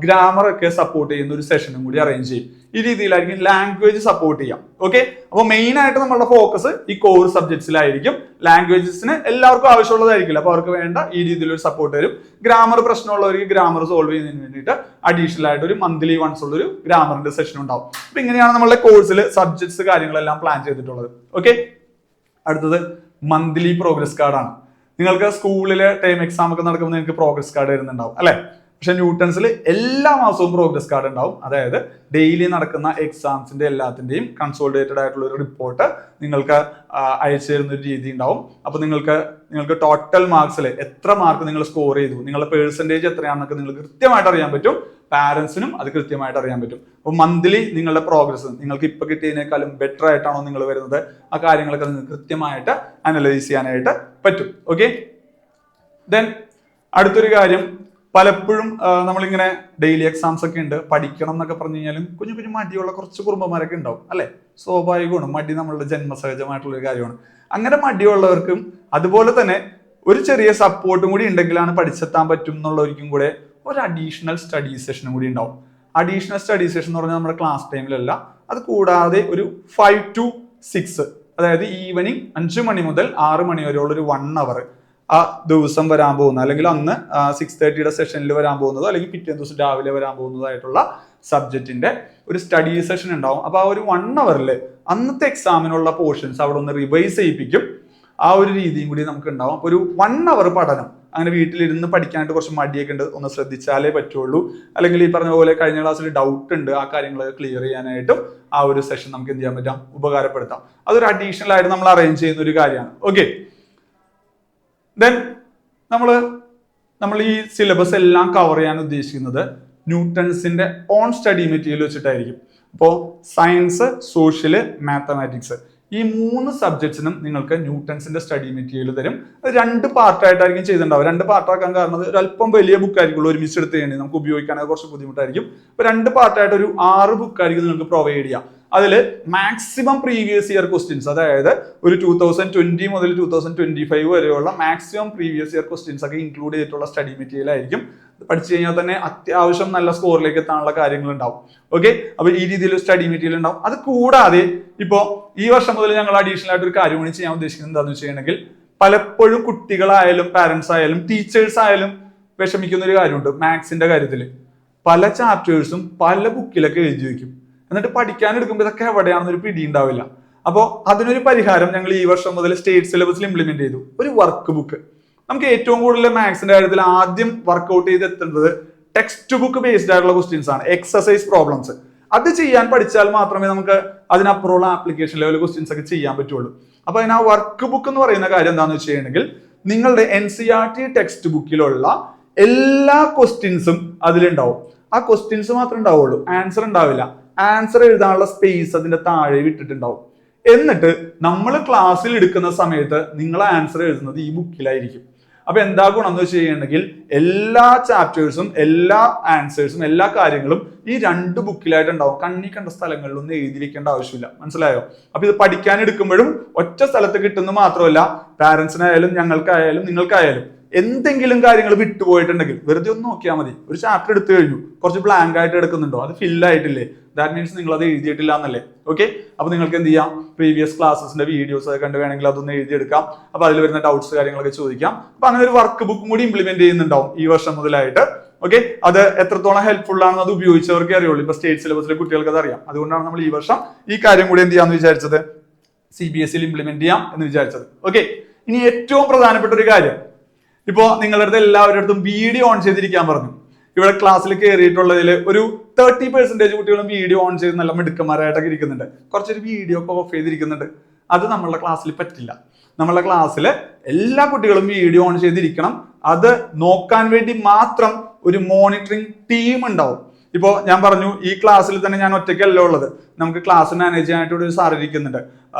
ഗ്രാമർ ഒക്കെ സപ്പോർട്ട് ചെയ്യുന്ന ഒരു സെഷനും കൂടി അറേഞ്ച് ചെയ്യും. ഈ രീതിയിലായിരിക്കും ലാംഗ്വേജ് സപ്പോർട്ട് ചെയ്യാം. ഓക്കെ, അപ്പോൾ മെയിൻ ആയിട്ട് നമ്മളുടെ ഫോക്കസ് ഈ കോർ സബ്ജക്ട്സിലായിരിക്കും. ലാംഗ്വേജസിന് എല്ലാവർക്കും ആവശ്യമുള്ളതായിരിക്കില്ല, അപ്പൊ അവർക്ക് വേണ്ട ഈ രീതിയിലൊരു സപ്പോർട്ട് വരും. ഗ്രാമർ പ്രശ്നമുള്ളവർക്ക് ഗ്രാമർ സോൾവ് ചെയ്യുന്നതിന് വേണ്ടിയിട്ട് അഡീഷണൽ ആയിട്ട് ഒരു മന്ത്ലി വൺസ് ഉള്ള ഒരു ഗ്രാമറിന്റെ സെഷൻ ഉണ്ടാവും. അപ്പൊ ഇങ്ങനെയാണ് നമ്മളുടെ കോഴ്സിൽ സബ്ജക്ട്സ് കാര്യങ്ങളെല്ലാം പ്ലാൻ ചെയ്തിട്ടുള്ളത്. ഓക്കെ, അടുത്തത് മന്ത്ലി പ്രോഗ്രസ് കാർഡാണ്. നിങ്ങൾക്ക് സ്കൂളിലെ ടൈം എക്സാം ഒക്കെ നടക്കുമ്പോൾ നിങ്ങൾക്ക് പ്രോഗ്രസ് കാർഡ് വരുന്നുണ്ടാവും അല്ലെ. പക്ഷെ ന്യൂട്ടൺസിൽ എല്ലാ മാസവും പ്രോഗ്രസ് കാർഡ് ഉണ്ടാവും. അതായത് ഡെയിലി നടക്കുന്ന എക്സാംസിന്റെ എല്ലാത്തിന്റെയും കൺസോളിഡേറ്റഡ് ആയിട്ടുള്ള ഒരു റിപ്പോർട്ട് നിങ്ങൾക്ക് അയച്ചു തരുന്ന ഒരു രീതി ഉണ്ടാവും. അപ്പൊ നിങ്ങൾക്ക് ടോട്ടൽ മാർക്സിൽ എത്ര മാർക്ക് നിങ്ങൾ സ്കോർ ചെയ്തു, നിങ്ങളുടെ പേഴ്സൻറ്റേജ് എത്രയാണെന്നൊക്കെ നിങ്ങൾക്ക് കൃത്യമായിട്ട് അറിയാൻ പറ്റും. പാരന്റ്സിനും അത് കൃത്യമായിട്ട് അറിയാൻ പറ്റും. അപ്പോൾ മന്ത്ലി നിങ്ങളുടെ പ്രോഗ്രസ് നിങ്ങൾക്ക് ഇപ്പൊ കിട്ടിയതിനേക്കാളും ബെറ്റർ ആയിട്ടാണോ നിങ്ങൾ വരുന്നത്, ആ കാര്യങ്ങളൊക്കെ നിങ്ങൾക്ക് കൃത്യമായിട്ട് അനലൈസ് ചെയ്യാനായിട്ട് പറ്റും. ഓക്കെ, ദെൻ അടുത്തൊരു കാര്യം, പലപ്പോഴും നമ്മളിങ്ങനെ ഡെയിലി എക്സാംസ് ഒക്കെ ഉണ്ട്, പഠിക്കണം എന്നൊക്കെ പറഞ്ഞു കഴിഞ്ഞാലും കുഞ്ഞു കുഞ്ഞു മടിയുള്ള കുറച്ച് കുറുമ്പന്മാരൊക്കെ ഉണ്ടാവും അല്ലെ. സ്വാഭാവികമാണ്, മടി നമ്മളുടെ ജന്മസഹജമായിട്ടുള്ള ഒരു കാര്യമാണ്. അങ്ങനെ മടിയുള്ളവർക്കും അതുപോലെ തന്നെ ഒരു ചെറിയ സപ്പോർട്ടും കൂടി ഉണ്ടെങ്കിലാണ് പഠിച്ചെത്താൻ പറ്റും എന്നുള്ളവർക്കും കൂടെ ഒരു അഡീഷണൽ സ്റ്റഡി സെഷനും കൂടി ഉണ്ടാവും. അഡീഷണൽ സ്റ്റഡി സെഷൻ എന്ന് പറഞ്ഞാൽ നമ്മുടെ ക്ലാസ് ടൈമിലല്ല, അത് കൂടാതെ ഒരു 5 to 6, അതായത് ഈവനിങ് 5 മണി മുതൽ 6 മണി വരെയുള്ള ഒരു 1 hour ആ ദിവസം വരാൻ പോകുന്ന, അല്ലെങ്കിൽ അന്ന് 6:30 സെഷനിൽ വരാൻ പോകുന്നതോ അല്ലെങ്കിൽ പിറ്റേ ദിവസം രാവിലെ വരാൻ പോകുന്നതായിട്ടുള്ള സബ്ജക്റ്റിന്റെ ഒരു സ്റ്റഡി സെഷൻ ഉണ്ടാവും. അപ്പൊ ആ ഒരു 1 hour അന്നത്തെ എക്സാമിനുള്ള പോർഷൻസ് അവിടെ ഒന്ന് റിവൈസ് ചെയ്യിപ്പിക്കും. ആ ഒരു രീതിയും കൂടി നമുക്ക് ഉണ്ടാവും. അപ്പൊ ഒരു 1 hour പഠനം, അങ്ങനെ വീട്ടിലിരുന്ന് പഠിക്കാനായിട്ട് കുറച്ച് മടിയൊക്കെ ഉണ്ട്, ഒന്ന് ശ്രദ്ധിച്ചാലേ പറ്റുള്ളൂ. അല്ലെങ്കിൽ ഈ പറഞ്ഞ പോലെ കഴിഞ്ഞ ക്ലാസ്സിൽ ഡൗട്ട് ഉണ്ട്, ആ കാര്യങ്ങളൊക്കെ ക്ലിയർ ചെയ്യാനായിട്ടും ആ ഒരു സെഷൻ നമുക്ക് എന്ത് ചെയ്യാൻ പറ്റാം, ഉപകാരപ്പെടുത്താം. അതൊരു അഡീഷണൽ ആയിട്ട് നമ്മൾ അറേഞ്ച് ചെയ്യുന്ന ഒരു കാര്യമാണ്. ഓക്കെ, ദെൻ നമ്മൾ ഈ സിലബസ് എല്ലാം കവർ ചെയ്യാൻ ഉദ്ദേശിക്കുന്നത് ന്യൂട്ടൺസിന്റെ ഓൺ സ്റ്റഡി മെറ്റീരിയൽ വെച്ചിട്ടായിരിക്കും. അപ്പോൾ സയൻസ്, സോഷ്യല്, മാത്തമാറ്റിക്സ് ഈ 3 സബ്ജക്ട്സിനും നിങ്ങൾക്ക് ന്യൂട്ടൺസിന്റെ സ്റ്റഡി മെറ്റീരിയൽ തരും. അത് 2 പാർട്ടായിട്ടായിരിക്കും ചെയ്തിട്ടുണ്ടാവും. 2 പാർട്ടാക്കാൻ കാരണം ഒരു അല്പം വലിയ ബുക്കായിരിക്കുള്ളൂ, ഒരുമിച്ച് എടുത്ത് കഴിഞ്ഞാൽ നമുക്ക് ഉപയോഗിക്കാനൊക്കെ കുറച്ച് ബുദ്ധിമുട്ടായിരിക്കും. അപ്പൊ 2 പാർട്ടായിട്ട് ഒരു 6 ബുക്കായിരിക്കും നിങ്ങൾക്ക് പ്രൊവൈഡ് ചെയ്യാം. അതിൽ മാക്സിമം പ്രീവിയസ് ഇയർ ക്വസ്റ്റ്യൻസ്, അതായത് ഒരു 2020 മുതൽ 2025 വരെയുള്ള മാക്സിമം പ്രീവിയസ് ഇയർ ക്വസ്റ്റ്യൻസ് ഒക്കെ ഇൻക്ലൂഡ് ചെയ്തിട്ടുള്ള സ്റ്റഡി മെറ്റീരിയൽ ആയിരിക്കും. പഠിച്ചു കഴിഞ്ഞാൽ തന്നെ അത്യാവശ്യം നല്ല സ്കോറിലേക്ക് എത്താനുള്ള കാര്യങ്ങൾ ഉണ്ടാവും. ഓക്കെ, അപ്പൊ ഈ രീതിയിൽ സ്റ്റഡി മെറ്റീരിയൽ ഉണ്ടാവും. അത് കൂടാതെ ഇപ്പോ ഈ വർഷം മുതൽ ഞങ്ങൾ അഡീഷണൽ ആയിട്ട് ഒരു കാര്യം കൂടി ചെയ്യാൻ ഉദ്ദേശിക്കുന്നത് എന്താണെന്ന് വെച്ചിട്ടുണ്ടെങ്കിൽ, പലപ്പോഴും കുട്ടികളായാലും പാരന്റ്സ് ആയാലും ടീച്ചേഴ്സ് ആയാലും വിഷമിക്കുന്ന ഒരു കാര്യമുണ്ട്. മാത്സിന്റെ കാര്യത്തിൽ പല ചാപ്റ്റേഴ്സും പല ബുക്കിലൊക്കെ എഴുതി വെക്കും, എന്നിട്ട് പഠിക്കാൻ എടുക്കുമ്പോൾ ഇതൊക്കെ എവിടെയാണെന്നൊരു പിടി ഉണ്ടാവില്ല. അപ്പോൾ അതിനൊരു പരിഹാരം ഞങ്ങൾ ഈ വർഷം മുതൽ സ്റ്റേറ്റ് സിലബസിൽ ഇംപ്ലിമെന്റ് ചെയ്തു, ഒരു വർക്ക് ബുക്ക്. നമുക്ക് ഏറ്റവും കൂടുതൽ മാത്സിന്റെ കാര്യത്തിൽ ആദ്യം വർക്ക്ഔട്ട് ചെയ്ത് എത്തേണ്ടത് ടെക്സ്റ്റ് ബുക്ക് ബേസ്ഡ് ആയിട്ടുള്ള ക്വസ്റ്റ്യൻസ് ആണ്, എക്സസൈസ് പ്രോബ്ലംസ്. അത് ചെയ്യാൻ പഠിച്ചാൽ മാത്രമേ നമുക്ക് അതിനപ്പുറമുള്ള ആപ്ലിക്കേഷൻ ലെവൽ ക്വസ്റ്റ്യൻസ് ഒക്കെ ചെയ്യാൻ പറ്റുള്ളൂ. അപ്പൊ അതിന് ആ വർക്ക് ബുക്ക് എന്ന് പറയുന്ന കാര്യം എന്താണെന്ന് വെച്ചിട്ടുണ്ടെങ്കിൽ, നിങ്ങളുടെ NCERT ടെക്സ്റ്റ് ബുക്കിലുള്ള എല്ലാ ക്വസ്റ്റ്യൻസും അതിലുണ്ടാവും. ആ ക്വസ്റ്റ്യൻസ് മാത്രമേ ഉണ്ടാവുള്ളൂ, ആൻസർ ഉണ്ടാവില്ല. ആൻസർ എഴുതാനുള്ള സ്പേസ് അതിന്റെ താഴെ വിട്ടിട്ടുണ്ടാവും. എന്നിട്ട് നമ്മൾ ക്ലാസ്സിൽ എടുക്കുന്ന സമയത്ത് നിങ്ങൾ ആൻസർ എഴുതുന്നത് ഈ ബുക്കിലായിരിക്കും. അപ്പൊ എന്താ ഗുണം എന്ന് വെച്ച് കഴിഞ്ഞിട്ടുണ്ടെങ്കിൽ, എല്ലാ ചാപ്റ്റേഴ്സും എല്ലാ ആൻസേഴ്സും എല്ലാ കാര്യങ്ങളും ഈ 2 ബുക്കിലായിട്ട് ഉണ്ടാവും. കണ്ണി കണ്ട സ്ഥലങ്ങളിലൊന്നും എഴുതി വെക്കേണ്ട ആവശ്യമില്ല. മനസ്സിലായോ? അപ്പൊ ഇത് പഠിക്കാൻ എടുക്കുമ്പോഴും ഒറ്റ സ്ഥലത്ത് കിട്ടുന്നത് മാത്രമല്ല, പാരന്റ്സിനായാലും ഞങ്ങൾക്കായാലും നിങ്ങൾക്കായാലും എന്തെങ്കിലും കാര്യങ്ങൾ വിട്ടുപോയിട്ടുണ്ടെങ്കിൽ വെറുതെ ഒന്ന് നോക്കിയാൽ മതി. ഒരു ചാപ്റ്റർ എടുത്തു കഴിഞ്ഞു, കുറച്ച് ബ്ലാങ്ക് ആയിട്ട് എടുക്കുന്നുണ്ടോ, അത് ഫിൽ ആയിട്ടില്ലേ, ദാറ്റ് മീൻസ് നിങ്ങൾ അത് എഴുതിയിട്ടില്ല എന്നല്ലേ. ഓക്കെ, അപ്പൊ നിങ്ങൾക്ക് എന്ത് ചെയ്യാം, പ്രീവിയസ് ക്ലാസ്സസിന്റെ വീഡിയോസ് ഒക്കെ കണ്ട് വേണമെങ്കിൽ അതൊന്ന് എഴുതിയെടുക്കാം. അപ്പൊ അതിൽ വരുന്ന ഡൗട്ട്സ് കാര്യങ്ങളൊക്കെ ചോദിക്കാം. അപ്പൊ അങ്ങനെ ഒരു വർക്ക് ബുക്കും കൂടി ഇംപ്ലിമെന്റ് ചെയ്യുന്നുണ്ടാവും ഈ വർഷം മുതലായിട്ട്. ഓക്കെ, അത് എത്രത്തോളം ഹെൽപ്ഫുൾ ആണെന്ന് അത് ഉപയോഗിച്ചവർക്ക് അറിയുള്ളൂ. ഇപ്പൊ സ്റ്റേറ്റ് സിലബസിലെ കുട്ടികൾക്ക് അത് അറിയാം. അതുകൊണ്ടാണ് നമ്മൾ ഈ വർഷം ഈ കാര്യം കൂടി എന്ത് ചെയ്യാന്ന് വിചാരിച്ചത്, CBSE ഇംപ്ലിമെന്റ് ചെയ്യാം എന്ന് വിചാരിച്ചത്. ഓക്കെ, ഇനി ഏറ്റവും പ്രധാനപ്പെട്ട ഒരു കാര്യം, ഇപ്പോ നിങ്ങളുടെ അടുത്ത് എല്ലാവരുടെ അടുത്തും വീഡിയോ ഓൺ ചെയ്തിരിക്കാൻ പറഞ്ഞു. ഇവിടെ ക്ലാസ്സിൽ കയറിയിട്ടുള്ളതിൽ ഒരു 30% കുട്ടികളും വീഡിയോ ഓൺ ചെയ്ത് നല്ല മിടുക്കന്മാരായിട്ടൊക്കെ ഇരിക്കുന്നുണ്ട്. കുറച്ചൊരു വീഡിയോ ഒക്കെ ഓഫ് ചെയ്തിരിക്കുന്നുണ്ട്. അത് നമ്മളുടെ ക്ലാസ്സിൽ പറ്റില്ല. നമ്മളുടെ ക്ലാസ്സിൽ എല്ലാ കുട്ടികളും വീഡിയോ ഓൺ ചെയ്തിരിക്കണം. അത് നോക്കാൻ വേണ്ടി മാത്രം ഒരു മോണിറ്ററിംഗ് ടീം ഉണ്ടാവും. ഇപ്പോ ഞാൻ പറഞ്ഞു, ഈ ക്ലാസ്സിൽ തന്നെ ഞാൻ ഒറ്റയ്ക്കല്ല ഉള്ളത്. നമുക്ക് ക്ലാസ് മാനേജ് ചെയ്യാനായിട്ട് ഒരു സാർ ഇരിക്കുന്നുണ്ട്,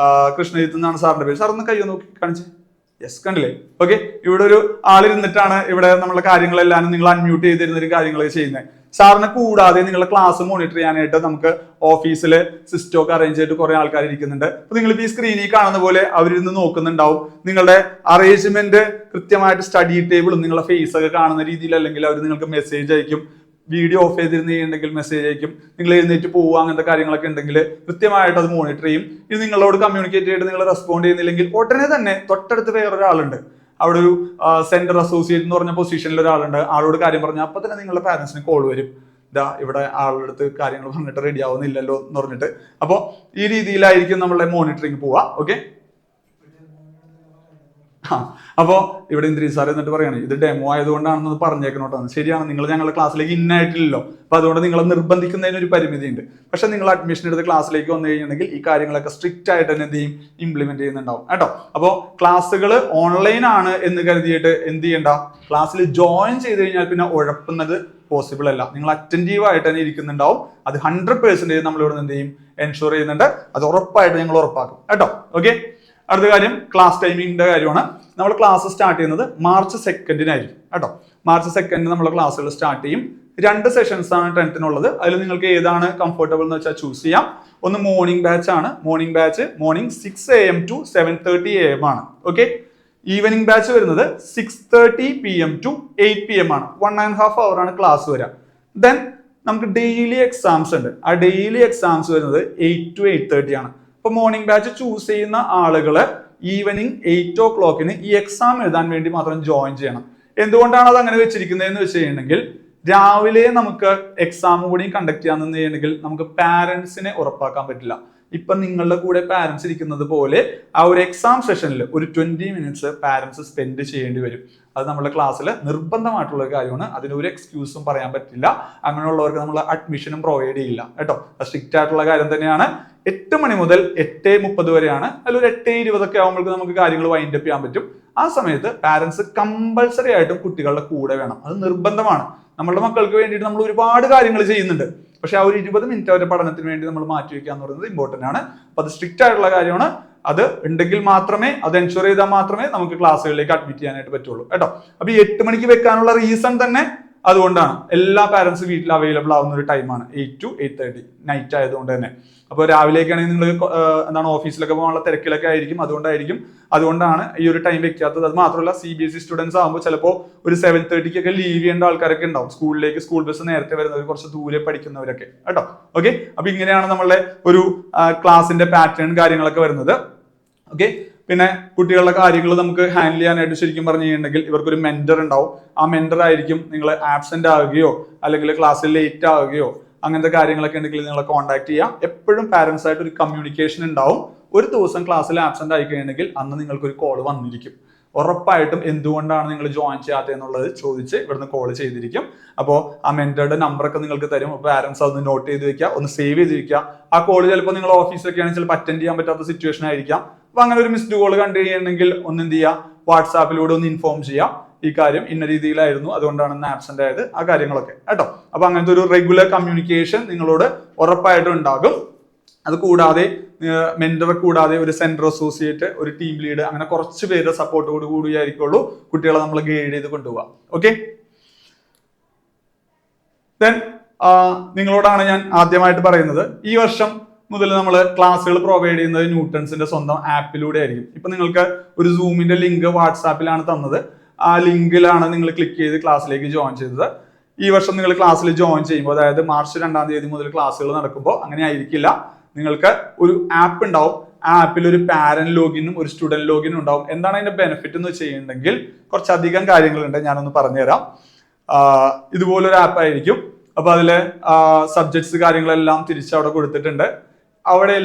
കൃഷ്ണജിത്ത് എന്നാണ് സാറിന്റെ പേര്. സാർ ഒന്ന് കയ്യോ നോക്കി കാണിച്ച്. യെസ്, കണ്ടില്ലേ? ഓക്കെ, ഇവിടെ ഒരു ആളിരുന്നിട്ടാണ് ഇവിടെ നമ്മളെ കാര്യങ്ങളെല്ലാം നിങ്ങൾ അൺമ്യൂട്ട് ചെയ്തിരുന്ന കാര്യങ്ങളൊക്കെ ചെയ്യുന്നത്. സാറിനെ കൂടാതെ നിങ്ങളുടെ ക്ലാസ് മോണിറ്റർ ചെയ്യാനായിട്ട് നമുക്ക് ഓഫീസിൽ സിസ്റ്റം ഒക്കെ അറേഞ്ച് ചെയ്തിട്ട് കുറെ ആൾക്കാർ ഇരിക്കുന്നുണ്ട്. അപ്പൊ നിങ്ങൾ ഈ സ്ക്രീനിൽ കാണുന്ന പോലെ അവരിന്ന് നോക്കുന്നുണ്ടാവും. നിങ്ങളുടെ അറേഞ്ച്മെന്റ് കൃത്യമായിട്ട് സ്റ്റഡി ടേബിളും നിങ്ങളുടെ ഫേസ് ഒക്കെ കാണുന്ന രീതിയിൽ, അല്ലെങ്കിൽ അവർ നിങ്ങൾക്ക് മെസ്സേജ് അയക്കും. വീഡിയോ ഓഫ് ചെയ്തിരുന്നുണ്ടെങ്കിൽ മെസ്സേജ് അയക്കും. നിങ്ങൾ എഴുന്നേറ്റ് പോവുക, അങ്ങനത്തെ കാര്യങ്ങളൊക്കെ ഉണ്ടെങ്കിൽ കൃത്യമായിട്ട് അത് മോണിറ്റർ ചെയ്യും. ഇത് നിങ്ങളോട് കമ്മ്യൂണിക്കേറ്റ് ചെയ്തിട്ട് നിങ്ങൾ റെസ്പോണ്ട് ചെയ്യുന്നില്ലെങ്കിൽ ഉടനെ തന്നെ തൊട്ടടുത്ത് വേറൊരാളുണ്ട്, അവിടെ ഒരു സെന്റർ അസോസിയേറ്റ് എന്ന് പറഞ്ഞ പൊസിഷനിൽ ഒരാളുണ്ട്. ആളോട് കാര്യം പറഞ്ഞാൽ അപ്പൊ തന്നെ നിങ്ങളുടെ പാരന്റ്സിന് കോൾ വരും, ഇതാ ഇവിടെ ആളുടെ അടുത്ത് കാര്യങ്ങൾ പറഞ്ഞിട്ട് റെഡി ആവുന്നില്ലല്ലോ എന്ന് പറഞ്ഞിട്ട്. അപ്പോൾ ഈ രീതിയിലായിരിക്കും നമ്മളുടെ മോണിറ്ററിങ് പോവുക. ഓക്കെ, അപ്പോൾ ഇവിടെ ഇന്ദ്രീസ് സാർ എന്നിട്ട് പറയാണ് ഇത് ഡെമോ ആയതുകൊണ്ടാണെന്ന് പറഞ്ഞേക്കണോട്ടോ. ശരിയാണ്, നിങ്ങൾ ഞങ്ങളുടെ ക്ലാസ്സിലേക്ക് ഇന്നായിട്ടില്ലല്ലോ, അപ്പൊ അതുകൊണ്ട് നിങ്ങളെ നിർബന്ധിക്കുന്നതിന് ഒരു പരിമിതിയുണ്ട്. പക്ഷെ നിങ്ങൾ അഡ്മിഷൻ എടുത്ത് ക്ലാസ്സിലേക്ക് വന്നു കഴിഞ്ഞിട്ടുണ്ടെങ്കിൽ ഈ കാര്യങ്ങളൊക്കെ സ്ട്രിക്റ്റ് ആയിട്ട് തന്നെ എന്ത് ചെയ്യും, ഇംപ്ലിമെന്റ് ചെയ്യുന്നുണ്ടാവും കേട്ടോ. അപ്പോൾ ക്ലാസ്സുകൾ ഓൺലൈൻ ആണ് എന്ന് കരുതിയിട്ട് എന്ത് ചെയ്യണ്ട, ക്ലാസ്സിൽ ജോയിൻ ചെയ്ത് കഴിഞ്ഞാൽ പിന്നെ ഉഴപ്പുന്നത് പോസിബിൾ അല്ല. നിങ്ങൾ അറ്റൻറ്റീവ് ആയിട്ട് തന്നെ ഇരിക്കുന്നുണ്ടാവും. അത് 100% നമ്മളിവിടെ എന്ത് ചെയ്യും, എൻഷുർ ചെയ്യുന്നുണ്ട്. അത് ഉറപ്പായിട്ട് ഞങ്ങൾ ഉറപ്പാക്കും കേട്ടോ. ഓക്കെ, അടുത്ത കാര്യം ക്ലാസ് ടൈമിങ്ങിന്റെ കാര്യമാണ്. നമ്മൾ ക്ലാസ് സ്റ്റാർട്ട് ചെയ്യുന്നത് March 2-നായിരിക്കും കേട്ടോ. March 2 നമ്മൾ ക്ലാസ്സുകൾ സ്റ്റാർട്ട് ചെയ്യും. 2 സെഷൻസ് ആണ് 10th അതിൽ നിങ്ങൾക്ക് ഏതാണ് കംഫർട്ടബിൾ എന്ന് വെച്ചാൽ ചൂസ് ചെയ്യാം. ഒന്ന് മോർണിംഗ് ബാച്ച് ആണ്. Morning batch morning 6 AM to 7:30 AM ആണ്. ഓക്കെ, ഈവനിങ് ബാച്ച് വരുന്നത് 6:30 PM to 8 PM ആണ്. 1.5 hour ആണ് ക്ലാസ് വരിക. ദെൻ നമുക്ക് ഡെയിലി എക്സാംസ് ഉണ്ട്. ആ ഡെയിലി എക്സാംസ് വരുന്നത് 8 to 8:30 ആണ്. ഇപ്പൊ മോർണിംഗ് ബാച്ച് ചൂസ് ചെയ്യുന്ന ആളുകള് ഈവനിങ് 8 o'clock ഈ എക്സാം എഴുതാൻ വേണ്ടി മാത്രം ജോയിൻ ചെയ്യണം. എന്തുകൊണ്ടാണ് അത് അങ്ങനെ വെച്ചിരിക്കുന്നത് എന്ന് വെച്ച് കഴിഞ്ഞിട്ടുണ്ടെങ്കിൽ, രാവിലെ നമുക്ക് എക്സാം കൂടി കണ്ടക്ട് ചെയ്യാന്ന് ചെയ്യണമെങ്കിൽ നമുക്ക് പാരന്റ്സിനെ ഉറപ്പാക്കാൻ പറ്റില്ല. ഇപ്പൊ നിങ്ങളുടെ കൂടെ പാരന്റ്സ് ഇരിക്കുന്നത് പോലെ ആ ഒരു എക്സാം സെഷനിൽ ഒരു 20 minutes പാരന്റ്സ് സ്പെൻഡ് ചെയ്യേണ്ടി വരും. അത് നമ്മുടെ ക്ലാസ്സിൽ നിർബന്ധമായിട്ടുള്ള കാര്യമാണ്. അതിനൊരു എക്സ്ക്യൂസും പറയാൻ പറ്റില്ല. അങ്ങനെയുള്ളവർക്ക് നമ്മൾ അഡ്മിഷനും പ്രൊവൈഡ് ചെയ്യില്ല കേട്ടോ. സ്ട്രിക്റ്റ് ആയിട്ടുള്ള കാര്യം തന്നെയാണ്. 8 മണി മുതൽ 8:30 വരെയാണ്. അതിലൊരു 8:20 ആകുമ്പോഴേക്കും നമുക്ക് കാര്യങ്ങൾ വൈൻഡ് അപ്പ് ചെയ്യാൻ പറ്റും. ആ സമയത്ത് പാരന്റ്സ് കമ്പൾസറി ആയിട്ടും കുട്ടികളുടെ കൂടെ വേണം. അത് നിർബന്ധമാണ്. നമ്മളുടെ മക്കൾക്ക് വേണ്ടിയിട്ട് നമ്മൾ ഒരുപാട് കാര്യങ്ങൾ ചെയ്യുന്നുണ്ട്. പക്ഷെ ആ ഒരു 20 minute അവരുടെ പഠനത്തിന് വേണ്ടി നമ്മൾ മാറ്റി വെക്കുക എന്ന് പറയുന്നത് ഇമ്പോർട്ടന്റ് ആണ്. അപ്പൊ അത് സ്ട്രിക്റ്റ് ആയിട്ടുള്ള കാര്യമാണ്. അത് ഉണ്ടെങ്കിൽ മാത്രമേ, അത് എൻഷുർ ചെയ്താൽ മാത്രമേ നമുക്ക് ക്ലാസ്സുകളിലേക്ക് അഡ്മിറ്റ് ചെയ്യാനായിട്ട് പറ്റുള്ളൂ കേട്ടോ. അപ്പൊ ഈ 8 മണിക്ക് വെക്കാനുള്ള റീസൺ തന്നെ അതുകൊണ്ടാണ്. എല്ലാ പാരന്റ്സും വീട്ടിൽ അവൈലബിൾ ആവുന്ന ഒരു ടൈമാണ് 8 to 8:30 നൈറ്റ് ആയതുകൊണ്ട് തന്നെ. അപ്പോൾ രാവിലേക്കാണെങ്കിൽ നിങ്ങൾ എന്താണ് ഓഫീസിലൊക്കെ പോകാനുള്ള തിരക്കിലൊക്കെ ആയിരിക്കും. അതുകൊണ്ടാണ് ഈ ഒരു ടൈം വെക്കാത്തത്. അത് മാത്രമല്ല CBSE സ്റ്റുഡൻസ് ആകുമ്പോൾ ചിലപ്പോൾ ഒരു 7:30 ലീവ് ചെയ്യേണ്ട ആൾക്കാരൊക്കെ ഉണ്ടാവും. സ്കൂൾ ബസ് നേരത്തെ വരുന്നവർ, കുറച്ച് ദൂരെ പഠിക്കുന്നവരൊക്കെ കേട്ടോ. ഓക്കെ, അപ്പൊ ഇങ്ങനെയാണ് നമ്മളുടെ ഒരു ക്ലാസിന്റെ പാറ്റേൺ കാര്യങ്ങളൊക്കെ വരുന്നത്. ഓക്കെ, പിന്നെ കുട്ടികളുടെ കാര്യങ്ങൾ നമുക്ക് ഹാൻഡിൽ ചെയ്യാനായിട്ട് ശരിക്കും പറഞ്ഞു കഴിഞ്ഞിട്ടുണ്ടെങ്കിൽ ഇവർക്കൊരു മെന്റർ ഉണ്ടാവും. ആ മെന്റർ ആയിരിക്കും നിങ്ങൾ ആബ്സെന്റ് ആവുകയോ അല്ലെങ്കിൽ ക്ലാസ്സിൽ ലേറ്റ് ആവുകയോ അങ്ങനത്തെ കാര്യങ്ങളൊക്കെ ഉണ്ടെങ്കിൽ നിങ്ങളെ കോൺടാക്ട് ചെയ്യാം. എപ്പോഴും പാരന്റ്സ് ആയിട്ട് ഒരു കമ്മ്യൂണിക്കേഷൻ ഉണ്ടാവും. ഒരു ദിവസം ക്ലാസ്സിൽ ആബ്സെന്റ് ആയി കഴിഞ്ഞിട്ടുണ്ടെങ്കിൽ അന്ന് നിങ്ങൾക്ക് ഒരു കോൾ വന്നിരിക്കും. ഉറപ്പായിട്ടും എന്തുകൊണ്ടാണ് നിങ്ങൾ ജോയിൻ ചെയ്യാത്തത് എന്നുള്ളത് ചോദിച്ച് ഇവിടുന്ന് കോൾ ചെയ്തിരിക്കും. അപ്പോൾ ആ മെന്ററുടെ നമ്പറൊക്കെ നിങ്ങൾക്ക് തരും. അപ്പോൾ പാരന്റ്സ് അതൊന്ന് നോട്ട് ചെയ്ത് വെക്കുക, ഒന്ന് സേവ് ചെയ്ത് വെക്കുക. ആ കോൾ ചിലപ്പോൾ നിങ്ങൾ ഓഫീസിലൊക്കെ ആണെങ്കിൽ ചിലപ്പോൾ അറ്റൻഡ് ചെയ്യാൻ പറ്റാത്ത സിറ്റുവേഷൻ ആയിരിക്കാം. അപ്പൊ അങ്ങനെ ഒരു മിസ്ഡ് കോൾ കണ്ടു കഴിഞ്ഞിട്ടുണ്ടെങ്കിൽ ഒന്ന് എന്ത് ചെയ്യുക, വാട്സാപ്പിലൂടെ ഒന്ന് ഇൻഫോം ചെയ്യാം. ഈ കാര്യം ഇന്ന രീതിയിലായിരുന്നു, അതുകൊണ്ടാണ് ഇന്ന് ആബ്സെന്റ് ആയത്, ആ കാര്യങ്ങളൊക്കെ കേട്ടോ. അപ്പൊ അങ്ങനത്തെ ഒരു റെഗുലർ കമ്മ്യൂണിക്കേഷൻ നിങ്ങളോട് ഉറപ്പായിട്ടും ഉണ്ടാകും. അത് കൂടാതെ മെന്ററെ കൂടാതെ ഒരു സെന്റർ അസോസിയേറ്റ്, ഒരു ടീം ലീഡ്, അങ്ങനെ കുറച്ച് പേരുടെ സപ്പോർട്ടോട് കൂടിയായിരിക്കുള്ളൂ കുട്ടികളെ നമ്മൾ ഗൈഡ് ചെയ്ത് കൊണ്ടുപോകാം. ഓക്കെ, ദെൻ നിങ്ങളോടാണ് ഞാൻ ആദ്യമായിട്ട് പറയുന്നത്, ഈ വർഷം മുതൽ നമ്മൾ ക്ലാസ്സുകൾ പ്രൊവൈഡ് ചെയ്യുന്നത് ന്യൂട്ടൺസിന്റെ സ്വന്തം ആപ്പിലൂടെ ആയിരിക്കും. ഇപ്പൊ നിങ്ങൾക്ക് ഒരു സൂമിന്റെ ലിങ്ക് വാട്സാപ്പിലാണ് തന്നത്. ആ ലിങ്കിലാണ് നിങ്ങൾ ക്ലിക്ക് ചെയ്ത് ക്ലാസ്സിലേക്ക് ജോയിൻ ചെയ്തത്. ഈ വർഷം നിങ്ങൾ ക്ലാസ്സിൽ ജോയിൻ ചെയ്യുമ്പോൾ, അതായത് March 2 മുതൽ ക്ലാസ്സുകൾ നടക്കുമ്പോൾ അങ്ങനെ ആയിരിക്കില്ല. നിങ്ങൾക്ക് ഒരു ആപ്പ് ഉണ്ടാവും. ആ ആപ്പിൽ ഒരു പാരന്റ് ലോഗിനും ഒരു സ്റ്റുഡന്റ് ലോഗിനും ഉണ്ടാവും. എന്താണ് അതിന്റെ ബെനിഫിറ്റ് എന്ന് വെച്ച് കഴിഞ്ഞിട്ടുണ്ടെങ്കിൽ കുറച്ചധികം കാര്യങ്ങളുണ്ട്, ഞാനൊന്ന് പറഞ്ഞുതരാം. ഇതുപോലൊരു ആപ്പ് ആയിരിക്കും. അപ്പൊ അതിലെ സബ്ജക്ട്സ് കാര്യങ്ങളെല്ലാം തിരിച്ചവിടെ കൊടുത്തിട്ടുണ്ട്. അവിടെ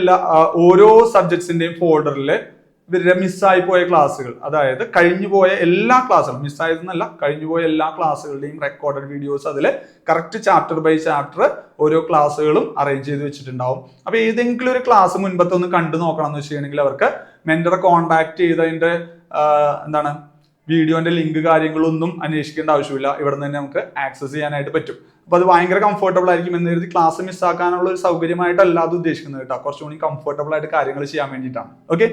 ഓരോ സബ്ജക്ട്സിന്റെയും ഫോൾഡറിൽ ഇവരുടെ മിസ്സായി പോയ ക്ലാസ്സുകൾ, അതായത് കഴിഞ്ഞു പോയ എല്ലാ ക്ലാസ്സുകളും, മിസ്സായതെന്നല്ല, കഴിഞ്ഞു പോയ എല്ലാ ക്ലാസ്സുകളുടെയും റെക്കോർഡഡ് വീഡിയോസ് അതിൽ കറക്റ്റ് ചാപ്റ്റർ ബൈ ചാപ്റ്റർ ഓരോ ക്ലാസ്സുകളും അറേഞ്ച് ചെയ്ത് വെച്ചിട്ടുണ്ടാവും. അപ്പൊ ഏതെങ്കിലും ഒരു ക്ലാസ് മുൻപത്തെ ഒന്ന് കണ്ടു നോക്കണം എന്ന് വെച്ചിട്ടുണ്ടെങ്കിൽ അവർക്ക് മെന്ററെ കോൺടാക്ട് ചെയ്ത് അതിന്റെ എന്താണ് വീഡിയോന്റെ ലിങ്ക് കാര്യങ്ങളൊന്നും അന്വേഷിക്കേണ്ട ആവശ്യമില്ല. ഇവിടെ നിന്ന് തന്നെ നമുക്ക് ആക്സസ് ചെയ്യാനായിട്ട് പറ്റും. അപ്പൊ അത് ഭയങ്കര കംഫർട്ടബിൾ ആയിരിക്കും. എന്ന് കരുതി ക്ലാസ് മിസ്സാക്കാനുള്ള ഒരു സൗകര്യമായിട്ടല്ല അത് ഉദ്ദേശിക്കുന്നത് കേട്ടോ. കുറച്ചുകൂടി കംഫർട്ടബിൾ ആയിട്ട് കാര്യങ്ങൾ ചെയ്യാൻ വേണ്ടിയിട്ടാണ്. ഓക്കെ,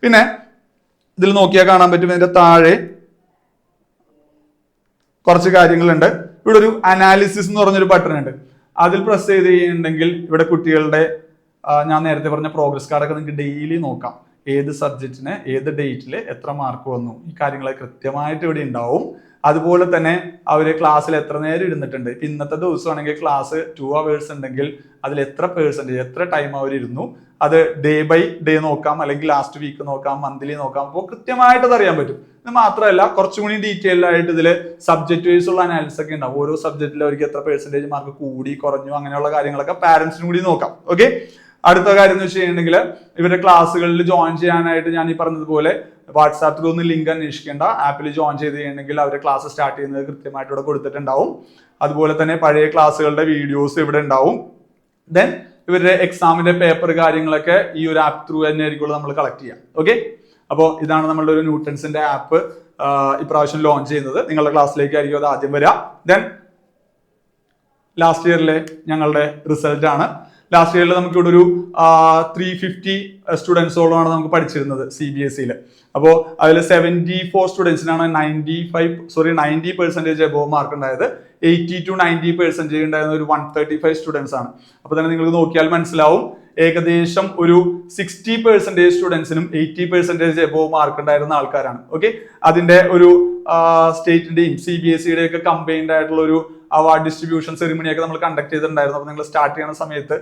പിന്നെ ഇതിൽ നോക്കിയാൽ കാണാൻ പറ്റും, ഇതിന്റെ താഴെ കുറച്ച് കാര്യങ്ങളുണ്ട്. ഇവിടെ ഒരു അനാലിസിസ് എന്ന് പറഞ്ഞൊരു ബട്ടൺ ഉണ്ട്. അതിൽ പ്രസ് ചെയ്ത് കഴിഞ്ഞിട്ടുണ്ടെങ്കിൽ ഇവിടെ കുട്ടികളുടെ ഞാൻ നേരത്തെ പറഞ്ഞ പ്രോഗ്രസ് കാർഡൊക്കെ നിങ്ങൾക്ക് ഡെയിലി നോക്കാം. ഏത് സബ്ജക്റ്റിന് ഏത് ഡേറ്റിൽ എത്ര മാർക്ക് വന്നു, ഈ കാര്യങ്ങളൊക്കെ കൃത്യമായിട്ട് ഇവിടെ ഉണ്ടാവും. അതുപോലെ തന്നെ അവര് ക്ലാസ്സിൽ എത്ര നേരം ഇരുന്നിട്ടുണ്ട്. ഇന്നത്തെ ദിവസമാണെങ്കിൽ ക്ലാസ് 2 hours ഉണ്ടെങ്കിൽ അതിൽ എത്ര പെർസെന്റേജ്, എത്ര ടൈം അവർ ഇരുന്നു, അത് ഡേ ബൈ ഡേ നോക്കാം, അല്ലെങ്കിൽ ലാസ്റ്റ് വീക്ക് നോക്കാം, മന്ത്ലി നോക്കാം. അപ്പോൾ കൃത്യമായിട്ട് അത് അറിയാൻ പറ്റും. ഇത് മാത്രമല്ല, കുറച്ചും കൂടി ഡീറ്റെയിൽ ആയിട്ട് ഇതിൽ സബ്ജക്ട് വൈസ് ഉള്ള അനാലിസിസ് ഒക്കെ ഉണ്ടാവും. ഓരോ സബ്ജക്റ്റിൽ അവർക്ക് എത്ര പെർസെന്റേജ് മാർക്ക് കൂടി കുറഞ്ഞു, അങ്ങനെയുള്ള കാര്യങ്ങളൊക്കെ പാരന്റ്സിനും കൂടി നോക്കാം. ഓക്കെ, അടുത്ത കാര്യം എന്ന് വെച്ചിട്ടുണ്ടെങ്കിൽ ഇവരുടെ ക്ലാസ്സുകളിൽ ജോയിൻ ചെയ്യാനായിട്ട് ഞാൻ ഈ പറഞ്ഞതുപോലെ വാട്സാപ്പ് ത്രൂ ഒന്ന് ലിങ്ക് അന്വേഷിക്കേണ്ട, ആപ്പിൽ ജോയിൻ ചെയ്ത് ചെയ്യണമെങ്കിൽ അവരുടെ ക്ലാസ് സ്റ്റാർട്ട് ചെയ്യുന്നത് കൃത്യമായിട്ട് ഇവിടെ കൊടുത്തിട്ടുണ്ടാവും. അതുപോലെ തന്നെ പഴയ ക്ലാസ്സുകളുടെ വീഡിയോസ് ഇവിടെ ഉണ്ടാവും. ദെൻ ഇവരുടെ എക്സാമിന്റെ പേപ്പർ കാര്യങ്ങളൊക്കെ ഈ ഒരു ആപ്പ് ത്രൂ തന്നെ ആയിരിക്കും നമ്മൾ കളക്ട് ചെയ്യാം. ഓക്കെ, അപ്പോൾ ഇതാണ് നമ്മളുടെ ഒരു ന്യൂട്ടൺസിന്റെ ആപ്പ് ഇപ്രാവശ്യം ലോഞ്ച് ചെയ്യുന്നത്. നിങ്ങളുടെ ക്ലാസ്സിലേക്ക് ആയിരിക്കും അത് ആദ്യം വരിക. ദെൻ ലാസ്റ്റ് ഇയറിലെ ഞങ്ങളുടെ റിസൾട്ട് ആണ്. ലാസ്റ്റ് ഇയറിൽ നമുക്ക് ഇവിടെ ഒരു 350 സ്റ്റുഡൻസോളമാണ് നമുക്ക് പഠിച്ചിരുന്നത് CBSE. അപ്പോൾ അതിൽ 74 സ്റ്റുഡൻസിനാണ് 90% എബോവ് മാർക്ക് ഉണ്ടായത്. 80 to 90% ഉണ്ടായിരുന്ന ഒരു 135 സ്റ്റുഡൻസ് ആണ്. അപ്പോൾ തന്നെ നിങ്ങൾക്ക് നോക്കിയാൽ മനസ്സിലാവും ഏകദേശം ഒരു 60% സ്റ്റുഡൻസിനും 80% എബോവ് മാർക്ക് ഉണ്ടായിരുന്ന ആൾക്കാരാണ്. ഓക്കെ, അതിന്റെ ഒരു സ്റ്റേറ്റിന്റെയും CBSEയുടെ ഒക്കെ കമ്പൈൻഡ് ആയിട്ടുള്ള ഒരു അവാർഡ് ഡിസ്ട്രിബ്യൂഷൻ സെറിമണിയൊക്കെ നമ്മൾ കണ്ടക്ട് ചെയ്തിട്ടുണ്ടായിരുന്നു. അപ്പോൾ നിങ്ങൾ സ്റ്റാർട്ട് ചെയ്യുന്ന സമയത്ത്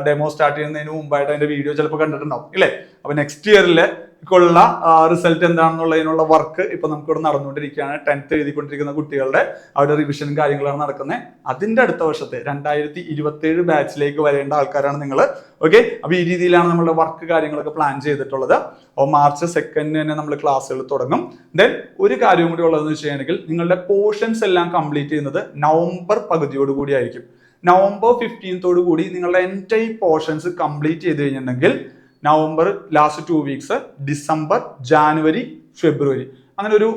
ഡെമോ സ്റ്റാർട്ട് ചെയ്യുന്നതിന് മുമ്പായിട്ട് അതിന്റെ വീഡിയോ ചിലപ്പോൾ കണ്ടിട്ടുണ്ടാവും ഇല്ലേ? അപ്പൊ നെക്സ്റ്റ് ഇയറിൽ ഉള്ള റിസൾട്ട് എന്താണെന്നുള്ളതിനുള്ള വർക്ക് ഇപ്പൊ നമുക്കിവിടെ നടന്നുകൊണ്ടിരിക്കുകയാണ്. 10th എഴുതിക്കൊണ്ടിരിക്കുന്ന കുട്ടികളുടെ അവരുടെ റിവിഷനും കാര്യങ്ങളാണ് നടക്കുന്നത്. അതിന്റെ അടുത്ത വർഷത്തെ 2027 ബാച്ചിലേക്ക് വരേണ്ട ആൾക്കാരാണ് നിങ്ങൾ. ഓക്കെ, അപ്പൊ ഈ രീതിയിലാണ് നമ്മുടെ വർക്ക് കാര്യങ്ങളൊക്കെ പ്ലാൻ ചെയ്തിട്ടുള്ളത്. അപ്പോൾ March 2 തന്നെ നമ്മൾ ക്ലാസ്സുകൾ തുടങ്ങും. ദെൻ ഒരു കാര്യം കൂടി ഉള്ളതെന്ന് വെച്ചിട്ടുണ്ടെങ്കിൽ നിങ്ങളുടെ പോർഷൻസ് എല്ലാം കംപ്ലീറ്റ് ചെയ്യുന്നത് നവംബർ പകുതിയോട് കൂടി ആയിരിക്കും. November 15th കൂടി നിങ്ങളുടെ എൻറ്റയർ പോർഷൻസ് കംപ്ലീറ്റ് ചെയ്ത് കഴിഞ്ഞിട്ടുണ്ടെങ്കിൽ November last 2 weeks, December, January, February, അങ്ങനെ ഒരു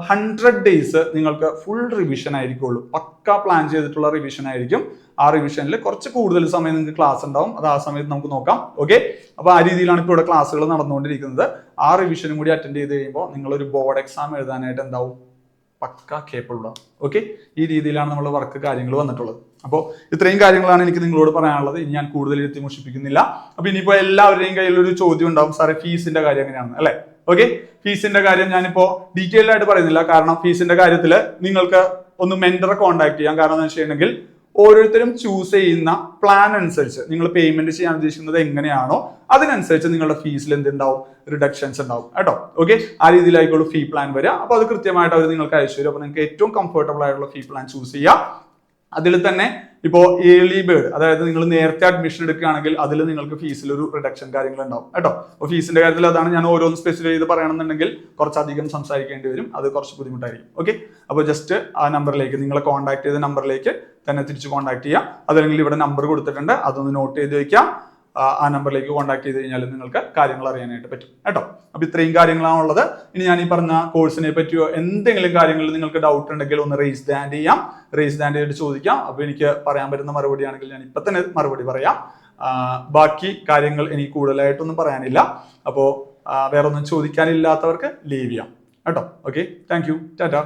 100 ഡേയ്സ് നിങ്ങൾക്ക് ഫുൾ റിവിഷൻ ആയിരിക്കുള്ളൂ. പക്ക പ്ലാൻ ചെയ്തിട്ടുള്ള റിവിഷൻ ആയിരിക്കും. ആ റിവിഷനിൽ കുറച്ച് കൂടുതൽ സമയം നിങ്ങൾക്ക് ക്ലാസ് ഉണ്ടാവും. അത് ആ സമയത്ത് നമുക്ക് നോക്കാം. ഓക്കെ, അപ്പൊ ആ രീതിയിലാണ് ഇപ്പോൾ ഇവിടെ ക്ലാസ്സുകൾ നടന്നുകൊണ്ടിരിക്കുന്നത്. ആ റിവിഷനും കൂടി അറ്റൻഡ് ചെയ്ത് കഴിയുമ്പോൾ നിങ്ങളൊരു ബോർഡ് എക്സാം എഴുതാനായിട്ട് എന്താവും, പക്ക കേപ്പബിൾ ആണ്. ഓക്കെ, ഈ രീതിയിലാണ് നമ്മൾ വർക്ക് കാര്യങ്ങൾ വന്നിട്ടുള്ളത്. അപ്പോൾ ഇത്രയും കാര്യങ്ങളാണ് എനിക്ക് നിങ്ങളോട് പറയാനുള്ളത്. ഇനി ഞാൻ കൂടുതൽ എത്തി മുഷിപ്പിക്കുന്നില്ല. അപ്പൊ ഇനിയിപ്പോ എല്ലാവരുടെയും കയ്യിൽ ഒരു ചോദ്യം ഉണ്ടാവും, സാറേ ഫീസിന്റെ കാര്യം എങ്ങനെയാണ് അല്ലെ? ഓക്കെ, ഫീസിന്റെ കാര്യം ഞാനിപ്പോ ഡീറ്റെയിൽഡ് ആയിട്ട് പറയുന്നില്ല. കാരണം ഫീസിന്റെ കാര്യത്തിൽ നിങ്ങൾക്ക് ഒന്ന് മെന്ററെ കോൺടാക്ട് ചെയ്യാം. കാരണം എന്ന് വെച്ചിട്ടുണ്ടെങ്കിൽ ഓരോരുത്തരും ചൂസ് ചെയ്യുന്ന പ്ലാൻ അനുസരിച്ച് നിങ്ങൾ പേയ്മെന്റ് ചെയ്യാൻ ഉദ്ദേശിക്കുന്നത് എങ്ങനെയാണോ അതിനനുസരിച്ച് നിങ്ങളുടെ ഫീസിൽ എന്തുണ്ടാവും, റിഡക്ഷൻസ് ഉണ്ടാവും കേട്ടോ. ഓക്കെ, ആ രീതിയിലായിക്കോളൂ ഫീ പ്ലാൻ വരിക. അപ്പൊ അത് കൃത്യമായിട്ട് അവർ നിങ്ങൾക്ക് അയച്ചു തരും. അപ്പൊ നിങ്ങൾക്ക് ഏറ്റവും കംഫർട്ടബിൾ ആയിട്ടുള്ള ഫീ പ്ലാൻ ചൂസ് ചെയ്യാം. അതിൽ തന്നെ ഇപ്പോ ഏർലി ബേർഡ്, അതായത് നിങ്ങൾ നേരത്തെ അഡ്മിഷൻ എടുക്കുകയാണെങ്കിൽ അതിൽ നിങ്ങൾക്ക് ഫീസിൽ ഒരു റിഡക്ഷൻ കാര്യങ്ങൾ ഉണ്ടാവും കേട്ടോ. അപ്പോൾ ഫീസിന്റെ കാര്യത്തിൽ അതാണ് ഞാൻ ഓരോന്ന് സ്പെസിഫൈ ചെയ്ത് പറയണമെന്നുണ്ടെങ്കിൽ കുറച്ചധികം സംസാരിക്കേണ്ടി വരും. അത് കുറച്ച് ബുദ്ധിമുട്ടായിരിക്കും. ഓക്കെ, അപ്പോൾ ജസ്റ്റ് ആ നമ്പറിലേക്ക്, നിങ്ങളെ കോൺടാക്ട് ചെയ്ത നമ്പറിലേക്ക് തന്നെ തിരിച്ച് കോൺടാക്ട് ചെയ്യാം. അതല്ലെങ്കിൽ ഇവിടെ നമ്പർ കൊടുത്തിട്ടുണ്ട്, അതൊന്ന് നോട്ട് ചെയ്ത് വെക്കാം. ആ നമ്പറിലേക്ക് കോൺടാക്ട് ചെയ്ത് കഴിഞ്ഞാൽ നിങ്ങൾക്ക് കാര്യങ്ങൾ അറിയാനായിട്ട് പറ്റും കേട്ടോ. അപ്പൊ ഇത്രയും കാര്യങ്ങളാണുള്ളത്. ഇനി ഞാൻ ഈ പറഞ്ഞ കോഴ്സിനെ പറ്റിയോ എന്തെങ്കിലും കാര്യങ്ങളിൽ നിങ്ങൾക്ക് ഡൗട്ട് ഉണ്ടെങ്കിൽ ഒന്ന് റേസ് ദ ഹാൻഡ് ചെയ്യാം. റേസ് ദ ഹാൻഡ് ചെയ്തിട്ട് ചോദിക്കാം. അപ്പൊ എനിക്ക് പറയാൻ പറ്റുന്ന മറുപടി ആണെങ്കിൽ ഞാൻ ഇപ്പൊ തന്നെ മറുപടി പറയാം. ബാക്കി കാര്യങ്ങൾ എനിക്ക് കൂടുതലായിട്ടൊന്നും പറയാനില്ല. അപ്പോൾ വേറെ ഒന്നും ചോദിക്കാനില്ലാത്തവർക്ക് ലീവ് ചെയ്യാം കേട്ടോ. Okay, thank you, Tata.